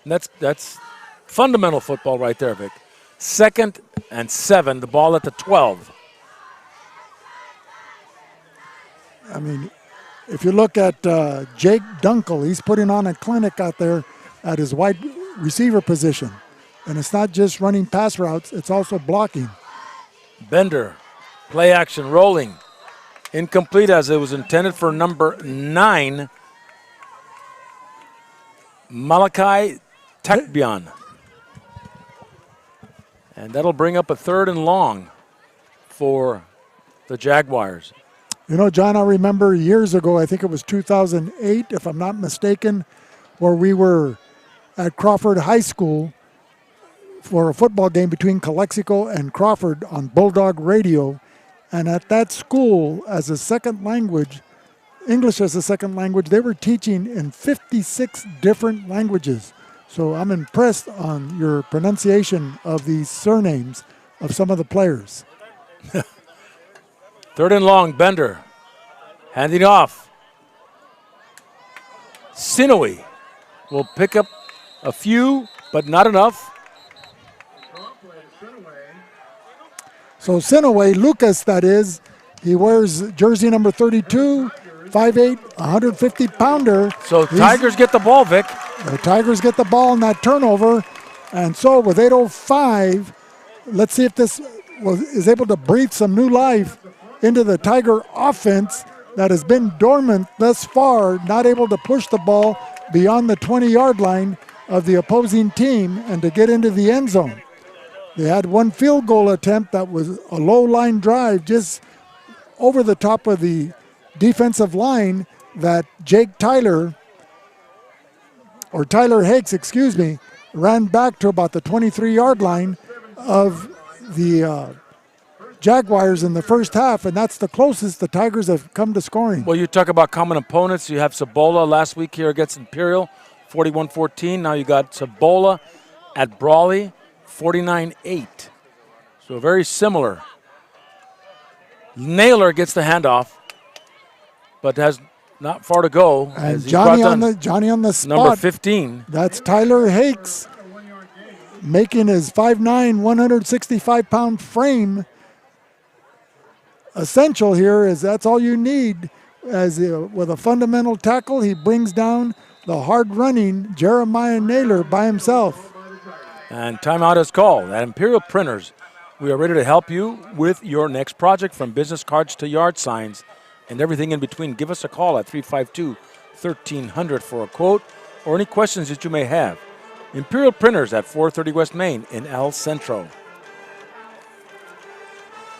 That's fundamental football right there, Vic. 2nd and 7, the ball at the 12. I mean, if you look at Jake Dunkel, he's putting on a clinic out there at his wide receiver position. And it's not just running pass routes, it's also blocking. Bender, play action, rolling. Incomplete as it was intended for number 9, Malachi Takbian. And that'll bring up a 3rd and long for the Jaguars. You know, John, I remember years ago, I think it was 2008, if I'm not mistaken, where we were at Crawford High School for a football game between Calexico and Crawford on Bulldog Radio. And at that school, as a second language, English as a second language, they were teaching in 56 different languages. So I'm impressed on your pronunciation of these surnames of some of the players. 3rd and long, Bender. Handing off. Sinoe will pick up a few, but not enough. So Sinoe, Lucas that is, he wears jersey number 32, 5'8", 150-pounder. So Tigers get the ball, Vic. The Tigers get the ball in that turnover. And so with 8:05, let's see if this is able to breathe some new life into the Tiger offense that has been dormant thus far, not able to push the ball beyond the 20-yard line of the opposing team and to get into the end zone. They had one field goal attempt that was a low line drive just over the top of the defensive line that Tyler Hakes, ran back to about the 23-yard line of the Jaguars in the first half, and that's the closest the Tigers have come to scoring. Well, you talk about common opponents. You have Cibola last week here against Imperial, 41-14. Now you got Cibola at Brawley, 49-8. So very similar. Naylor gets the handoff, but has not far to go. And Johnny on the spot. Number 15. That's Tyler Hakes making his 5'9", 165-pound frame essential here. Is that's all you need. As with a fundamental tackle, he brings down the hard-running Jeremiah Naylor by himself. And timeout is called. At Imperial Printers, we are ready to help you with your next project, from business cards to yard signs and everything in between. Give us a call at 352-1300 for a quote or any questions that you may have. Imperial Printers at 430 West Main in El Centro.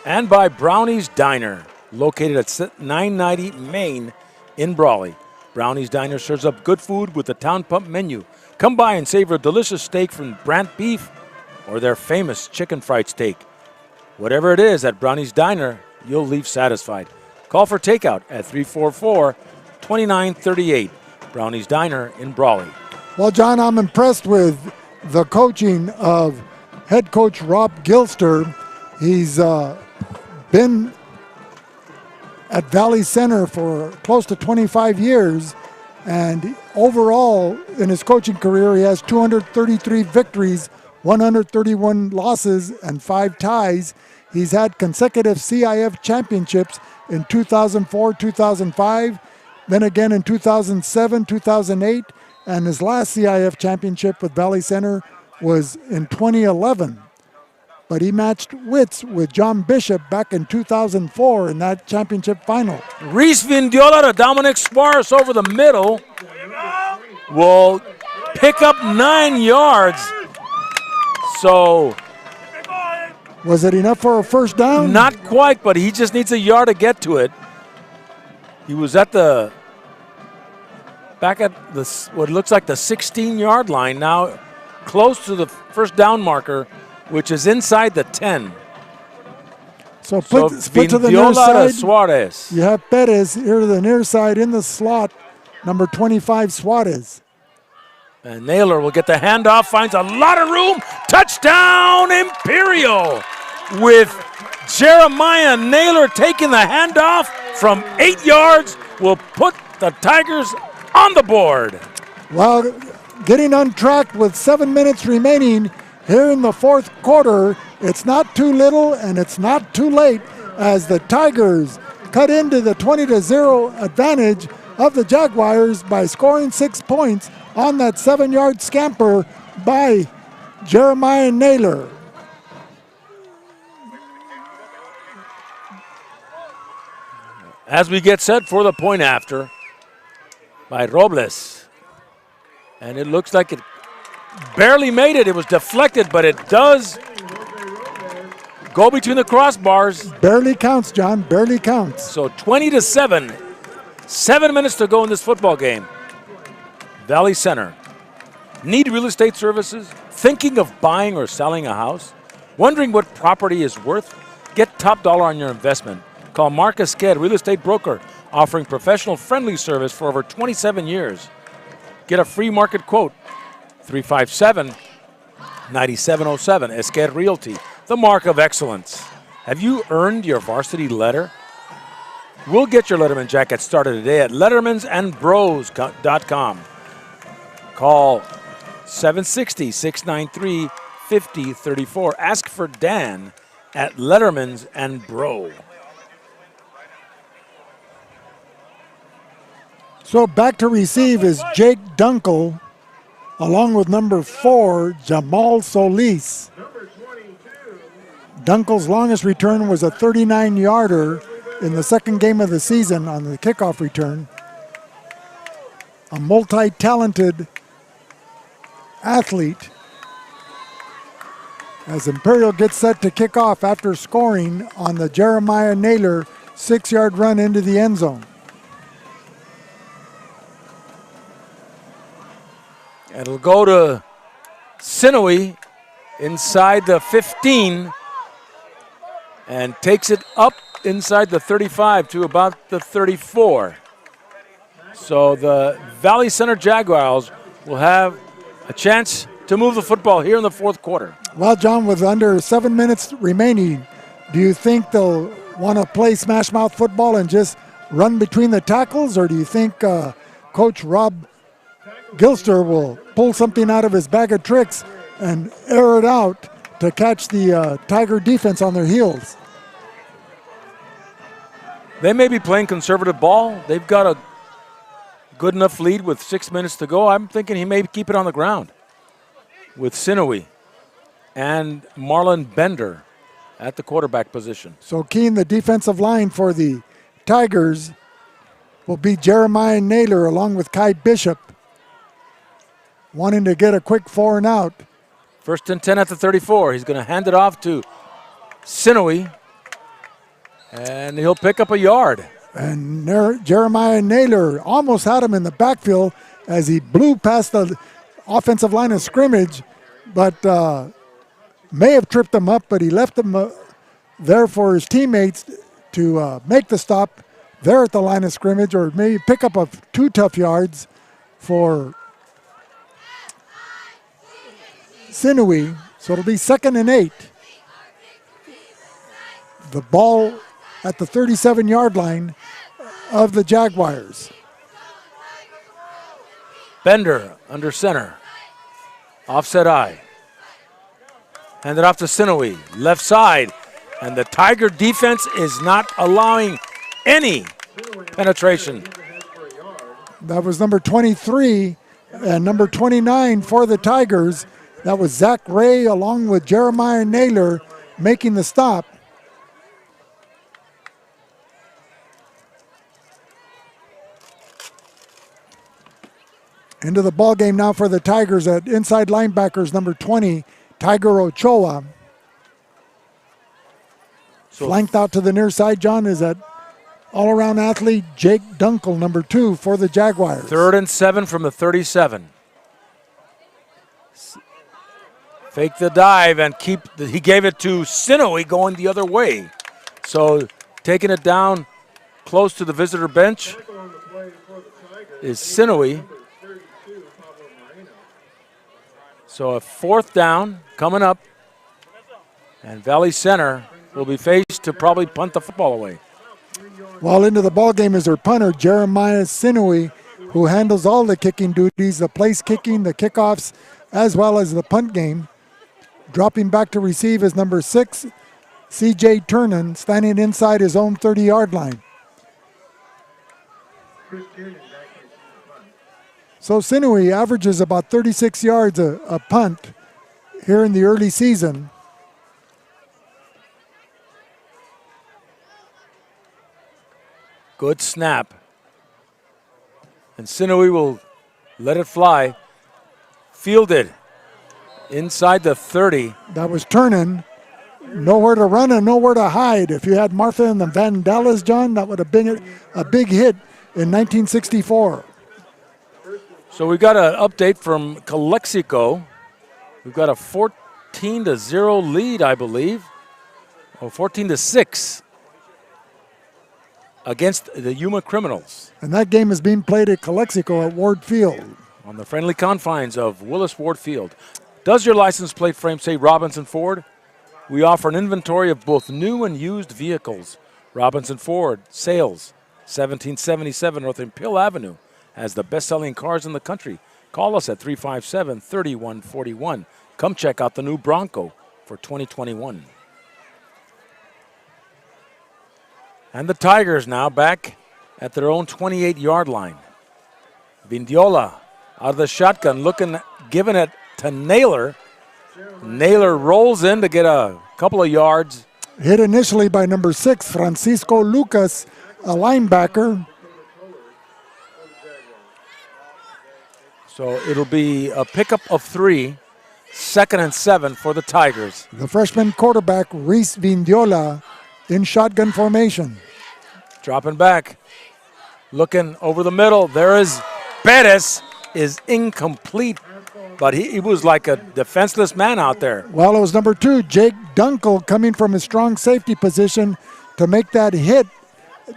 And by Brownie's Diner, located at 990 Main in Brawley. Brownie's Diner serves up good food with the Town Pump menu. Come by and savor a delicious steak from Brant Beef or their famous chicken fried steak. Whatever it is at Brownie's Diner, you'll leave satisfied. Call for takeout at 344-2938. Brownie's Diner in Brawley. Well, John, I'm impressed with the coaching of head coach Rob Gilster. He's been at Valley Center for close to 25 years, and overall in his coaching career, he has 233 victories, 131 losses, and 5 ties. He's had consecutive CIF championships in 2004, 2005, then again in 2007, 2008, and his last CIF championship with Valley Center was in 2011. But he matched wits with John Bishop back in 2004 in that championship final. Reese Vindiola to Dominic Sparse over the middle. Will pick up 9 yards. So was it enough for a first down? Not quite, but he just needs a yard to get to it. He was at the back at the what looks like the 16-yard line, now close to the first down marker, which is inside the 10. So put to the near side. Suarez. You have Perez here to the near side in the slot, number 25, Suarez. And Naylor will get the handoff, finds a lot of room. Touchdown, Imperial! With Jeremiah Naylor taking the handoff from 8 yards, will put the Tigers on the board. Well, getting on track with 7 minutes remaining here in the fourth quarter. It's not too little and it's not too late as the Tigers cut into the 20-0 advantage of the Jaguars by scoring 6 points on that 7-yard scamper by Jeremiah Naylor. As we get set for the point after by Robles. And it looks like it barely made it. It was deflected, but it does go between the crossbars. Barely counts, John, barely counts. So 20-7. 7 minutes to go in this football game. Valley Center. Need real estate services? Thinking of buying or selling a house? Wondering what property is worth? Get top dollar on your investment. Call Mark Esqued, real estate broker, offering professional friendly service for over 27 years. Get a free market quote. 357-9707. Esqued Realty, the mark of excellence. Have you earned your varsity letter? We'll get your Letterman jacket started today at lettermansandbros.com. Call 760-693-5034. Ask for Dan at Letterman's and Bro. So back to receive is Jake Dunkel, along with number 4, Jamal Solis. Dunkel's longest return was a 39-yarder in the second game of the season on the kickoff return. A multi-talented athlete as Imperial gets set to kick off after scoring on the Jeremiah Naylor 6-yard run into the end zone. It'll go to Sinoway inside the 15 and takes it up inside the 35 to about the 34. So the Valley Center Jaguars will have a chance to move the football here in the fourth quarter. Well, John, with under 7 minutes remaining, do you think they'll want to play smash mouth football and just run between the tackles, or do you think Coach Rob Gilster will pull something out of his bag of tricks and air it out to catch the Tiger defense on their heels? They may be playing conservative ball. They've got a good enough lead with 6 minutes to go. I'm thinking he may keep it on the ground with Sinoway and Marlon Bender at the quarterback position. So, Keen, the defensive line for the Tigers will be Jeremiah Naylor along with Kai Bishop, wanting to get a quick 4 and out. 1st and 10 at the 34. He's going to hand it off to Sinoway, and he'll pick up a yard. And Jeremiah Naylor almost had him in the backfield as he blew past the offensive line of scrimmage, but may have tripped him up, but he left him there for his teammates to make the stop there at the line of scrimmage, or maybe pick up 2 tough yards for Sinoway. So it'll be 2nd and 8. The ball at the 37-yard line of the Jaguars. Bender under center. Offset eye. Hand it off to Sinoway. Left side. And the Tiger defense is not allowing any penetration. That was number 23 and number 29 for the Tigers. That was Zach Ray along with Jeremiah Naylor making the stop. Into the ball game now for the Tigers at inside linebackers number 20, Tiger Ochoa. Flanked out to the near side, John, is that all-around athlete Jake Dunkel, number 2 for the Jaguars. 3rd and 7 from the 37. Fake the dive and he gave it to Sinoway going the other way. So taking it down close to the visitor bench is Sinoway. So a 4th down coming up, and Valley Center will be faced to probably punt the football away. While into the ball game is their punter, Jeremiah Sinoway, who handles all the kicking duties, the place kicking, the kickoffs, as well as the punt game. Dropping back to receive is number 6, C.J. Turnan, standing inside his own 30-yard line. So Sinoway averages about 36 yards a punt here in the early season. Good snap. And Sinoway will let it fly. Fielded inside the 30. That was Turnan. Nowhere to run and nowhere to hide. If you had Martha and the Vandellas, John, that would have been a big hit in 1964. So we got an update from Calexico. We've got a 14-0 lead, I believe. Oh, 14-6 against the Yuma Criminals. And that game is being played at Calexico at Ward Field. On the friendly confines of Willis Ward Field. Does your license plate frame say Robinson Ford? We offer an inventory of both new and used vehicles. Robinson Ford, sales, 1777 North Imperial Avenue, has the best-selling cars in the country. Call us at 357-3141. Come check out the new Bronco for 2021. And the Tigers now back at their own 28-yard line. Vindiola out of the shotgun, giving it to Naylor. Naylor rolls in to get a couple of yards. Hit initially by number 6, Francisco Lucas, a linebacker. So it'll be a pickup of 3, 2nd and 7 for the Tigers. The freshman quarterback, Reese Vindiola, in shotgun formation. Dropping back, looking over the middle. There is Bettis, is incomplete, but he was like a defenseless man out there. Well, it was number 2, Jake Dunkel, coming from his strong safety position to make that hit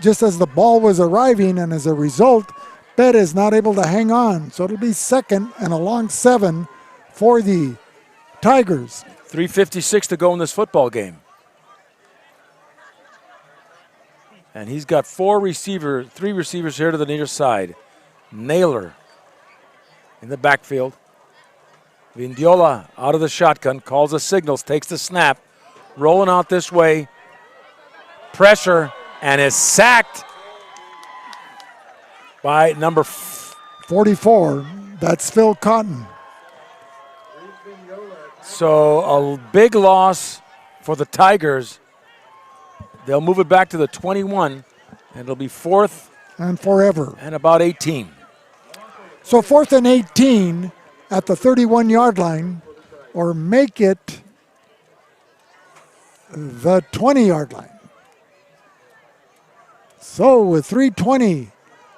just as the ball was arriving, and as a result, Bettis not able to hang on. So it'll be 2nd and a long 7 for the Tigers. 3:56 to go in this football game. And he's got 3 receivers here to the near side. Naylor in the backfield. Vindiola out of the shotgun, calls the signals, takes the snap, rolling out this way. Pressure, and is sacked by number 44. That's Phil Cotton. So a big loss for the Tigers. They'll move it back to the 21, and it'll be 4th and forever. And about 18. So 4th and 18 at the 31-yard line, or make it the 20-yard line. So with 3:20,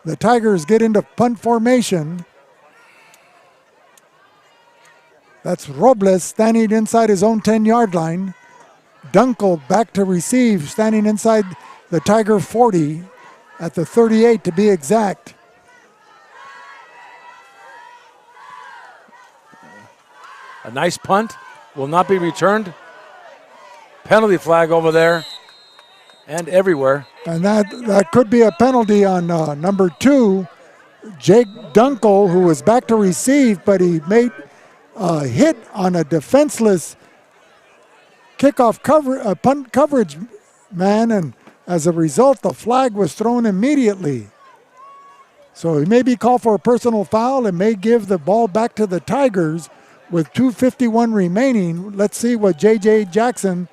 the Tigers get into punt formation. That's Robles standing inside his own 10-yard line. Dunkel back to receive, standing inside the Tiger 40 at the 38 to be exact. A nice punt, will not be returned. Penalty flag over there and everywhere. And that could be a penalty on number 2, Jake Dunkel, who was back to receive, but he made a hit on a defenseless punt coverage man, and as a result, the flag was thrown immediately. So he may be called for a personal foul and may give the ball back to the Tigers with 2:51 remaining. Let's see what J.J. Jackson,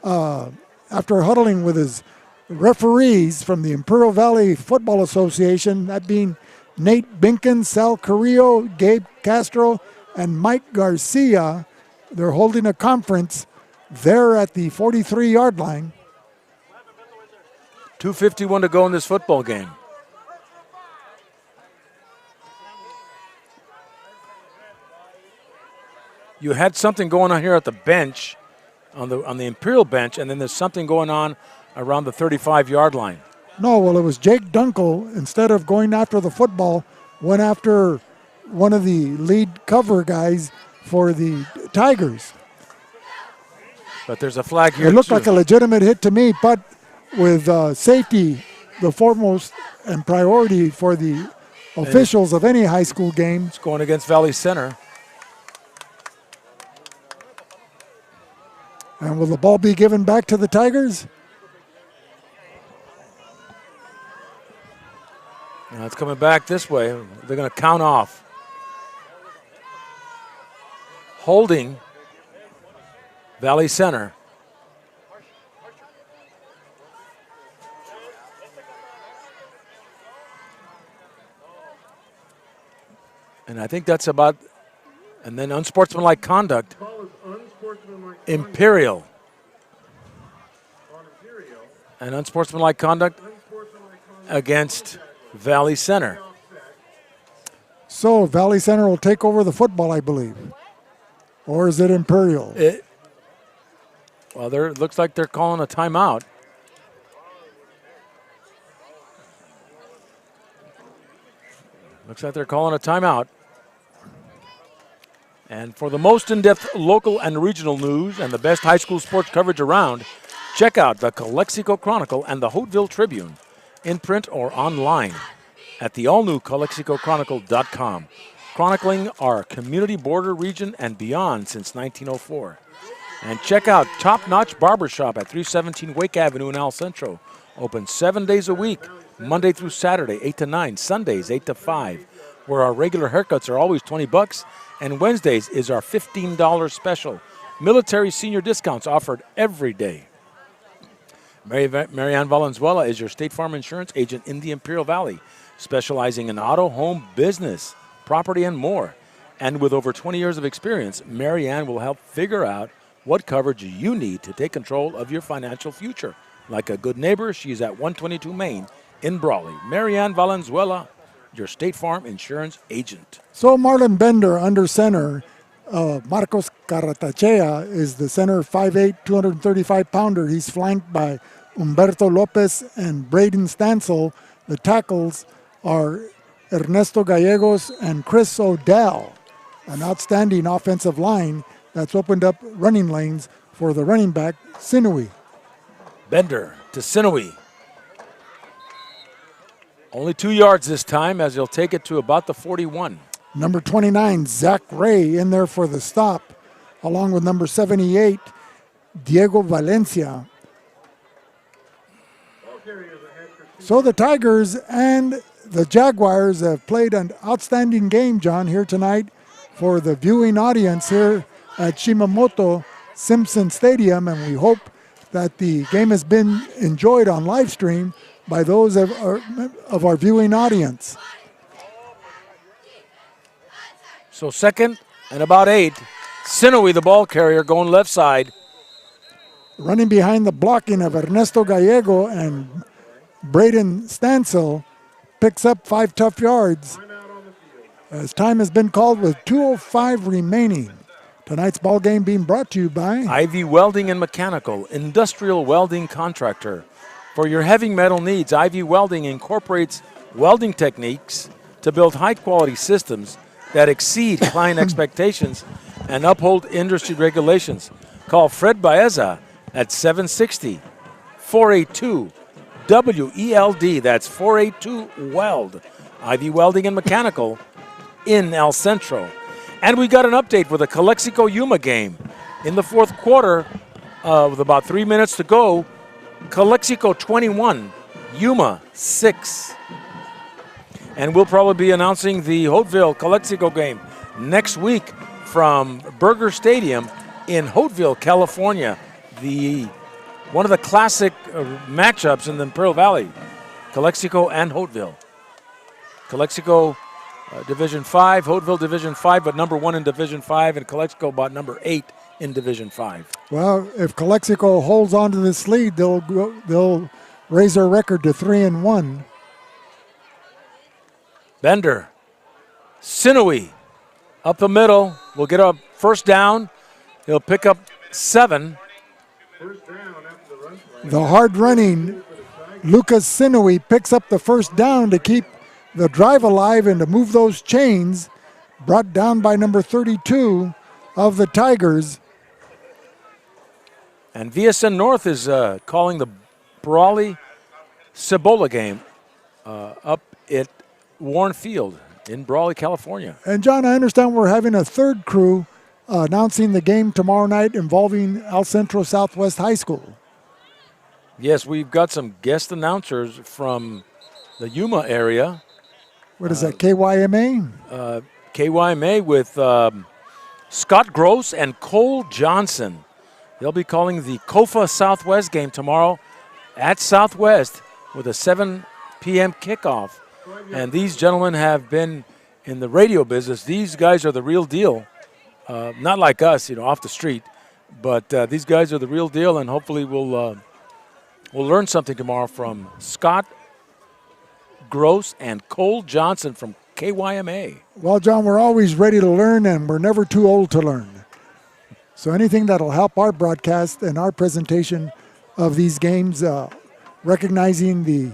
after huddling with his referees from the Imperial Valley Football Association, that being Nate Binkin, Sal Carrillo, Gabe Castro, and Mike Garcia. They're holding a conference there at the 43-yard line. 2:51 to go in this football game. You had something going on here at the bench, on the Imperial bench, and then there's something going on around the 35-yard line. No, well, it was Jake Dunkel, instead of going after the football, went after one of the lead cover guys for the Tigers. But there's a flag here. It looked like a legitimate hit to me, but with safety the foremost and priority for the officials of any high school game. It's going against Valley Center. And will the ball be given back to the Tigers? Now it's coming back this way. They're going to count off. Holding Valley Center. And I think that's about, and then unsportsmanlike conduct. Imperial. And unsportsmanlike conduct against Valley Center. So Valley Center will take over the football, I believe. Or is it Imperial? Well, it looks like they're calling a timeout. Looks like they're calling a timeout. And for the most in-depth local and regional news and the best high school sports coverage around, check out the Calexico Chronicle and the Hoteville Tribune in print or online at the all-new CalexicoChronicle.com, chronicling our community border region and beyond since 1904. And check out Top Notch Barbershop at 317 Wake Avenue in El Centro. Open 7 days a week, Monday through Saturday, 8 to 9, Sundays, 8 to 5, where our regular haircuts are always $20, and Wednesdays is our $15 special. Military senior discounts offered every day. Marianne Valenzuela is your State Farm Insurance agent in the Imperial Valley, specializing in auto, home, business, property, and more. And with over 20 years of experience, Marianne will help figure out what coverage you need to take control of your financial future. Like a good neighbor, she's at 122 Main in Brawley. Marianne Valenzuela, your State Farm Insurance agent. So Marlon Bender under center. Marcos Caratachea is the center, 5'8", 235-pounder. He's flanked by Humberto Lopez and Braden Stansel. The tackles are Ernesto Gallegos and Chris Odell. An outstanding offensive line that's opened up running lanes for the running back, Sinui. Bender to Sinui. Only 2 yards this time as he'll take it to about the 41. Number 29, Zach Ray, in there for the stop, along with number 78, Diego Valencia. So the Tigers and the Jaguars have played an outstanding game, John, here tonight for the viewing audience here at Shimamoto Simpson Stadium, and we hope that the game has been enjoyed on live stream by those of our viewing audience. So 2nd and about 8. Sinui, the ball carrier, going left side. Running behind the blocking of Ernesto Gallego and Braden Stansel, picks up 5 tough yards as time has been called with 2:05 remaining. Tonight's ball game being brought to you by Ivy Welding and Mechanical, industrial welding contractor. For your heavy metal needs, Ivy Welding incorporates welding techniques to build high-quality systems that exceed client expectations and uphold industry regulations. Call Fred Baeza at 760-482-WELD. That's 482-WELD. Ivy Welding and Mechanical in El Centro. And we got an update for the Calexico-Yuma game. In the fourth quarter, with about 3 minutes to go, Calexico 21, Yuma 6. And we'll probably be announcing the Hoteville Calexico game next week from Burger Stadium in Hoteville, California. One of the classic matchups in the Imperial Valley, Calexico and Hoteville. Calexico Division 5, Hoteville Division 5, but number 1 in Division 5, and Calexico about number 8 in Division 5. Well, if Calexico holds on to this lead, they'll raise their record to 3-1. Bender, Sinui, up the middle, will get a first down. He'll pick up 7. The hard-running Lucas Sinui picks up the first down to keep the drive alive and to move those chains, brought down by number 32 of the Tigers. And VSN North is calling the Brawley-Cibola game up at Warren Field in Brawley, California. And John, I understand we're having a third crew announcing the game tomorrow night involving El Centro Southwest High School. Yes, we've got some guest announcers from the Yuma area. What is that, KYMA? KYMA with Scott Gross and Cole Johnson. They'll be calling the KOFA Southwest game tomorrow at Southwest with a 7 p.m. kickoff. And these gentlemen have been in the radio business. These guys are the real deal. Not like us, off the street. But these guys are the real deal, and hopefully we'll learn something tomorrow from Scott Gross and Cole Johnson from KYMA. Well, John, we're always ready to learn, and we're never too old to learn. So anything that'll help our broadcast and our presentation of these games, recognizing the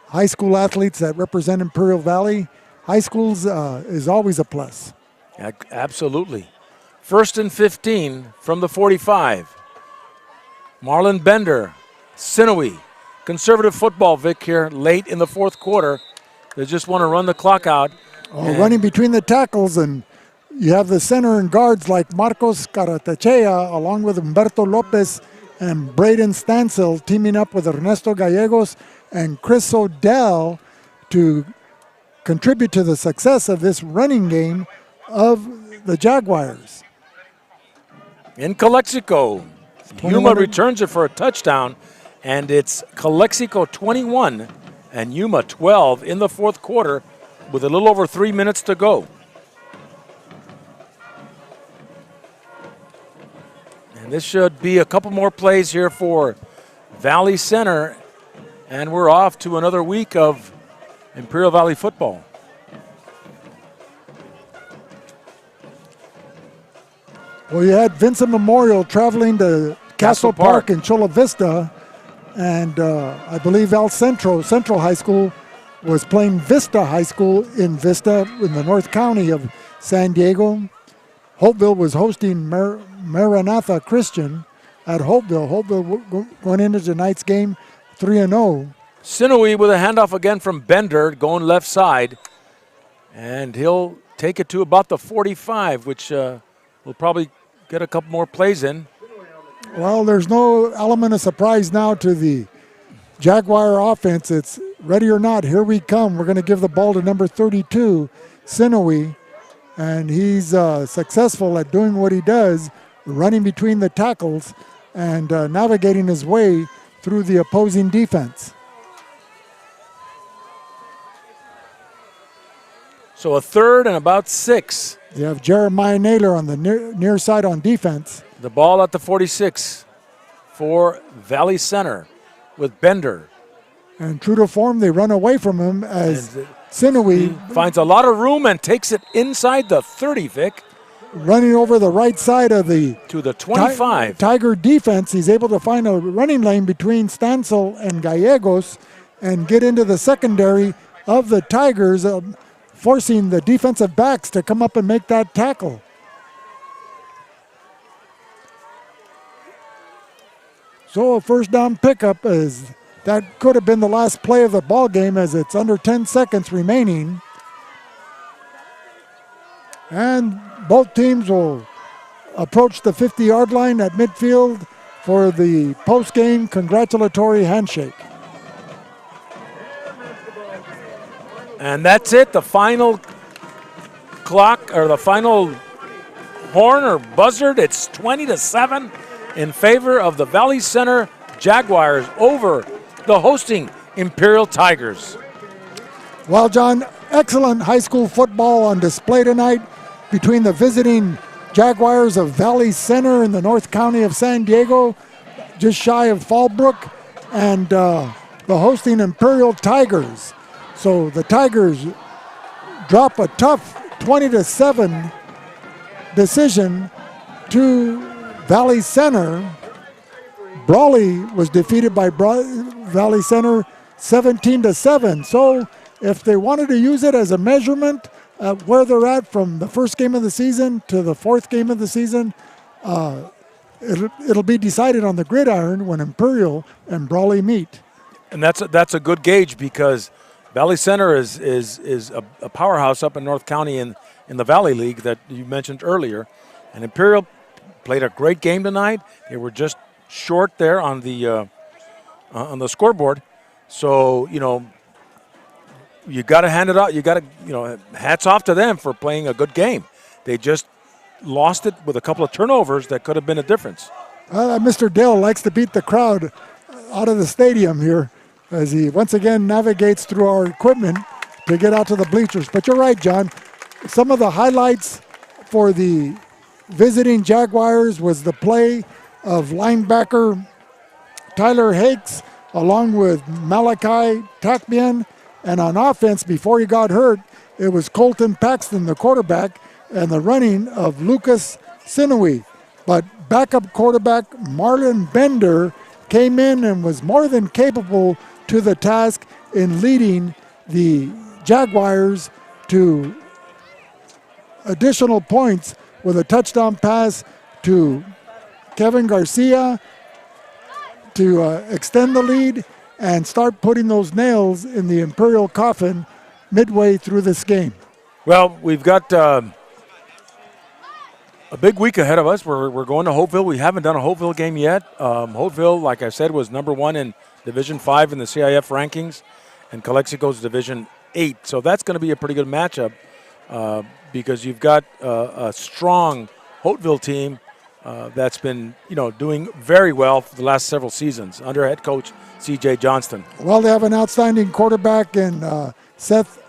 high school athletes that represent Imperial Valley high schools is always a plus. Absolutely. 1st and 15 from the 45. Marlon Bender, Sinewy. Conservative football, Vic, here late in the fourth quarter. They just want to run the clock out. Running between the tackles, and you have the center and guards like Marcos Caratachea along with Humberto Lopez and Braden Stansel teaming up with Ernesto Gallegos and Chris Odell to contribute to the success of this running game of the Jaguars. In Calexico, Yuma returns it for a touchdown, and it's Calexico 21 and Yuma 12 in the fourth quarter with a little over 3 minutes to go. And this should be a couple more plays here for Valley Center, and we're off to another week of Imperial Valley football. Well, you had Vincent Memorial traveling to Castle Park in Chula Vista, and I believe Central High School was playing Vista High School in Vista in the North County of San Diego. Hopeville was hosting Maranatha Christian at Hopeville. Hopeville going into tonight's game 3-0. Sinewy with a handoff again from Bender going left side, and he'll take it to about the 45, which will probably get a couple more plays in. Well, there's no element of surprise now to the Jaguar offense. It's ready or not, here we come. We're going to give the ball to number 32, Sinewy, and he's successful at doing what he does, running between the tackles and navigating his way through the opposing defense. So a third and about 6. You have Jeremiah Naylor on the near side on defense. The ball at the 46 for Valley Center with Bender. And true to form, they run away from him as Sinewy finds a lot of room and takes it inside the 30, Vic. Running over the right side of the to the 25. Tiger defense. He's able to find a running lane between Stansel and Gallegos and get into the secondary of the Tigers, forcing the defensive backs to come up and make that tackle. So a first down pickup is that could have been the last play of the ball game, as it's under 10 seconds remaining. And both teams will approach the 50-yard line at midfield for the post-game congratulatory handshake. And that's it, the final clock, or the final horn or buzzard. It's 20-7 in favor of the Valley Center Jaguars over the hosting Imperial Tigers. Well, John, excellent high school football on display tonight between the visiting Jaguars of Valley Center in the North County of San Diego, just shy of Fallbrook, and the hosting Imperial Tigers. So the Tigers drop a tough 20-7 decision to Valley Center. Brawley was defeated by Valley Center 17-7. So if they wanted to use it as a measurement of where they're at from the first game of the season to the fourth game of the season, it'll be decided on the gridiron when Imperial and Brawley meet. And that's a good gauge, because Valley Center is a powerhouse up in North County in the Valley League that you mentioned earlier. And Imperial played a great game tonight. They were just short there on the scoreboard. So, you got to hand it out. You got to, hats off to them for playing a good game. They just lost it with a couple of turnovers that could have been a difference. Mr. Dale likes to beat the crowd out of the stadium here as he once again navigates through our equipment to get out to the bleachers. But you're right, John. Some of the highlights for the visiting Jaguars was the play of linebacker Tyler Hakes along with Malachi Takbian And on offense, before he got hurt, it was Colton Paxton, the quarterback, and the running of Lucas Sinui. But backup quarterback Marlon Bender came in and was more than capable to the task in leading the Jaguars to additional points with a touchdown pass to Kevin Garcia to extend the lead and start putting those nails in the Imperial coffin midway through this game. Well, we've got a big week ahead of us. We're going to Hopeville. We haven't done a Hopeville game yet. Hopeville, like I said, was number 1 in Division 5 in the CIF rankings, and Calexico's Division 8. So that's going to be a pretty good matchup because you've got a strong Hopeville team that's been, doing very well for the last several seasons under head coach C.J. Johnston. Well, they have an outstanding quarterback in Seth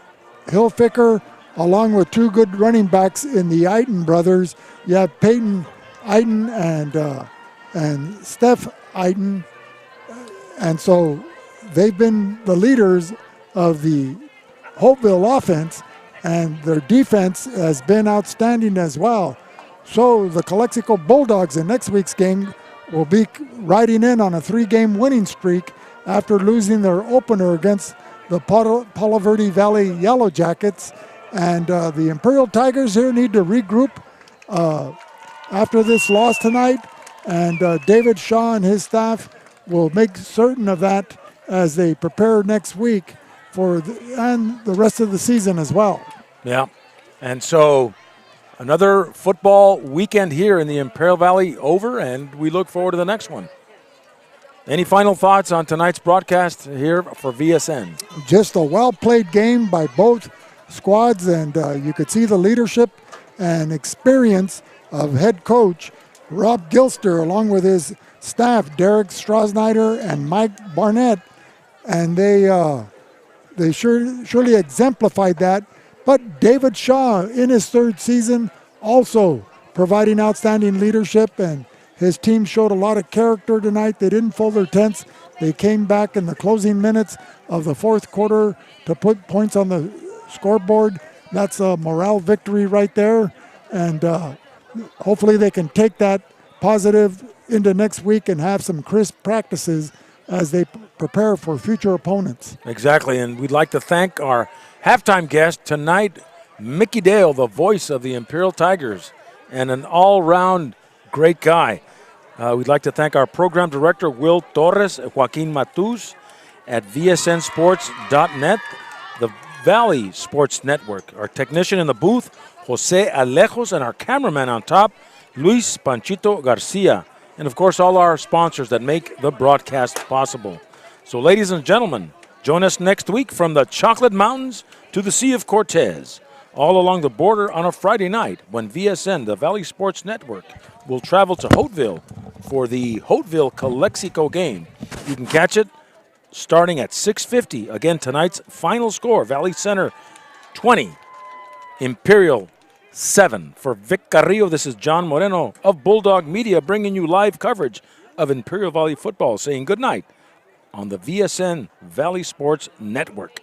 Hilfiker, along with 2 good running backs in the Eiten brothers. You have Peyton Eiten and Steph Eiten. And so they've been the leaders of the Hopeville offense, and their defense has been outstanding as well. So the Calexico Bulldogs in next week's game will be riding in on a 3-game winning streak after losing their opener against the Palo Verde Valley Yellow Jackets. And the Imperial Tigers here need to regroup after this loss tonight. And David Shaw and his staff will make certain of that as they prepare next week and the rest of the season as well. Yeah. And so another football weekend here in the Imperial Valley over, and we look forward to the next one. Any final thoughts on tonight's broadcast here for VSN? Just a well-played game by both squads, and you could see the leadership and experience of head coach Rob Gilster, along with his staff, Derek Strasnider and Mike Barnett, and they surely exemplified that. But David Shaw, in his 3rd season, also providing outstanding leadership, and his team showed a lot of character tonight. They didn't fold their tents. They came back in the closing minutes of the 4th quarter to put points on the scoreboard. That's a morale victory right there, and hopefully they can take that positive into next week and have some crisp practices as they prepare for future opponents. Exactly, and we'd like to thank our halftime guest tonight, Mickey Dale, the voice of the Imperial Tigers, and an all-round great guy. We'd like to thank our program director, Will Torres, Joaquin Matus, at vsnsports.net, the Valley Sports Network, our technician in the booth, Jose Alejos, and our cameraman on top, Luis Panchito Garcia, and of course all our sponsors that make the broadcast possible. So ladies and gentlemen, join us next week from the Chocolate Mountains to the Sea of Cortez, all along the border on a Friday night when VSN, the Valley Sports Network, will travel to Hopeville for the Hopeville Calexico game. You can catch it starting at 6:50. Again, tonight's final score, Valley Center 20, Imperial 7. For Vic Carrillo, this is John Moreno of Bulldog Media bringing you live coverage of Imperial Valley football, saying good night on the VSN Valley Sports Network.